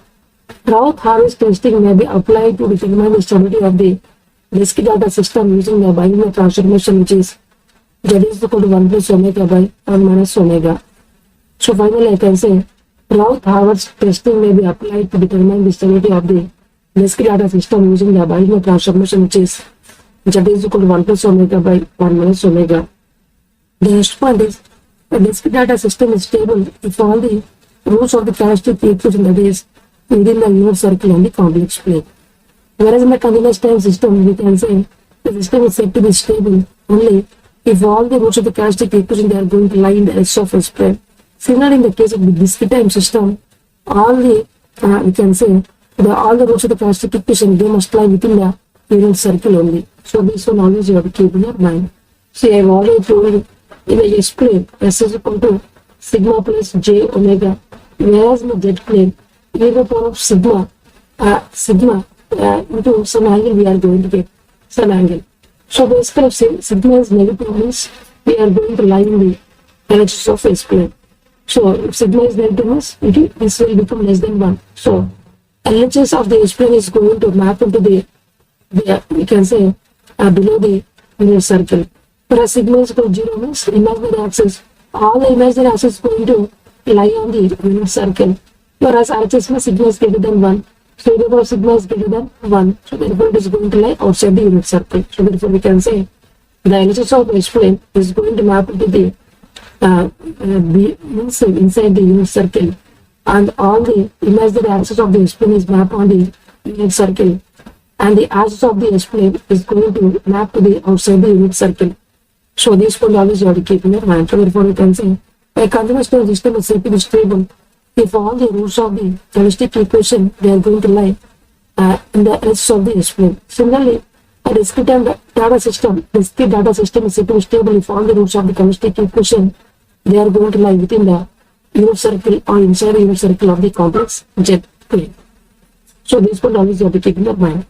Routh-Hurwitz testing may be applied to determine the stability of the discrete data system using the bilinear transformation, which is z is equal to 1 plus omega by 1 minus omega. So finally, I can say Routh-Harvard's testing may be applied to determine the stability of the disk data system using the Boltzmann transformation, which is equal to 1 plus omega by 1 minus omega. The next point is the disk data system is stable if all the roots of the characteristic equation, that is within the unit circle on the complex plane. Whereas in the continuous time system, we can say the system is said to be stable only if all the roots of the characteristic equation they are going to lie in the S of S prime. Similarly, in the case of the discrete time system, all the we can say all the roots of the characteristic equation they must lie within the unit circle only. So this one always you have to keep in your mind. See, I have already told in the S plane, S is equal to sigma plus j omega, whereas in the Z plane, e to the power of sigma into some angle we are going to get some angle. So basically, if sigma is negative means we are going to lie in the LHS of S plane. So if sigma is negative means this will become less than 1. So LHS of the S plane is going to map into the we can say below the unit circle. Whereas sigma is equal to 0 means imaginary axis, all the imaginary axis is going to lie on the unit circle. Whereas RHS means sigma is greater than 1. So therefore sigma is greater than 1. So therefore it is going to lie outside the unit circle. So therefore we can say the LHS of the S plane is going to map into the inside the unit circle, and all the imaginary axis of the S plane is mapped on the unit circle, and the axis of the S plane is going to map to the outside the unit circle. So this point always you have to keep in your mind. So therefore we can say a continuous time system is said to be stable if all the roots of the characteristic equation they are going to lie in the edges of the S plane. Similarly, a discrete data system is said to be stable if all the roots of the characteristic equation they are going to lie within the unit circle or inside the unit circle of the complex Z plane. So this point always you have to keep in your mind.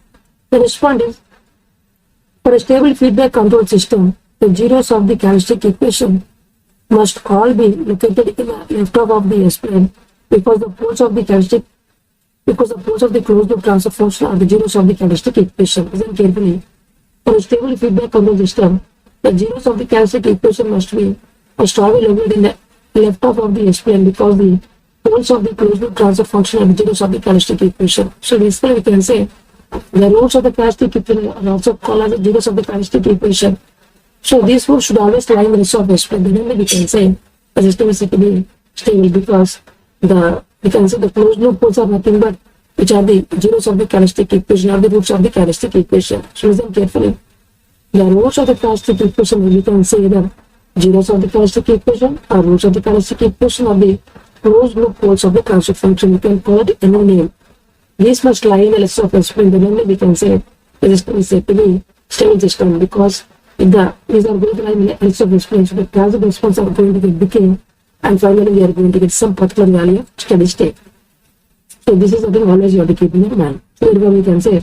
The next point is, for a stable feedback control system, the zeros of the characteristic equation must all be located in the left half of the S plane because the poles of the closed loop transfer function are the zeros of the characteristic equation. Listen carefully. For a stable feedback control system, the zeros of the characteristic equation must all be located in the left half of the S plane because the poles of the closed loop transfer function are the zeros of the characteristic equation. So basically we can say the roots of the characteristic equation are also called as the zeros of the characteristic equation. So these roots should always lie in the rest of S plane. Then only we can say the system is said to be stable because we can say the closed loop poles are nothing but which are the zeros of the characteristic equation or the roots of the characteristic equation. So listen carefully. The roots of the characteristic equation, we can say either zeros of the characteristic equation or roots of the characteristic equation or the closed loop poles of the transfer function. You can call it any name. These must lie in the list of S plane. Then only we can say the system is said to be stable system because if these are going to lie in the list of S plane, so the transfer response are going to get decay, and finally we are going to get some particular value of steady state. So this is something always you have to keep in your mind. So therefore we can say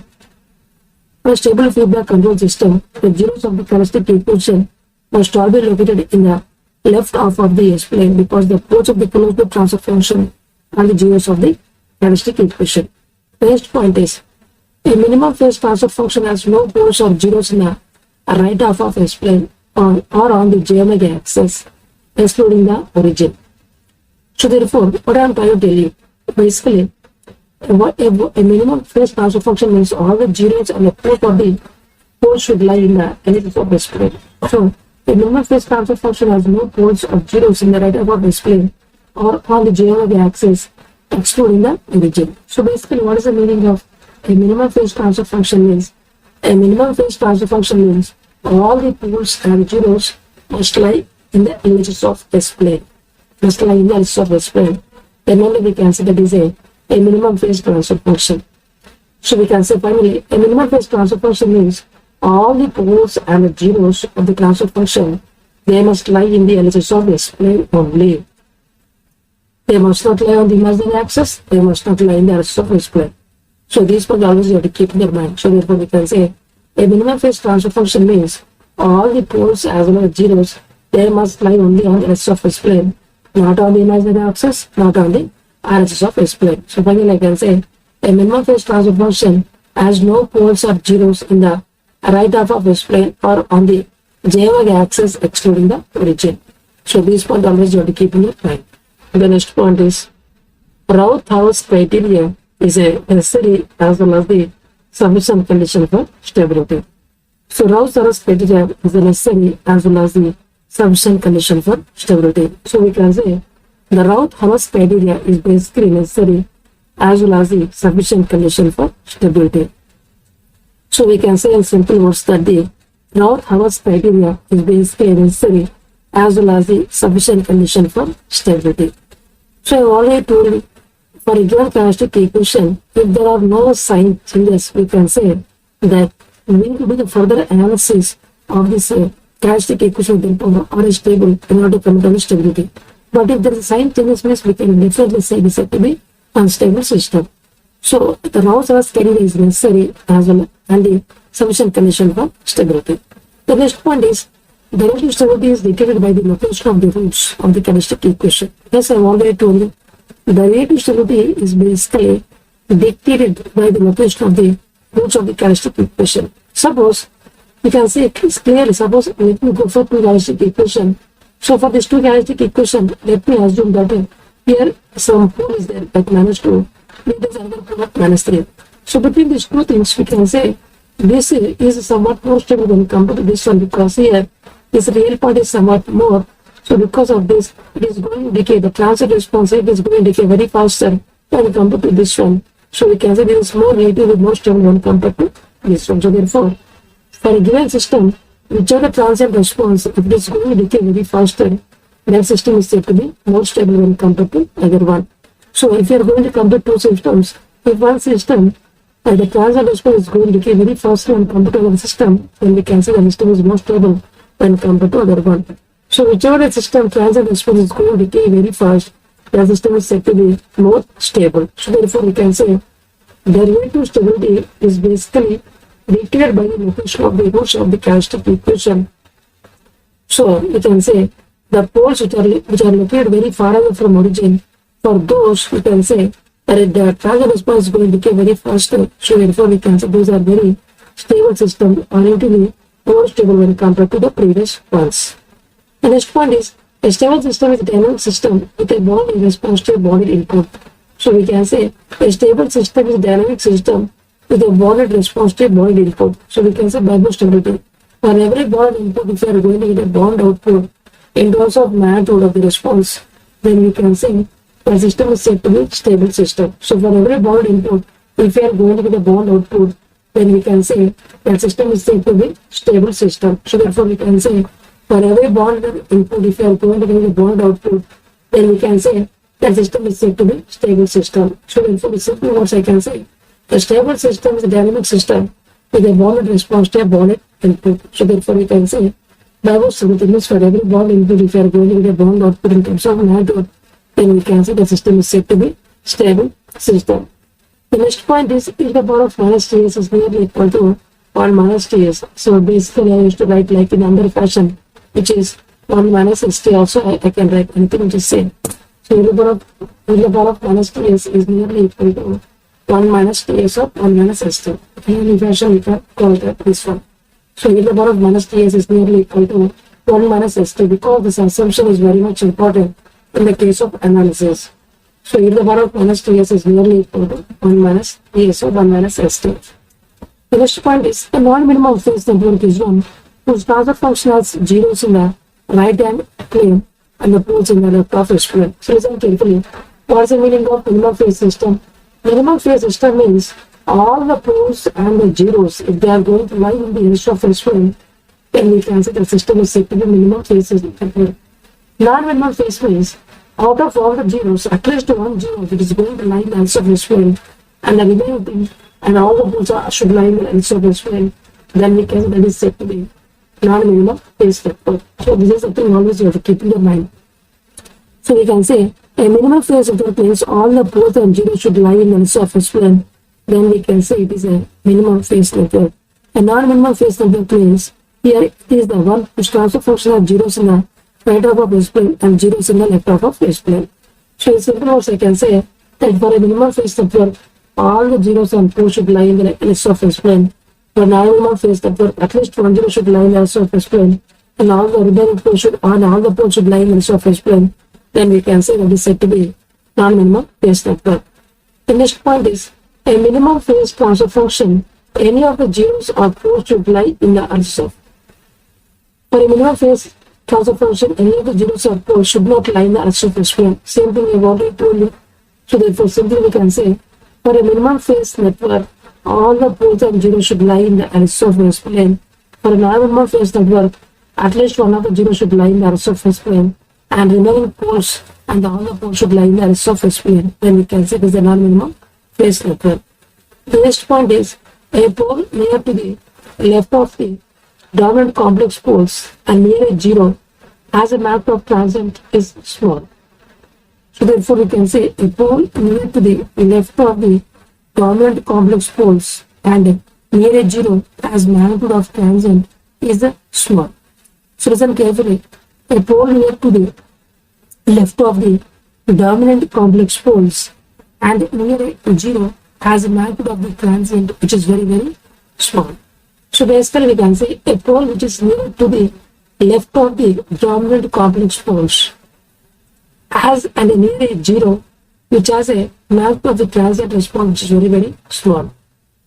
for a stable feedback control system, the zeros of the characteristic equation must all be located in the left half of the S plane because the poles of the closed loop transfer function are the zeros of the characteristic equation. The next point is a minimum phase transfer function has no poles or zeros in the right half of S plane or on the j omega axis, excluding the origin. So therefore, what I am trying to tell you, basically, a minimum phase transfer function means all the zeros and the poles of the poles should lie in the edges of S plane. So a minimum phase transfer function has no poles or zeros in the right half of S plane or on the j omega axis, excluding the origin. So basically, what is the meaning of a minimum phase transfer function means? A minimum phase transfer function means all the poles and zeros must lie in the edges of S plane. Must lie in the edges of S plane. Then only we can say that is a minimum phase transfer function. So we can say finally, a minimum phase transfer function means all the poles and the zeros of the transfer function, they must lie in the edges of S plane only. They must not lie on the imaginary axis, they must not lie in the edges of S plane. So these points always you have to keep in your mind. So therefore we can say a minimum phase transfer function means all the poles as well as zeros, they must lie only on the edges of S plane, not on the imaginary axis, not on the RHS of S plane. So finally I can say a minimum phase transfer function has no poles or zeros in the right half of S plane or on the j omega axis, excluding the origin. So these points always you have to keep in your mind. The next point is Routh-Howes criteria is a necessary as well as the sufficient condition for stability. So Routh-Howes criteria is a necessary as well as the sufficient condition for stability. So we can say the Routh-Howes criteria is basically necessary as well as the sufficient condition for stability. So we can say in simple words that the Routh-Howes criteria is basically necessary as well as the sufficient condition for stability. So I have already told you, for a given characteristic equation, if there are no sign changes, we can say that we need to do the further analysis of this characteristic equation with power or a stable in order to come down to stability. But if there is a sign changes, means we can definitely say this to be unstable system. So the Routh-Howes criteria is necessary as well and the sufficient condition for stability. The next point is the relative stability is dictated by the location of the roots of the characteristic equation. Yes, I have already told you. The relative stability is basically dictated by the location of the roots of the characteristic equation. Suppose we can say clearly, suppose let me go for two characteristic equation. So for this two characteristic equation, let me assume that here some pole is there like -2, there is another pole of -3. So between these two things, we can say this is somewhat more stable when compared to this one, because here this real part is somewhat more. So because of this, it is going to decay. The transient response rate is going to decay very faster when compared to this one. So we can say this is more relatively more stable when compared to this one. So therefore, for a given system, whichever transient response, if it is going to decay very faster, that system is said to be more stable when compared to other one. So if you are going to compare two systems, if one system the transient response is going to decay very faster when compared to other system, then we can say the system is more stable when compared to other one. So whichever system transient response is going to decay very fast, the system is said to be more stable. So therefore we can say the relative stability is basically dictated by the location of the roots of the characteristic equation. So we can say the poles which are located very far away from origin, for those we can say that the transient response is going to decay very faster. So therefore we can say those are very stable system or relatively more stable when compared to the previous ones. The next point is a stable system is a dynamic system with a bond in response to a bonded input. So we can say a stable system is a dynamic system with a bonded response to a bonded input. So we can say Barbour stability. For every bond input, if you are going to get a bond output in terms of magnitude of the response, then we can say the system is said to be stable system. So for every bond input, if you are going to get a bond output, then we can say that system is said to be stable system. So therefore we can say for every bond input, if you are going to get a bond output, then we can say that system is said to be stable system. So therefore, simply what I can say, a stable system is a dynamic system with a bonded response to a bonded input. So therefore, we can say Barbour stability means for every bond input, if you are going to get a bond output in terms of magnitude, then we can say the system is said to be stable system. The next point is e to the power of minus ts is nearly equal to 1 minus ts. So basically, I used to write like in another fashion, which is 1 minus st. Also, I can write anything which is same. So e to the power of minus ts is nearly equal to 1 minus ts of 1 minus st. In any fashion, we can call that this one. So e to the power of minus ts is nearly equal to 1 minus st, because this assumption is very much important in the case of analysis. So e to the power of minus ts is nearly equal to 1 minus ts of 1 minus st. The next point is the non-minimum phase network is one whose transfer function has zeros in the right hand plane and the poles in the left of its plane. So listen carefully. What is the meaning of minimum phase system? Minimum phase system means all the poles and the zeros, if they are going to lie in the edge of its plane, then we can say the system is said to be minimum phase network. Non-minimum phase means out of all the zeros, at least one zero, if it is going to lie in the edge of its plane, and the remaining thing, and all the poles should lie in the edge of its plane, then we can say that is said to be non-minimum phase network. So this is something always you have to keep in your mind. So we can say a minimum phase network means all the poles and zeros should lie in the surface plane. Then we can say it is a minimum phase network. A non-minimum phase network means here it is the one whose transfer function has zeros in the right half of phase plane and zeros in the left half of phase plane. So in simple words, I can say that for a minimum phase network, all the zeros and poles should lie in the left of phase plane. For non-minimum phase network, at least one zero should lie in the left of phase plane, and all the remaining poles should lie in the left of phase plane. Then we can say that is said to be non-minimum phase network. The next point is a minimum phase transfer function. Any of the zeros or poles should lie in the earth surface. For a minimum phase transfer function, any of the zeros or poles should not lie in the earth surface plane. Same thing I've already told you. So therefore, simply we can say for a minimum phase network, all the poles and zeros should lie in the earth surface plane. For a non-minimum phase network, at least one of the zeros should lie in the earth surface plane, and remaining poles and all the poles should lie in the earth surface plane. Then we can say this is a non-minimum phase network. The next point is a pole near to the left of the dominant complex poles and near a zero as a map of transient is small. So therefore we can say a pole near to the left of the dominant complex poles and near a zero as magnitude of transient is small. So listen carefully. A pole near to the left of the dominant complex poles and near a zero has a magnitude of the transient which is very, very small. So basically we can say a pole which is near to the left of the dominant complex poles has and near a zero which has a magnitude of the transient response which is very, very small.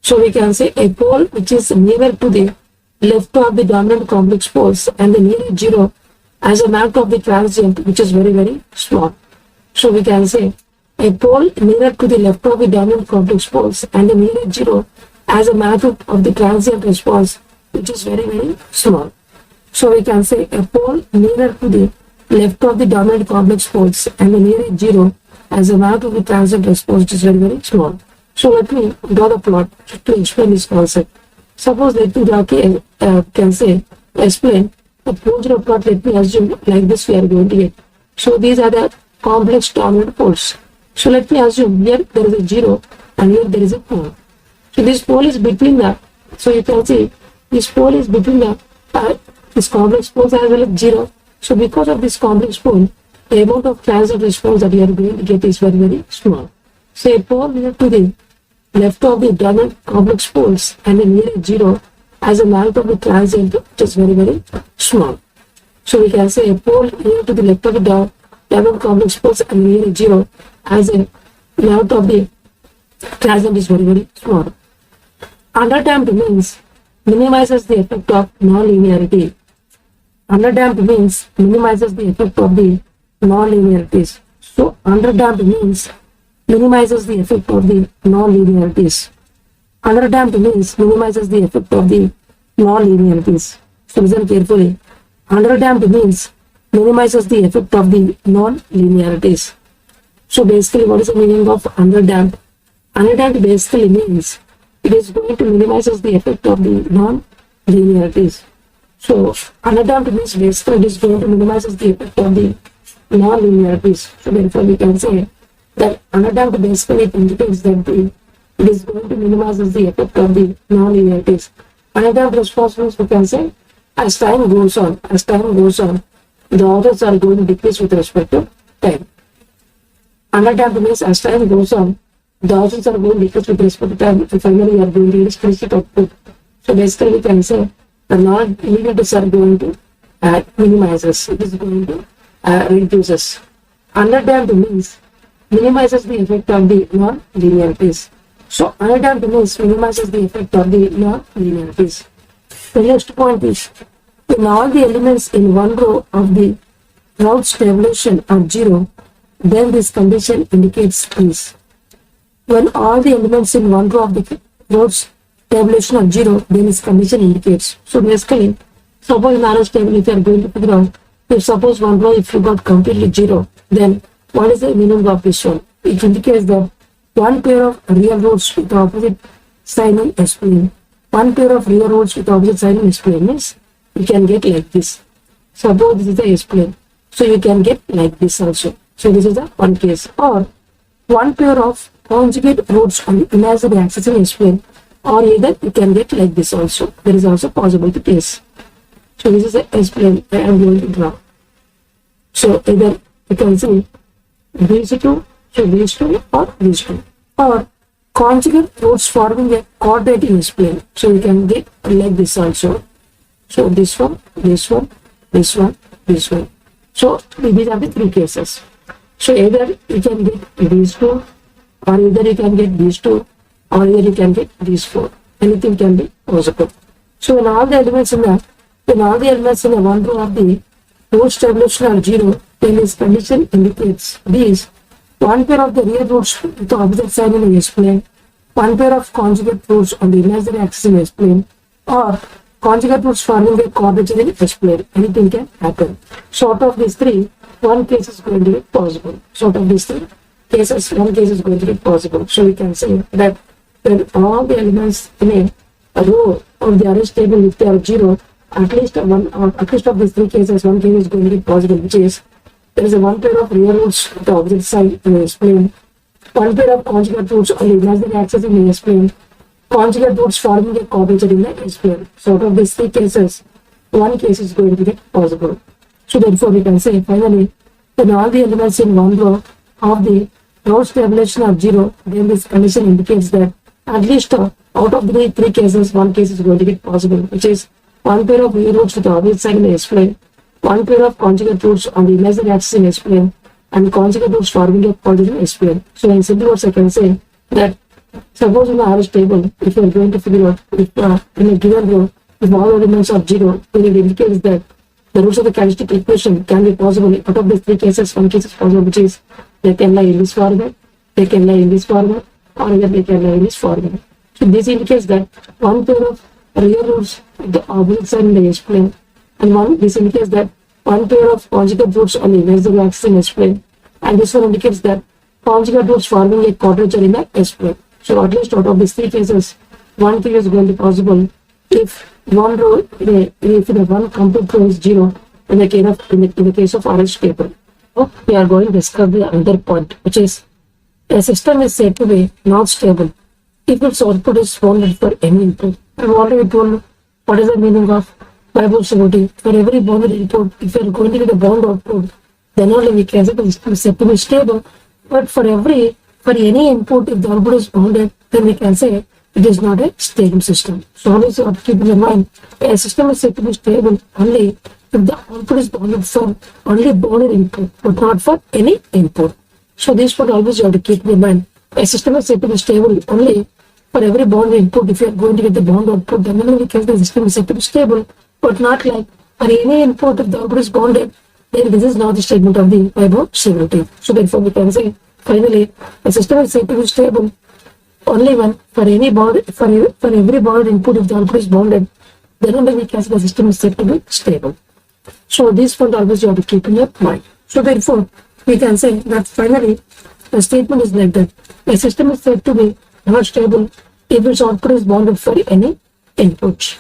So we can say a pole which is nearer to the left of the dominant complex poles and near a zero has a magnitude of the transient which is very, very small. So we can say a pole nearer to the left of the dominant complex poles and near a zero has a magnitude of the transient response which is very, very small. So we can say a pole nearer to the left of the dominant complex poles and near a zero has a magnitude of the transient response which is very, very small. So let me draw the plot to explain this concept. Suppose let me explain the Poisson plot. Let me assume like this we are going to get. So these are the complex dominant poles. So let me assume here there is a zero and here there is a pole. So this pole is between the, so you can see this pole is between the this complex poles as well as zero. So because of this complex pole, the amount of transient response that you are going to get is very, very small. So a pole near to the left of the dominant complex poles and near a zero has a magnitude of the transient which is very, very small. So we can say a pole near to the left of the dominant complex poles and near a zero has a magnitude of the transient is very, very small. Underdamped means minimizes the effect of non-linearity. Underdamped means minimizes the effect of the non-linearities. So underdamped means minimizes the effect of the non-linearities. Underdamped means minimizes the effect of the non-linearities. So listen carefully. Underdamped means minimizes the effect of the non-linearities. So basically what is the meaning of underdamped? Underdamped basically means it is going to minimizes the effect of the non-linearities. So underdamped means basically it is going to minimizes the effect of the non-linearities. So therefore we can say that underdamped basically it indicates that it is going to minimize the effect of the non-linearities. Underdamped response means we can say as time goes on, the orders are going to decrease with respect to time. Underdamped means as time goes on, the orders are going to decrease with respect to time. So finally you are going to reach explicit output. So basically we can say the non-linearities are going to minimizes. It is going to reduces. Underdamped means minimizes the effect of the non-linearities. So underdamped means minimizes the effect of the non-linearities. The next point is when all the elements in one row of the Route's tabulation are zero, then this condition indicates peace. When all the elements in one row of the Route's tabulation are zero, then this condition indicates. So basically, suppose in Route's table if you are going to figure out, if suppose one row if you got completely zero, then what is the minimum of this one? It indicates that one pair of real roots with opposite sign in S plane. One pair of real roots with opposite sign in S plane means you can get like this. Suppose this is the S plane. So you can get like this also. So this is the one case. Or one pair of conjugate roots on the imaginary axis in S plane. Or either you can get like this also. There is also possibility case. So this is the S plane I am going to draw. So either you can see these two, so these two or these two. Or conjugate roots forming a quadrant in S plane. So you can get like this also. So this one, this one, this one, this one. So these are the three cases. So either you can get these two, or either you can get these two, or either you can get these four. Anything can be possible. So when all the elements in the one row of the roots tabulation are zero, then this condition indicates these. One pair of the real roots with the opposite sign in S plane, one pair of conjugate roots on the imaginary axis in S plane, or conjugate roots forming a quadrature in S plane. Anything can happen. So out of these three, one case is going to be possible. So out of these three cases, one case is going to be possible. So we can say that when all the elements in a row of the array table, if they are zero, at least of these three cases, one case is going to be possible, which is there is a one pair of real roots with the opposite side in the S plane, one pair of conjugate roots on the imaginary axis in the S plane, conjugate roots forming a quadrature in the S plane. So out of these three cases, one case is going to be possible. So therefore we can say finally, when all the elements in one row of the rows tabulation are zero, then this condition indicates that at least out of the three cases, one case is going to be possible, which is one pair of real roots with the opposite side in the S plane, one pair of conjugate roots on the imaginary axis in S plane, and conjugate roots forming a quadrature in S plane. So in simple words, I can say that suppose in the average table, if you are going to figure out if in a given row, if all elements are zero, then it indicates that the roots of the characteristic equation can be possible. Out of these three cases, one case is possible, which is they can lie in this format, they can lie in this format, or either they can lie in this format. So this indicates that one pair of real roots at the opposite side in the S plane, and this indicates that one pair of conjugate roots on the imaginary axis in S plane, and this one indicates that conjugate roots forming a quadrature in the S plane. So at least out of these three cases, one case is going to be possible if one row, if the one complete row is zero in the case of RH table. So we are going to discuss the another point, which is a system is said to be not stable if its output is bounded for any input. I've already told what is the meaning of Bible stability. For every bounded input, if you are going to get a bound output, then only we can say the system is said to be stable. But for any input, if the output is bounded, then we can say it is not a stable system. So always you have to keep in mind, a system is said to be stable only if the output is bounded for only bounded input, but not for any input. So this part always you have to keep in mind. A system is said to be stable only for every bounded input. If you are going to get the bound output, then in any case the system is said to be stable, but not like for any input if the output is bounded, then this is not the statement of the Bible stability. So therefore we can say finally a system is said to be stable only when for every bounded input if the output is bounded, then only we can say the system is said to be stable. So this point always you have to keep in your mind. So therefore we can say that finally the statement is like that. A system is said to be not stable if its output is bounded for any input.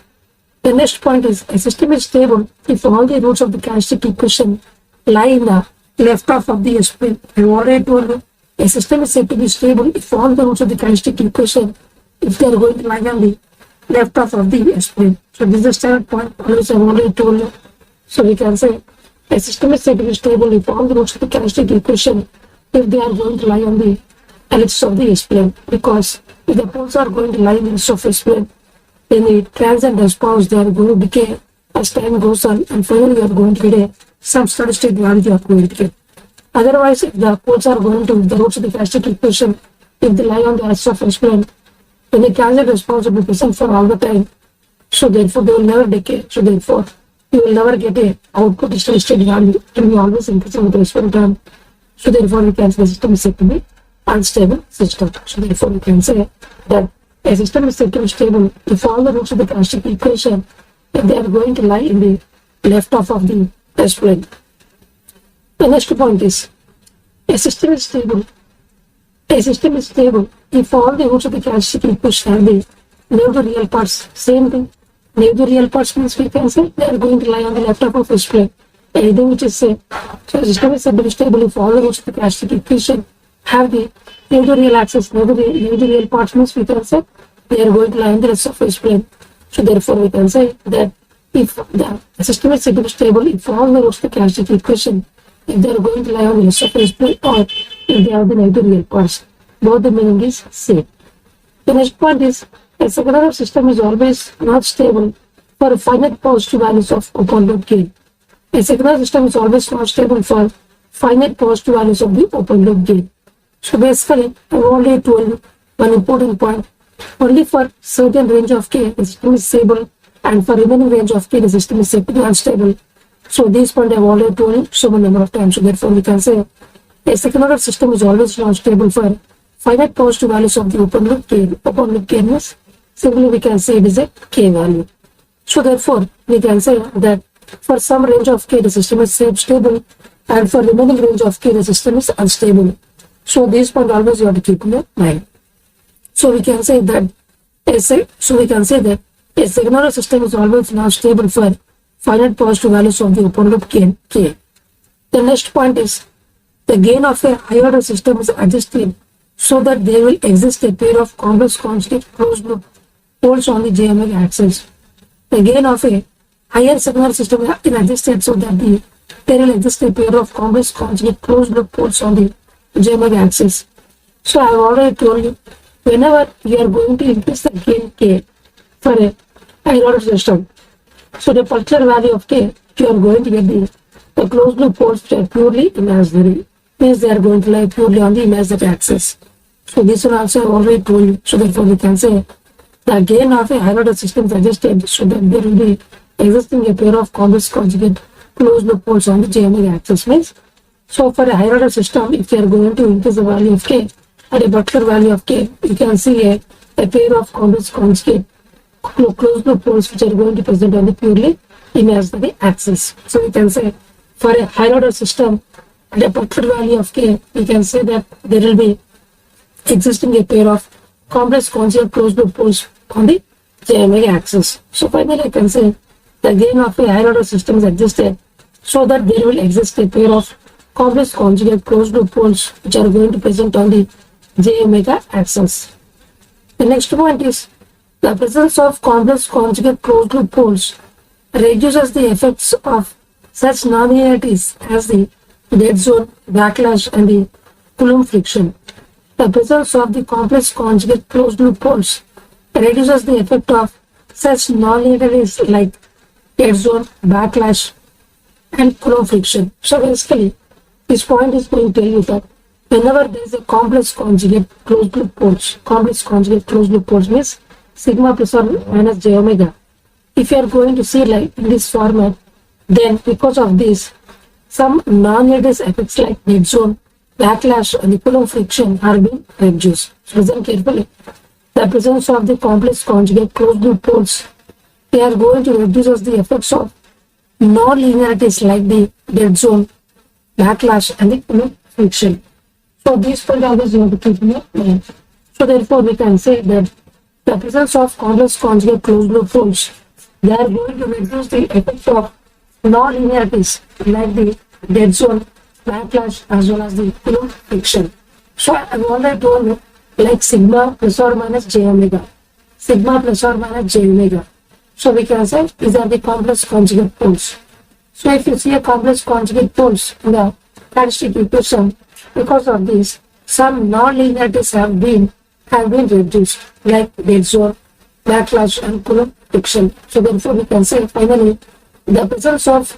The next point is a system is stable if all the roots of the characteristic equation lie in the left half of the S plane. I already told you a system is said to be stable if all the roots of the characteristic equation, if they are going to lie on the left half of the S plane. So this is the standard point, always I have already told you. So we can say a system is said to be stable if all the roots of the characteristic equation, if they are going to lie on the ellipse of the S plane, because if the poles are going to lie in the ellipse of S plane, then the transient response they are going to decay as time goes on, and finally you are going to get some steady state value you are going to get. Otherwise, if the poles are going to the roots of the characteristic equation, if they lie on the ellipse of S plane, then the transient response will be present for all the time. So therefore they will never decay. So therefore you will never get a output steady state value. It will be always increasing with respect to time. So therefore we can say the system is said to be unstable system. So therefore we can say that a system is said to be stable if all the roots of the characteristic equation, if they are going to lie in the left half of the S plane. The next point is a system is stable. A system is stable if all the roots of the characteristic equation have the negative real parts. Same thing. Negative real parts means we can say they are going to lie on the left half of S plane. Anything which is same. So a system is said to be stable if all the roots of the characteristic equation have the negative real axis. Negative real parts means we can say they are going to lie on the left of S plane. So therefore we can say that if the system is said to be stable if all the roots of the characteristic equation, if they are going to lie on the left of S plane, or if they have the negative real parts, both the meaning is same. The next point is a second order system is always not stable for finite positive values of open loop gain. A second order system is always not stable for finite positive values of the open loop gain. So basically, I've already told you one important point. Only for certain range of k, the system is stable, and for remaining range of k, the system is said to be unstable. So this point I've already told you so many number of times. So therefore, we can say a second order system is always non-stable for finite positive values of the open loop gain. Open loop gain is simply we can say it is a k value. So therefore, we can say that for some range of k, the system is stable, and for remaining range of k, the system is unstable. So this point always you have to keep in your mind. So we can say that a second order system is always not stable for finite positive values of the open loop gain k. The next point is the gain of a higher order system is adjusted so that there will exist a pair of complex conjugate closed loop poles on the j omega axis. The gain of a higher second order system is adjusted so that there will exist a pair of complex conjugate closed loop poles on the j omega axis. So I have already told you, whenever you are going to increase the gain k for a higher order system, so the particular value of k, you are going to get the closed loop poles which are purely imaginary, means they are going to lie purely on the imaginary axis. So this one also I have already told you. So therefore we can say the gain of a higher order system is adjusted so that there will be existing a pair of complex conjugate closed loop poles on the j omega axis. Means so for a higher order system, if you are going to increase the value of k at a particular value of k, you can see a pair of complex conjugate closed loop poles which are going to present on the purely imaginary axis. So we can say for a higher order system at a particular value of k, we can say that there will be existing a pair of complex conjugate closed loop poles on the j omega axis. So finally I can say the gain of a higher order system is adjusted so that there will exist a pair of complex conjugate closed loop poles which are going to present on the j omega axis. The next point is the presence of complex conjugate closed loop poles reduces the effects of such nonlinearities as the dead zone, backlash, and the Coulomb friction. The presence of the complex conjugate closed loop poles reduces the effect of such nonlinearities like dead zone, backlash, and Coulomb friction. So basically, this point is going to tell you that whenever there is a complex conjugate closed loop poles means sigma plus or minus j omega. If you are going to see like in this format, then because of this, some non-lattice effects like dead zone, backlash, and the Coulomb friction are being reduced. So listen carefully. The presence of the complex conjugate closed loop poles, they are going to reduce the effects of non-linearities like the dead zone, backlash, and the Coulomb friction. So these points always you have to keep in your mind. So therefore we can say that the presence of complex conjugate closed loop poles, they are going to reduce the effect of non-linearities like the dead zone, backlash, as well as the Coulomb friction. So I have already told you like sigma plus or minus j omega. Sigma plus or minus j omega. So we can say these are the complex conjugate poles. So if you see a complex conjugate poles in the characteristic equation, because of this, some non-linearities have been reduced, like dead zone, backlash, and Coulomb friction. So therefore we can say finally the presence of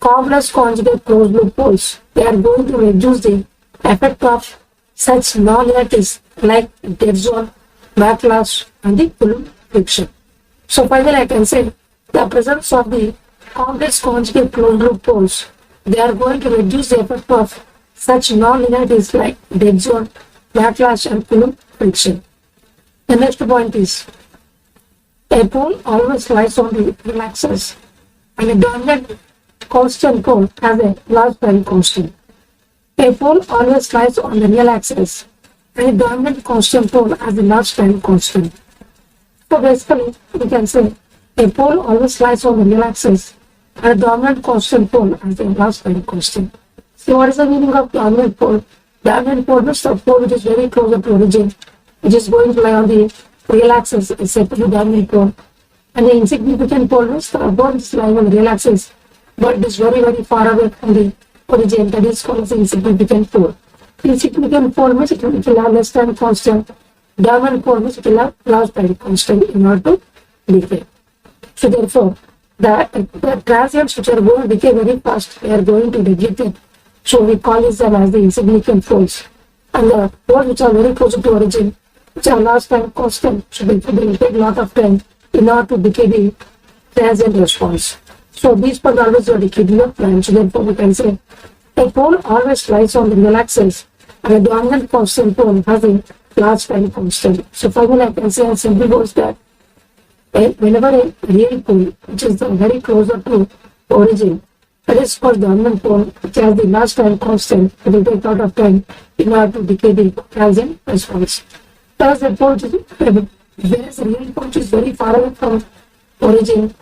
complex conjugate closed loop poles, they are going to reduce the effect of such non-linearities like dead zone, backlash, and the Coulomb friction. So finally I can say the presence of the complex conjugate closed loop poles, they are going to reduce the effect of such non-linearities like dead zone, backlash, and Coulomb friction. The next point is a pole always lies on the real axis and a dominant constant pole has a large time constant. A pole always lies on the real axis and a dominant constant pole has a large time constant. So basically we can say a pole always lies on the real axis and a dominant constant pole has a large time constant. So what is the meaning of dominant pole? Dominant pole means the pole which is very closer to origin, which is going to lie on the real axis, is said to be dominant pole. And the insignificant pole means the pole is lying on the real axis, but it is very far away from the origin, that is called as insignificant pole. Insignificant pole means it will have less time constant. Dominant pole means it will have large time constant in order to decay. So therefore, the transients which are going to decay very fast, they are going to degenerate So we call this them as the insignificant poles. And the poles which are very close to origin, which are last time constant, so they will take a lot of time in order to decay the transient response. So these poles always are decayed in your plan. So therefore we can say a pole always lies on the real axis and a dominant constant pole has a large time constant. So finally I can say and simply goes that whenever a real pole, which is very closer to origin, that is called dominant pole, which has the large time constant, it will take a lot of time in order to decay the transient response. Whereas a pole whereas a real pole which is very far away from origin,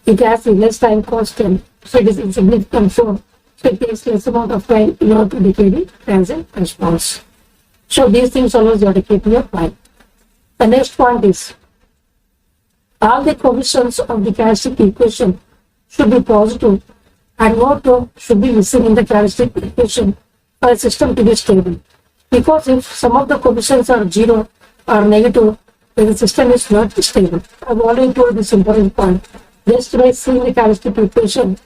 it has a less time constant, so it is insignificant form. So it takes less amount of time in order to decay the transient response. So these things always you have to keep in your mind. The next point is all the coefficients of the characteristic equation should be positive and no term should be missing in the characteristic equation for a system to be stable. Because if some of the coefficients are 0 or negative, then the system is not stable. I've already told this important point. Just by seeing the characteristic equation,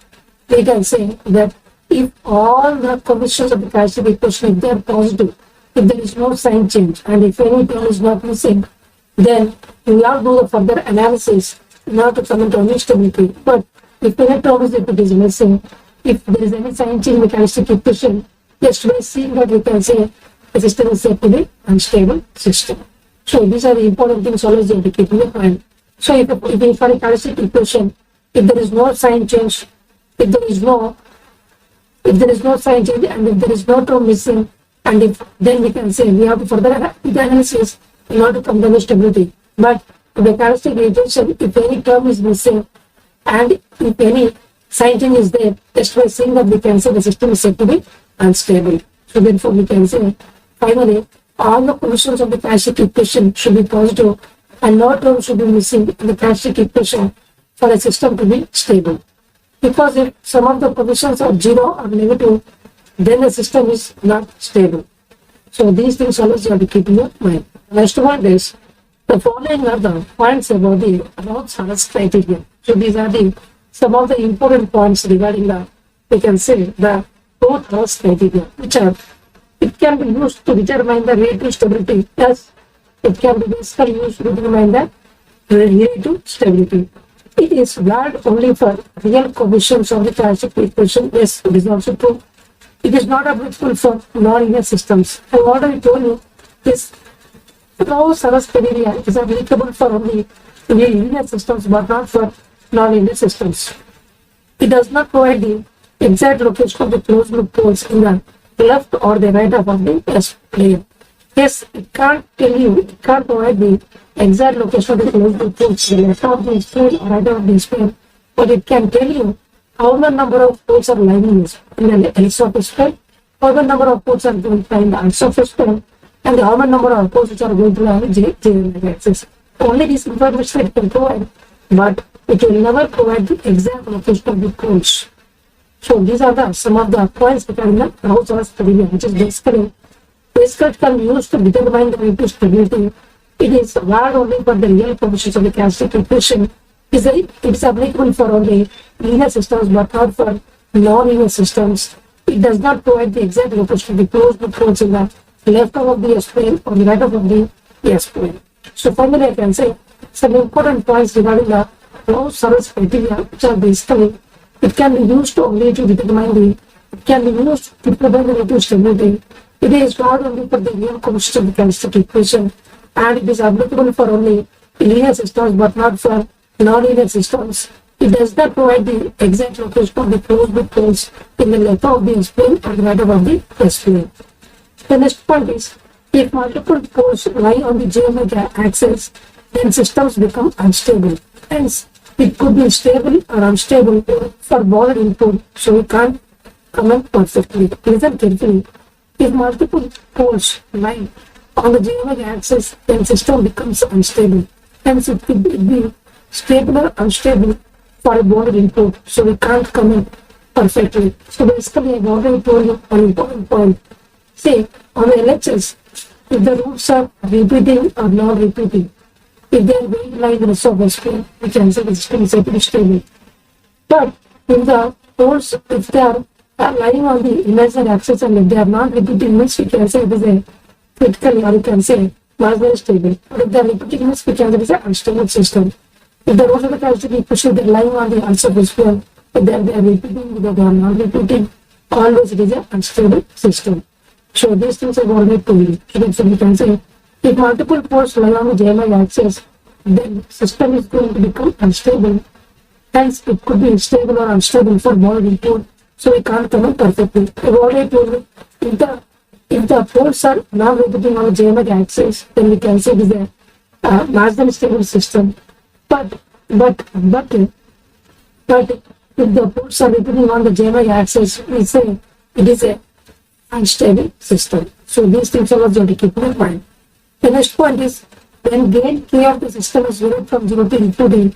we can say that if all the coefficients of the characteristic equation, if they are positive, if there is no sign change, and if any term is not missing, then we will not do the further analysis in order to comment on stability. But if any term is, if it is missing, if there is any sign change in the characteristic equation, just by seeing that we can say the system is said to be unstable system. So these are the important things always you have to keep in your mind. So if for a characteristic equation, if there is no sign change, if there is no sign change and if there is no term missing, and if then we can say we have to further the analysis in order to come to the stability. But the characteristic equation, if any term is missing and if any sign change is there, just by saying that we can say the system is said to be unstable. So therefore we can say finally all the coefficients of the characteristic equation should be positive and no term should be missing in the characteristic equation for a system to be stable. Because if some of the coefficients are 0 or negative, then the system is not stable. So these things always you have to keep in your mind. Next one is the following are the points about the Rhodes-Harris criteria. So these are some of the important points regarding we can say the Rhodes-Harris criteria, which are it can be used to determine the relative stability. Yes, it can be basically used to determine the relative stability. It is valid only for real coefficients of the characteristic equation. Yes, it is also true. It is not applicable for non-linear systems. And what I told you is Rhodes-Harris criteria is applicable for only linear systems but not for non-linear systems. It does not provide the exact location of the closed loop poles in the left or the right half of the S plane. Yes, it can't provide the exact location of the closed loop poles in the left of the plane or right of the plane, but it can tell you how many number of poles are lying in the X of S plane, how many number of poles are going to lie in the X of S plane, and how many number of poles which are going to lie in the J axis. Only this information it can provide, but it will never provide the exact location of the poles. So these are some of the points regarding the Rhodes-Harris criteria, which is basically can be used to determine the relative stability. It is valid only for the real coefficients of the characteristic equation. It is applicable for only linear systems but not for non-linear systems. It does not provide the exact location of the closed loop poles in the left half of the S plane or the right half of the S plane. So finally I can say some important points regarding the Rhodes-Harris criteria, which are basically it can be used only to determine it can be used to provide the relative stability. It is valid only for the real coefficients of the characteristic equation, and it is applicable for only linear systems but not for non-linear systems. It does not provide the exact location of the closed loop poles in the left of the S plane or the right of the S plane. The next point is if multiple poles lie on the J omega axis, then systems become unstable. Hence, it could be stable or unstable for bounded input, so we can't comment perfectly. Listen carefully. If multiple poles lie on the J omega axis, then system becomes unstable. Hence, it could be stable or unstable for a bounded input, so we can't comment perfectly. So basically, I've already told you an important point. Say, on the LHS, if the roots are repeating or non-repeating, if they are very like the rest of the scale, we can say the system is stable. But if the poles, if they are lying on the imaginary axis, and if they are not repeating means we can say it is a critical, or you can say marginally stable. But if they are repeating means we can say it is an unstable system. If the rows of the characteristic equation they are lying on the unsurface floor, if they are repeating, if they are not repeating, always it is an unstable system. So these things I've already told you. So we can say if multiple poles lie on the JMI axis, then system is going to become unstable. Hence, it could be stable or unstable for more input. So we can't comment perfectly. I've already told you, if the poles are not repeating on the geometric axis, then we can say it is a marginally stable system. But if the poles are repeating on the geometric axis, we say it is a unstable system. So these things are also to keep in mind. The next point is when gain K of the system is varied from 0 to infinity,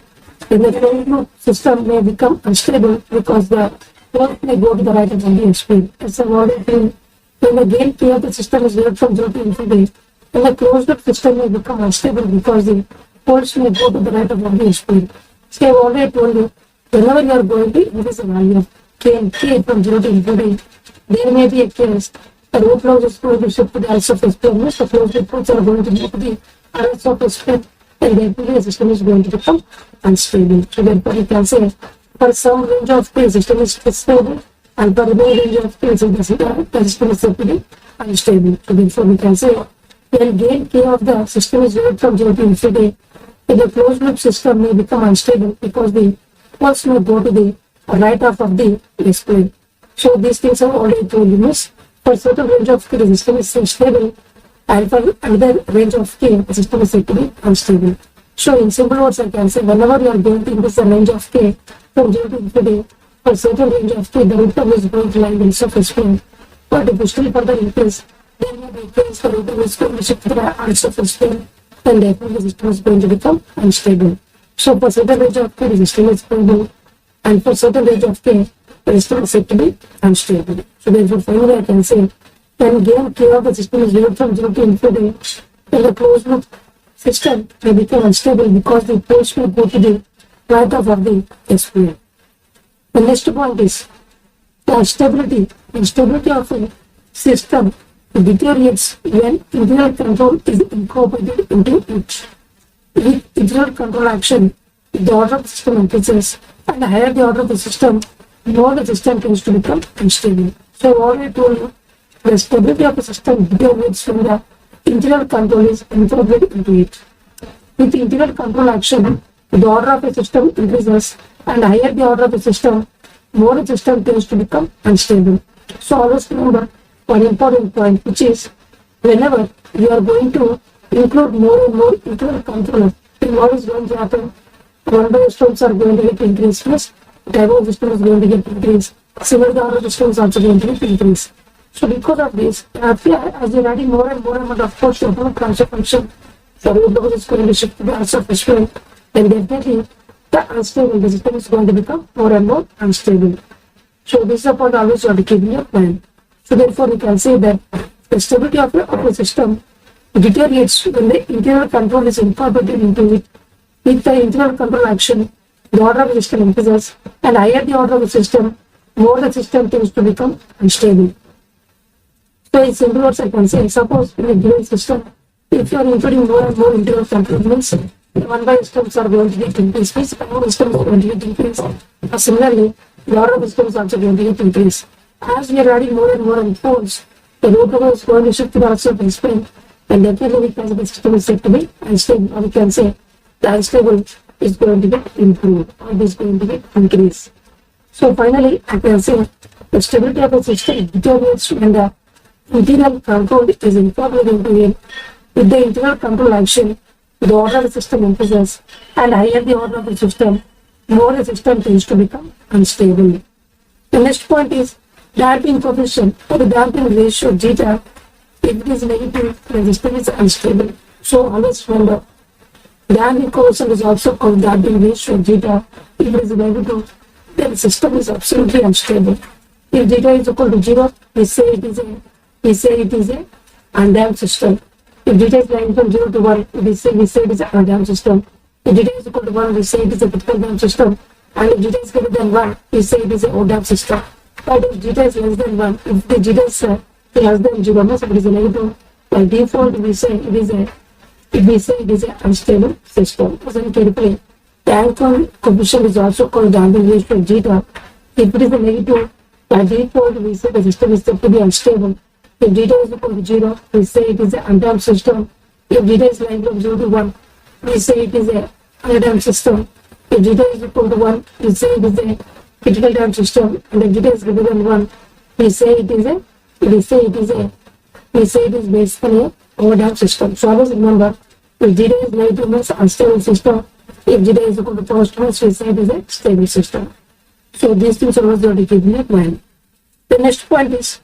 then the closed loop system may become unstable because the pole may go to the right at ambient speed. As I've already told, when the gain K of the system is varied from 0 to infinity, then the closed loop system may become unstable because the poles may go to the right of ambient speed. So I've already told you, whenever you are going to increase the value of K from 0 to infinity, there may be a case the root closed is going to shift to the other surface plane, means the closed loop poles are going to move to the other surface plane, and therefore the system is going to become unstable. So therefore you can say for some range of K, system is stable, and for no range of K, the system is said to be unstable. So therefore we can say when gain K of the system is varied from 0 to infinity, the closed loop system may become unstable because the poles may go to the right half of the display. So these things are already told you, miss. For certain range of K, the system is stable, and for another range of K, the system is said to be unstable. So in simple words, I can say whenever you are going to increase the range of K from 0 to infinity, for certain range of K, the root term is going to lie in surface plane. But if you still further increase, then you may increase the root term is going to shift to the surface plane, and therefore the system is going to become unstable. So for certain range of K, the system is stable, and for certain range of K, the system is said to be unstable. So therefore finally I can say when gain K of the system is varied from 0 to infinity, then the closed loop system may become unstable because the poles may go to the right half of the display. The next point is the stability. The stability of a system deteriorates when internal control is incorporated into it. With internal control action, the order of the system increases, and the higher the order of the system, the more the system tends to become unstable. So I've already told you, the stability of the system deteriorates when the internal control is incorporated into it. With internal control action, the order of a system increases, and the higher the order of the system, more the system tends to become unstable. So always remember one important point, which is whenever you are going to include more and more internal control, then what is going to happen? One by the systems are going to get increased, plus type of system is going to get increased. Similarly, the other system is also going to get increased. So because of this, as you are adding more and more amount of force to a transfer function, the root level is going to shift to the other surface plane, then definitely the unstable, the system is going to become more and more unstable. So this is a point always you have to keep in your mind. So therefore we can say that the stability of the system deteriorates when the internal control is incorporated into it. With the internal control action, the order of the system increases, and higher the order of the system, more the system tends to become unstable. So in simple words, I can say, suppose in a given system, if you are including more and more internal control, means one by systems are going to get increased, means power systems are going to get increased. Similarly, the order of the system is also going to get increased. As we are adding more and more poles, the root level is going to shift to the surface plane, and definitely we can say the system is said to be unstable, or we can say the unstable is going to get improved, or it is going to get increased. So finally, I can say the stability of the system deteriorates when the internal control is incorporated into it. With the internal control action, the order of the system increases, and higher the order of the system, more the system tends to become unstable. The next point is damping coefficient or the damping ratio zeta. If it is negative, the system is unstable. So always remember, damping coefficient is also called damping ratio zeta. If it is negative, then the system is absolutely unstable. If zeta is equal to 0, we say it is a undamped system. If zeta is lying from 0 to 1, we say it is an undamped system. If zeta is equal to 1, we say it is a critical damped system. And if zeta is greater than 1, we say it is a overdamped system. But if zeta is less than 1, if the zeta is less than 0, means it is a negative. By default, we say it is a unstable system. Listen carefully. The anchor coefficient is also called the damping ratio of zeta. If it is a negative, by default, we say the system is said to be unstable. If zeta is equal to 0, we say it is an undamped system. If zeta is like from 0 to 1, we say it is a undamped system. If zeta is equal to 1, we say it is a critical damped system. And if zeta is greater than 1, we say it is basically a overdamped system. So always remember, if zeta is negative, means unstable system. If zeta is equal to positive, means we say it is a stable system. So these things are always to keep in mind. The next point is,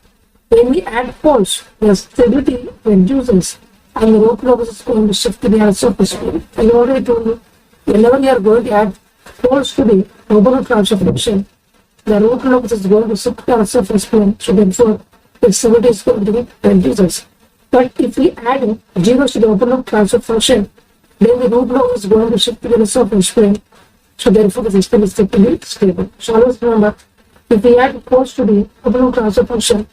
when we add poles, the stability reduces and the rope locus is going to shift to the other surface plane. I already told you, whenever you are going to add poles to the open transfer friction, the rope locus is going to shift to the other surface plane. So therefore, the stability is going to be reduces. But if we add zeros to the open loop transfer function, then the root locus is going to shift to the surface plane. So therefore, the system is said to be stable. So always remember, if we add poles to the open loop transfer function,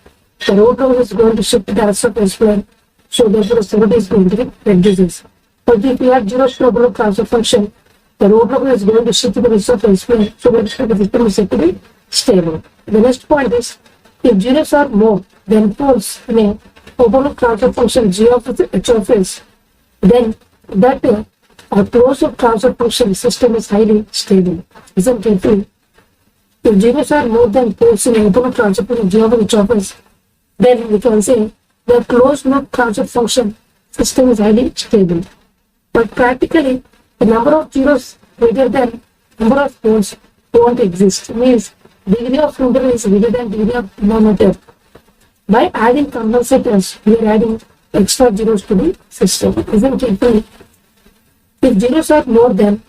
the root locus is going to shift to the surface plane. So therefore, the stability is going to be reduces. But if we add zeros to the open loop transfer function, the root locus is going to shift to the surface plane. So therefore, the system is said to be stable. The next point is, if zeros are more than poles in a open loop transfer function g of h of s, then that a closed loop transfer function system is highly stable. Listen carefully. If zeros are more than poles in a open loop transfer function g of h of s, then we can say the closed loop transfer function system is highly stable. But practically, the number of zeros greater than number of poles won't exist. Means degree of numerator is greater than degree of denominator. By adding compensators, we are adding extra zeros to the system. Listen carefully. If zeros are more than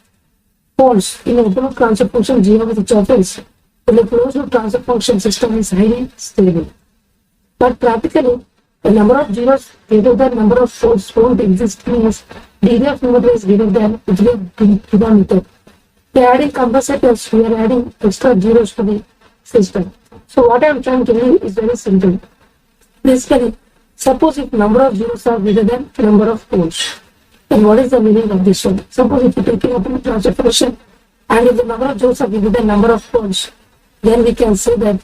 poles in open loop transfer function g of h of s, then the closed loop transfer function system is highly stable. But practically, the number of zeros greater than number of poles won't exist. Means degree of numerator is greater than degree of denominator. By adding compensators, we are adding extra zeros to the system. So what I am trying to do is very simple. Basically, suppose if number of zeros are greater than number of poles, then what is the meaning of this one? Suppose if you take an open transfer function and if the number of zeros are greater than number of poles, then we can say that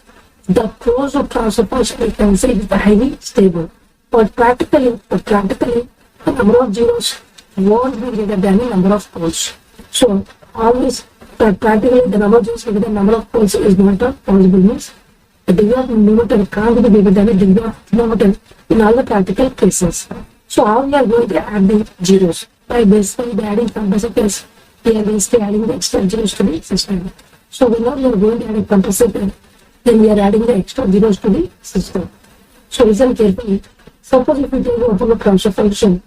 the closed loop transfer function, we can say, is highly stable. But practically, the number of zeros won't be greater than the number of poles. So always, practically, the number of zeros greater than number of poles is not a possible. Means the degree of numerator can't be greater than the degree of denominator in all the practical cases. So how we are going to add the zeros? By basically adding compensators, we are basically adding the extra zeros to the system. So whenever we are going to add a compensator, then we are adding the extra zeros to the system. So listen carefully. Suppose if we take the open loop transfer function,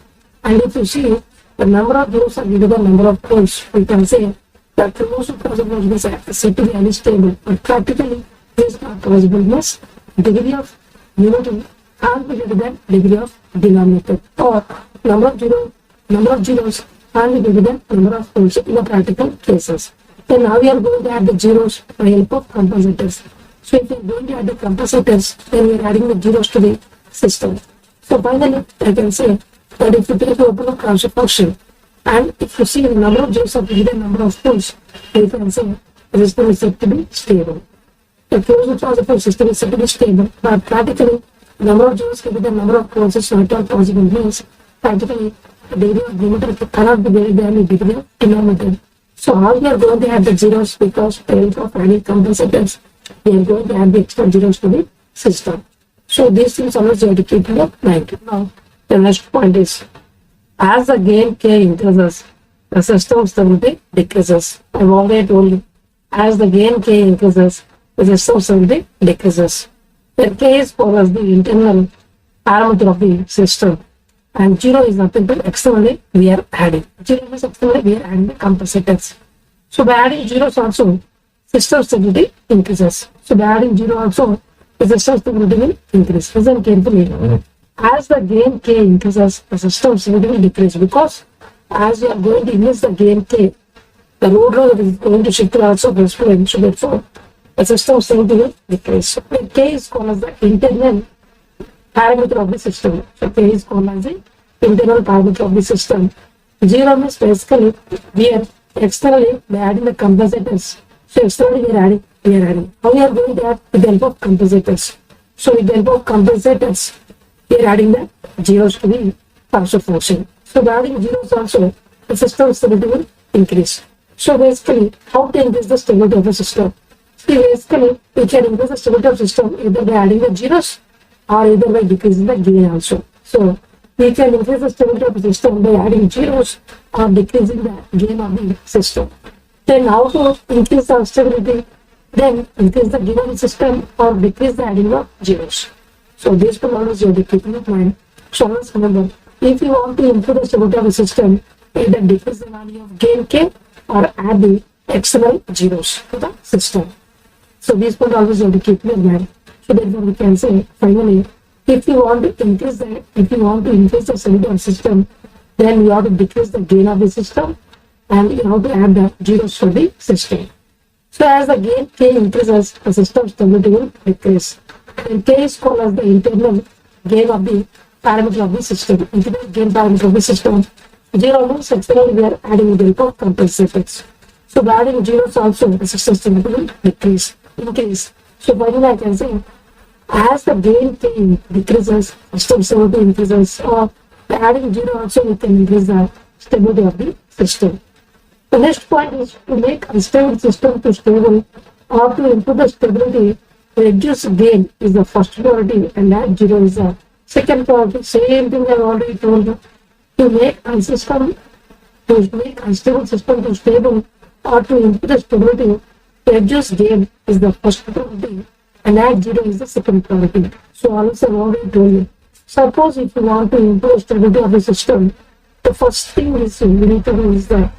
and if you see the number of zeros are greater than number of poles, we can say that the closed loop transfer function is said to be unstable. But practically, this is not possible. Means degree of numerator can't be greater than degree of denominator, or number of zeros can't be greater than number of poles in the practical cases. Then now we are going to add the zeros by help of compensators. So if we are going to add the compensators, then we are adding the zeros to the system. So finally, I can say that if you take the open loop transfer function, and if you see the number of zeros are greater than number of poles, we can say the system is said to be stable. The closed loop transfer function system is said to be stable, but practically, the number of zeros greater than number of poles is not all possible. Means practically, the degree of numerator cannot be greater than the degree of denominator. So how we are going to add the zeros? Because by help of adding compensators, we are going to add the extra zeros to the system. So these things always you have to keep in mind. Now, the next point is, as the gain k increases, the system stability decreases. I have already told you, as the gain k increases, the system stability decreases. Then k is for us the internal parameter of the system, and 0 is nothing but externally we are adding. 0 is externally we are adding the compensators. So by adding zeros also, system stability increases. So by adding 0 also, the system stability will increase. Listen carefully. As the gain k increases, the system stability will decrease, because as you are going to increase the gain k, the root locus is going to shift to also explode. So therefore, the system stability will decrease. So K is called as the internal parameter of the system. So K is called as the internal parameter of the system. 0 means basically we are externally by adding the compensators. So externally we are adding. How we are going to add? With the help of compensators. So with the help of compensators, we are adding the zeros to the transfer function. So by adding zeros also, the system stability will increase. So basically, how to increase the stability of the system? See, basically, we can increase the stability of the system either by adding the zeros or either by decreasing the gain also. So we can increase the stability of the system by adding zeros or decreasing the gain of the system. Then how to increase the stability? Then increase the gain of the system or decrease the adding of zeros. So these will always you have to keep in mind. So let's remember, if you want to improve the stability of the system, either decrease the value of gain K or add the external zeros to the system. So these will always you have to keep in mind. So therefore we can say finally, if you want to increase the stability of the system, then you have to decrease the gain of the system and you have to add the zeros for the system. So as the gain K increases, the system stability will decrease. And K is called as the internal gain of the parameter of the system. Internal gain parameter of the system. 0 means externally we are adding with the help of compensators. So by adding zeros also, the system stability will increase. So finally I can say, as the gain K decreases, system stability increases, or by adding zero also we can increase the stability of the system. The next point is to make unstable system to stable or to improve the stability. Reduce gain is the first priority and add zero is the second priority. Same thing I have already told you. To make unstable system to stable or to improve the stability, reduce gain is the first priority and add zero is the second priority. So also I have already told you. Suppose if you want to improve the stability of the system, the first thing is you need to do is the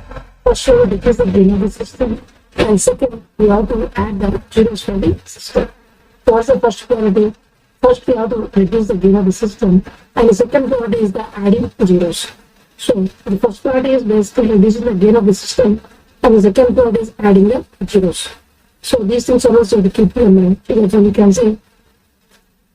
first show decrease the gain of the system, and second we have to add the zeros for the system. So what's the first priority? First we have to reduce the gain of the system, and the second priority is the adding zeros. So the first priority is basically reducing the gain of the system, and the second priority is adding the zeros. So these things are also to keep in mind. So therefore we can say,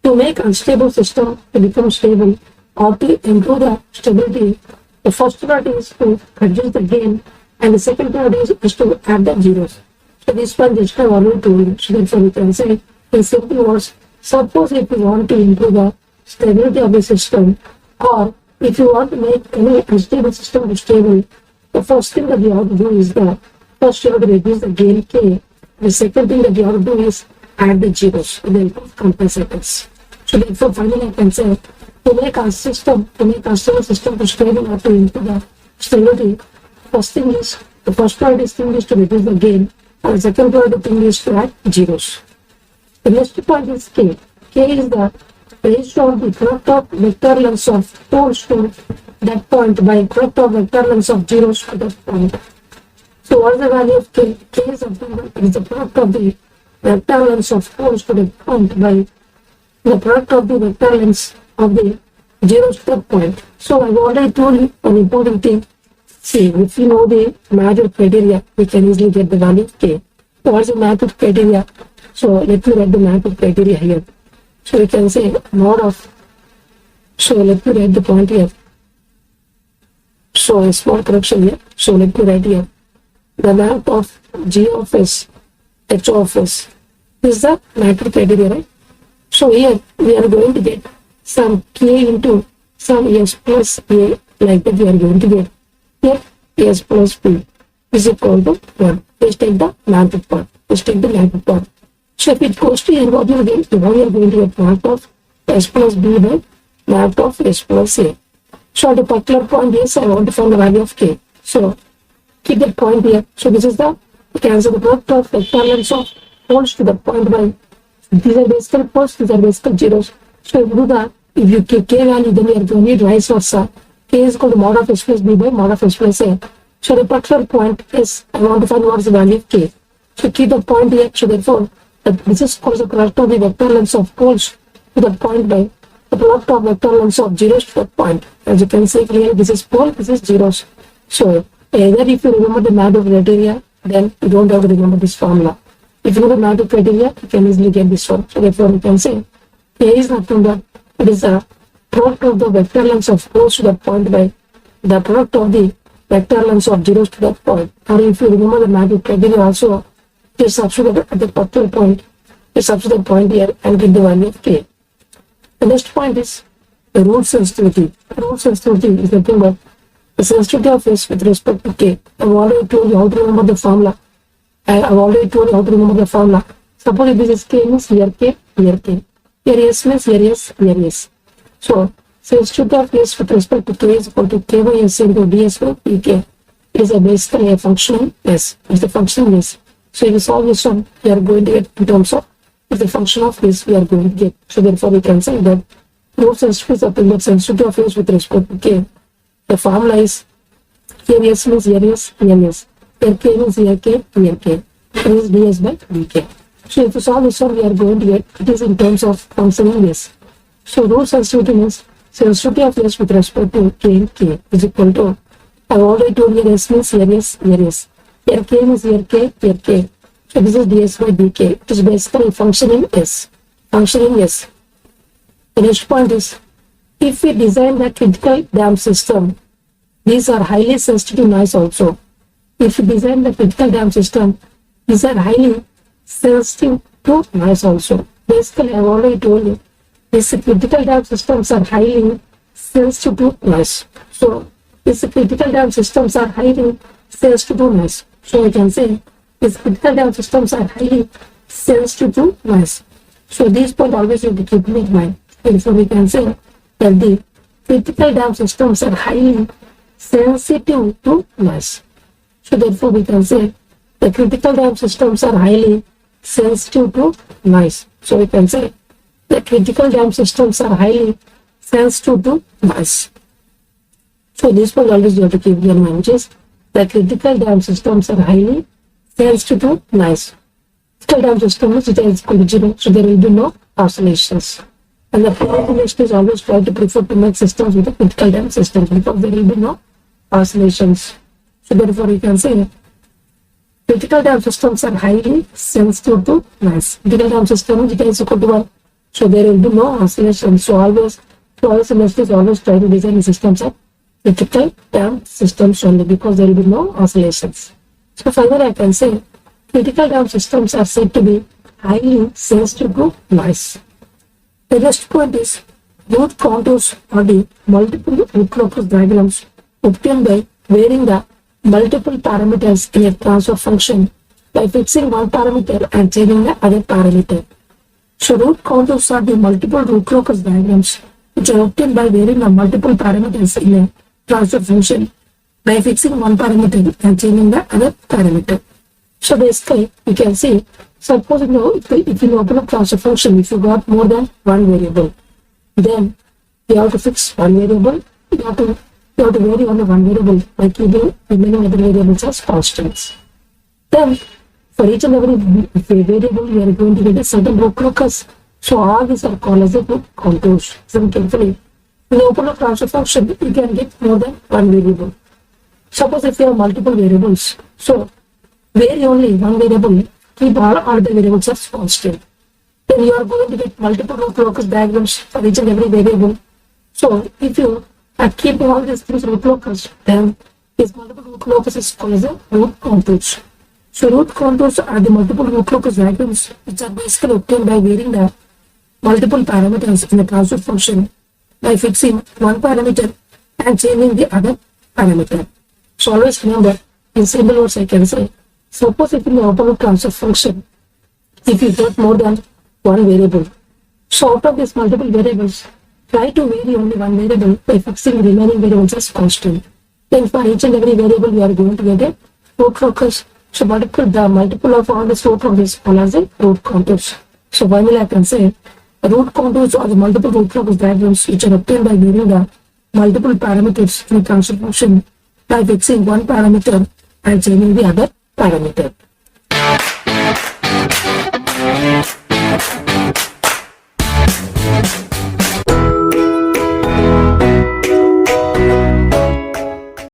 to make unstable system to become stable or to improve the stability, the first priority is to reduce the gain and the second priority is to add the zeros. So this one just I already told you. So therefore we can say in simple words, suppose if you want to improve the stability of the system or if you want to make any unstable system to stable, the first thing that you have to do is the first you have to reduce the gain K. The second thing that you have to do is add the zeros with the help of compensators. So therefore finally I can say, to make a stable system to stable or to improve the stability, the first priority thing is to reduce the gain, and the second priority thing is to add zeros. The next point is K. K is the ratio of the product of vector lengths of poles to that point by product of vector lengths of zeros to that point. So what is the value of K? K is the product of the vector lengths of poles to that point by the product of the vector lengths of the zeros to that point. So I've already told you an important thing. See, if you know the Madrid criteria, we can easily get the value of K. So what is the Madrid criteria? So let me write the Madrid criteria here. So we can say mod of, so let me write the point here. So a small correction here. So let me write here. The map of G of S, H of S is the Madrid criteria, right? So here we are going to get some K into some S plus A, like that we are going to get here S plus P is equal to 1. Let's take the Madrid part. So if it goes to here, what you are going to get map of S plus B by map of S plus A. So at a particular point, yes, I want to find the value of K. So keep that point here. So this is the cancel the product of vector lengths of poles to the point by, these are basically poles, these are basically zeros. So if you do that, if you keep K value, then you are going to need vice versa. K is equal to mod of S plus B by mod of S plus A. So the particular point is, I want to find what is the value of K. So keep the point here. So therefore, this is called the product of the vector lengths of poles to that point by the product of vector lengths of zeros to that point. As you can see clearly, this is pole, this is zeros. So either if you remember the Madrid criteria, then you don't have to remember this formula. If you know the matrix criteria, you can easily get this one. So therefore, we can say A is nothing but it is a product of the vector lengths of rows to that point by the product of the vector lengths of zeros to that point. Or if you remember the matrix criteria also, just substitute at the particular point, just substitute the point here and get the value of k. The next point is the root sensitivity. The root sensitivity is nothing but the sensitivity of S with respect to k. I've already told you how to remember the formula. Suppose if this is k means here k, here k. Here S means here S, here S. So sensitivity of S with respect to k is equal to k by S into ds by dk. It is basically a function S. It's the function S. So if you solve this one, we are going to get in terms of it's the function of S we are going to get. So therefore we can say that root sensitivity is nothing but sensitivity of S with respect to k. The formula is here S means here S, here S. Here k means here k, here k. It is ds by dk. So if you solve this one, we are going to get it is in terms of function S. So root sensitivity means sensitivity of S with respect to k and k is equal to, I have already told here S means here S, here S. Here k means here k, here k. So this is ds by dk. It is basically a function in S. Function in S. The next point is, if we design the critical dam system, these are highly sensitive to noise also. If we design the critical dam system, these are highly sensitive to noise also. Basically, I have already told you, these critical dam systems are highly sensitive to noise. So, these critical dam systems are highly sensitive to noise. So, I can say, these critical dam systems are highly sensitive to noise. So, these points always you have to keep in mind. Therefore, we can say that the critical dam systems are highly sensitive to noise. So, therefore, we can say the critical dam systems are highly sensitive to noise. So, we can say the critical dam systems are highly sensitive to noise. So, this point always you have to keep in mind, which is the critical dam systems are highly sensitive to noise. Critical dam system is equal to 0, so there will be no oscillations. And the population is always try to prefer to make systems with the critical dam systems because there will be no oscillations. So therefore we can say critical dam systems are highly sensitive to noise. Critical dam system is equal to 1. So there will be no oscillations. So always industries always try to design the systems of critical dam systems only because there will be no oscillations. So finally I can say critical dam systems are said to be highly sensitive to noise. The next point is root contours are the multiple root locus diagrams obtained by varying the multiple parameters in a transfer function by fixing one parameter and changing the other parameter. So root contours are the multiple root locus diagrams which are obtained by varying the multiple parameters in a transfer function by fixing one parameter and changing the other parameter. So basically, you can see, suppose if you open a transfer function, if you got more than one variable, then you have to fix one variable, you have to vary only one variable by keeping remaining other variables as constants. Then, for each and every variable, we are going to get a certain root locus. So all these are called as the root contours. Listen carefully. When you open a transfer function, you can get more than one variable. Suppose if you have multiple variables, so vary only one variable, keep all the variables as constant. Then you are going to get multiple root locus diagrams for each and every variable. So if you keep all these things root locus, then these multiple root locus is called as the root contours. So root contours are the multiple root locus diagrams which are basically obtained by varying the multiple parameters in the transfer function by fixing one parameter and changing the other parameter. So always remember, in simple words I can say, suppose if in the open transfer function, if you got more than one variable, so out of these multiple variables, try to vary only one variable by fixing remaining variables as constant. Then for each and every variable, we are going to get a root locus. So the multiple of all these root locus is called as the root contours. So finally I can say, the root contours are the multiple root locus diagrams which are obtained by varying the multiple parameters in a transfer function by fixing one parameter and changing the other parameter.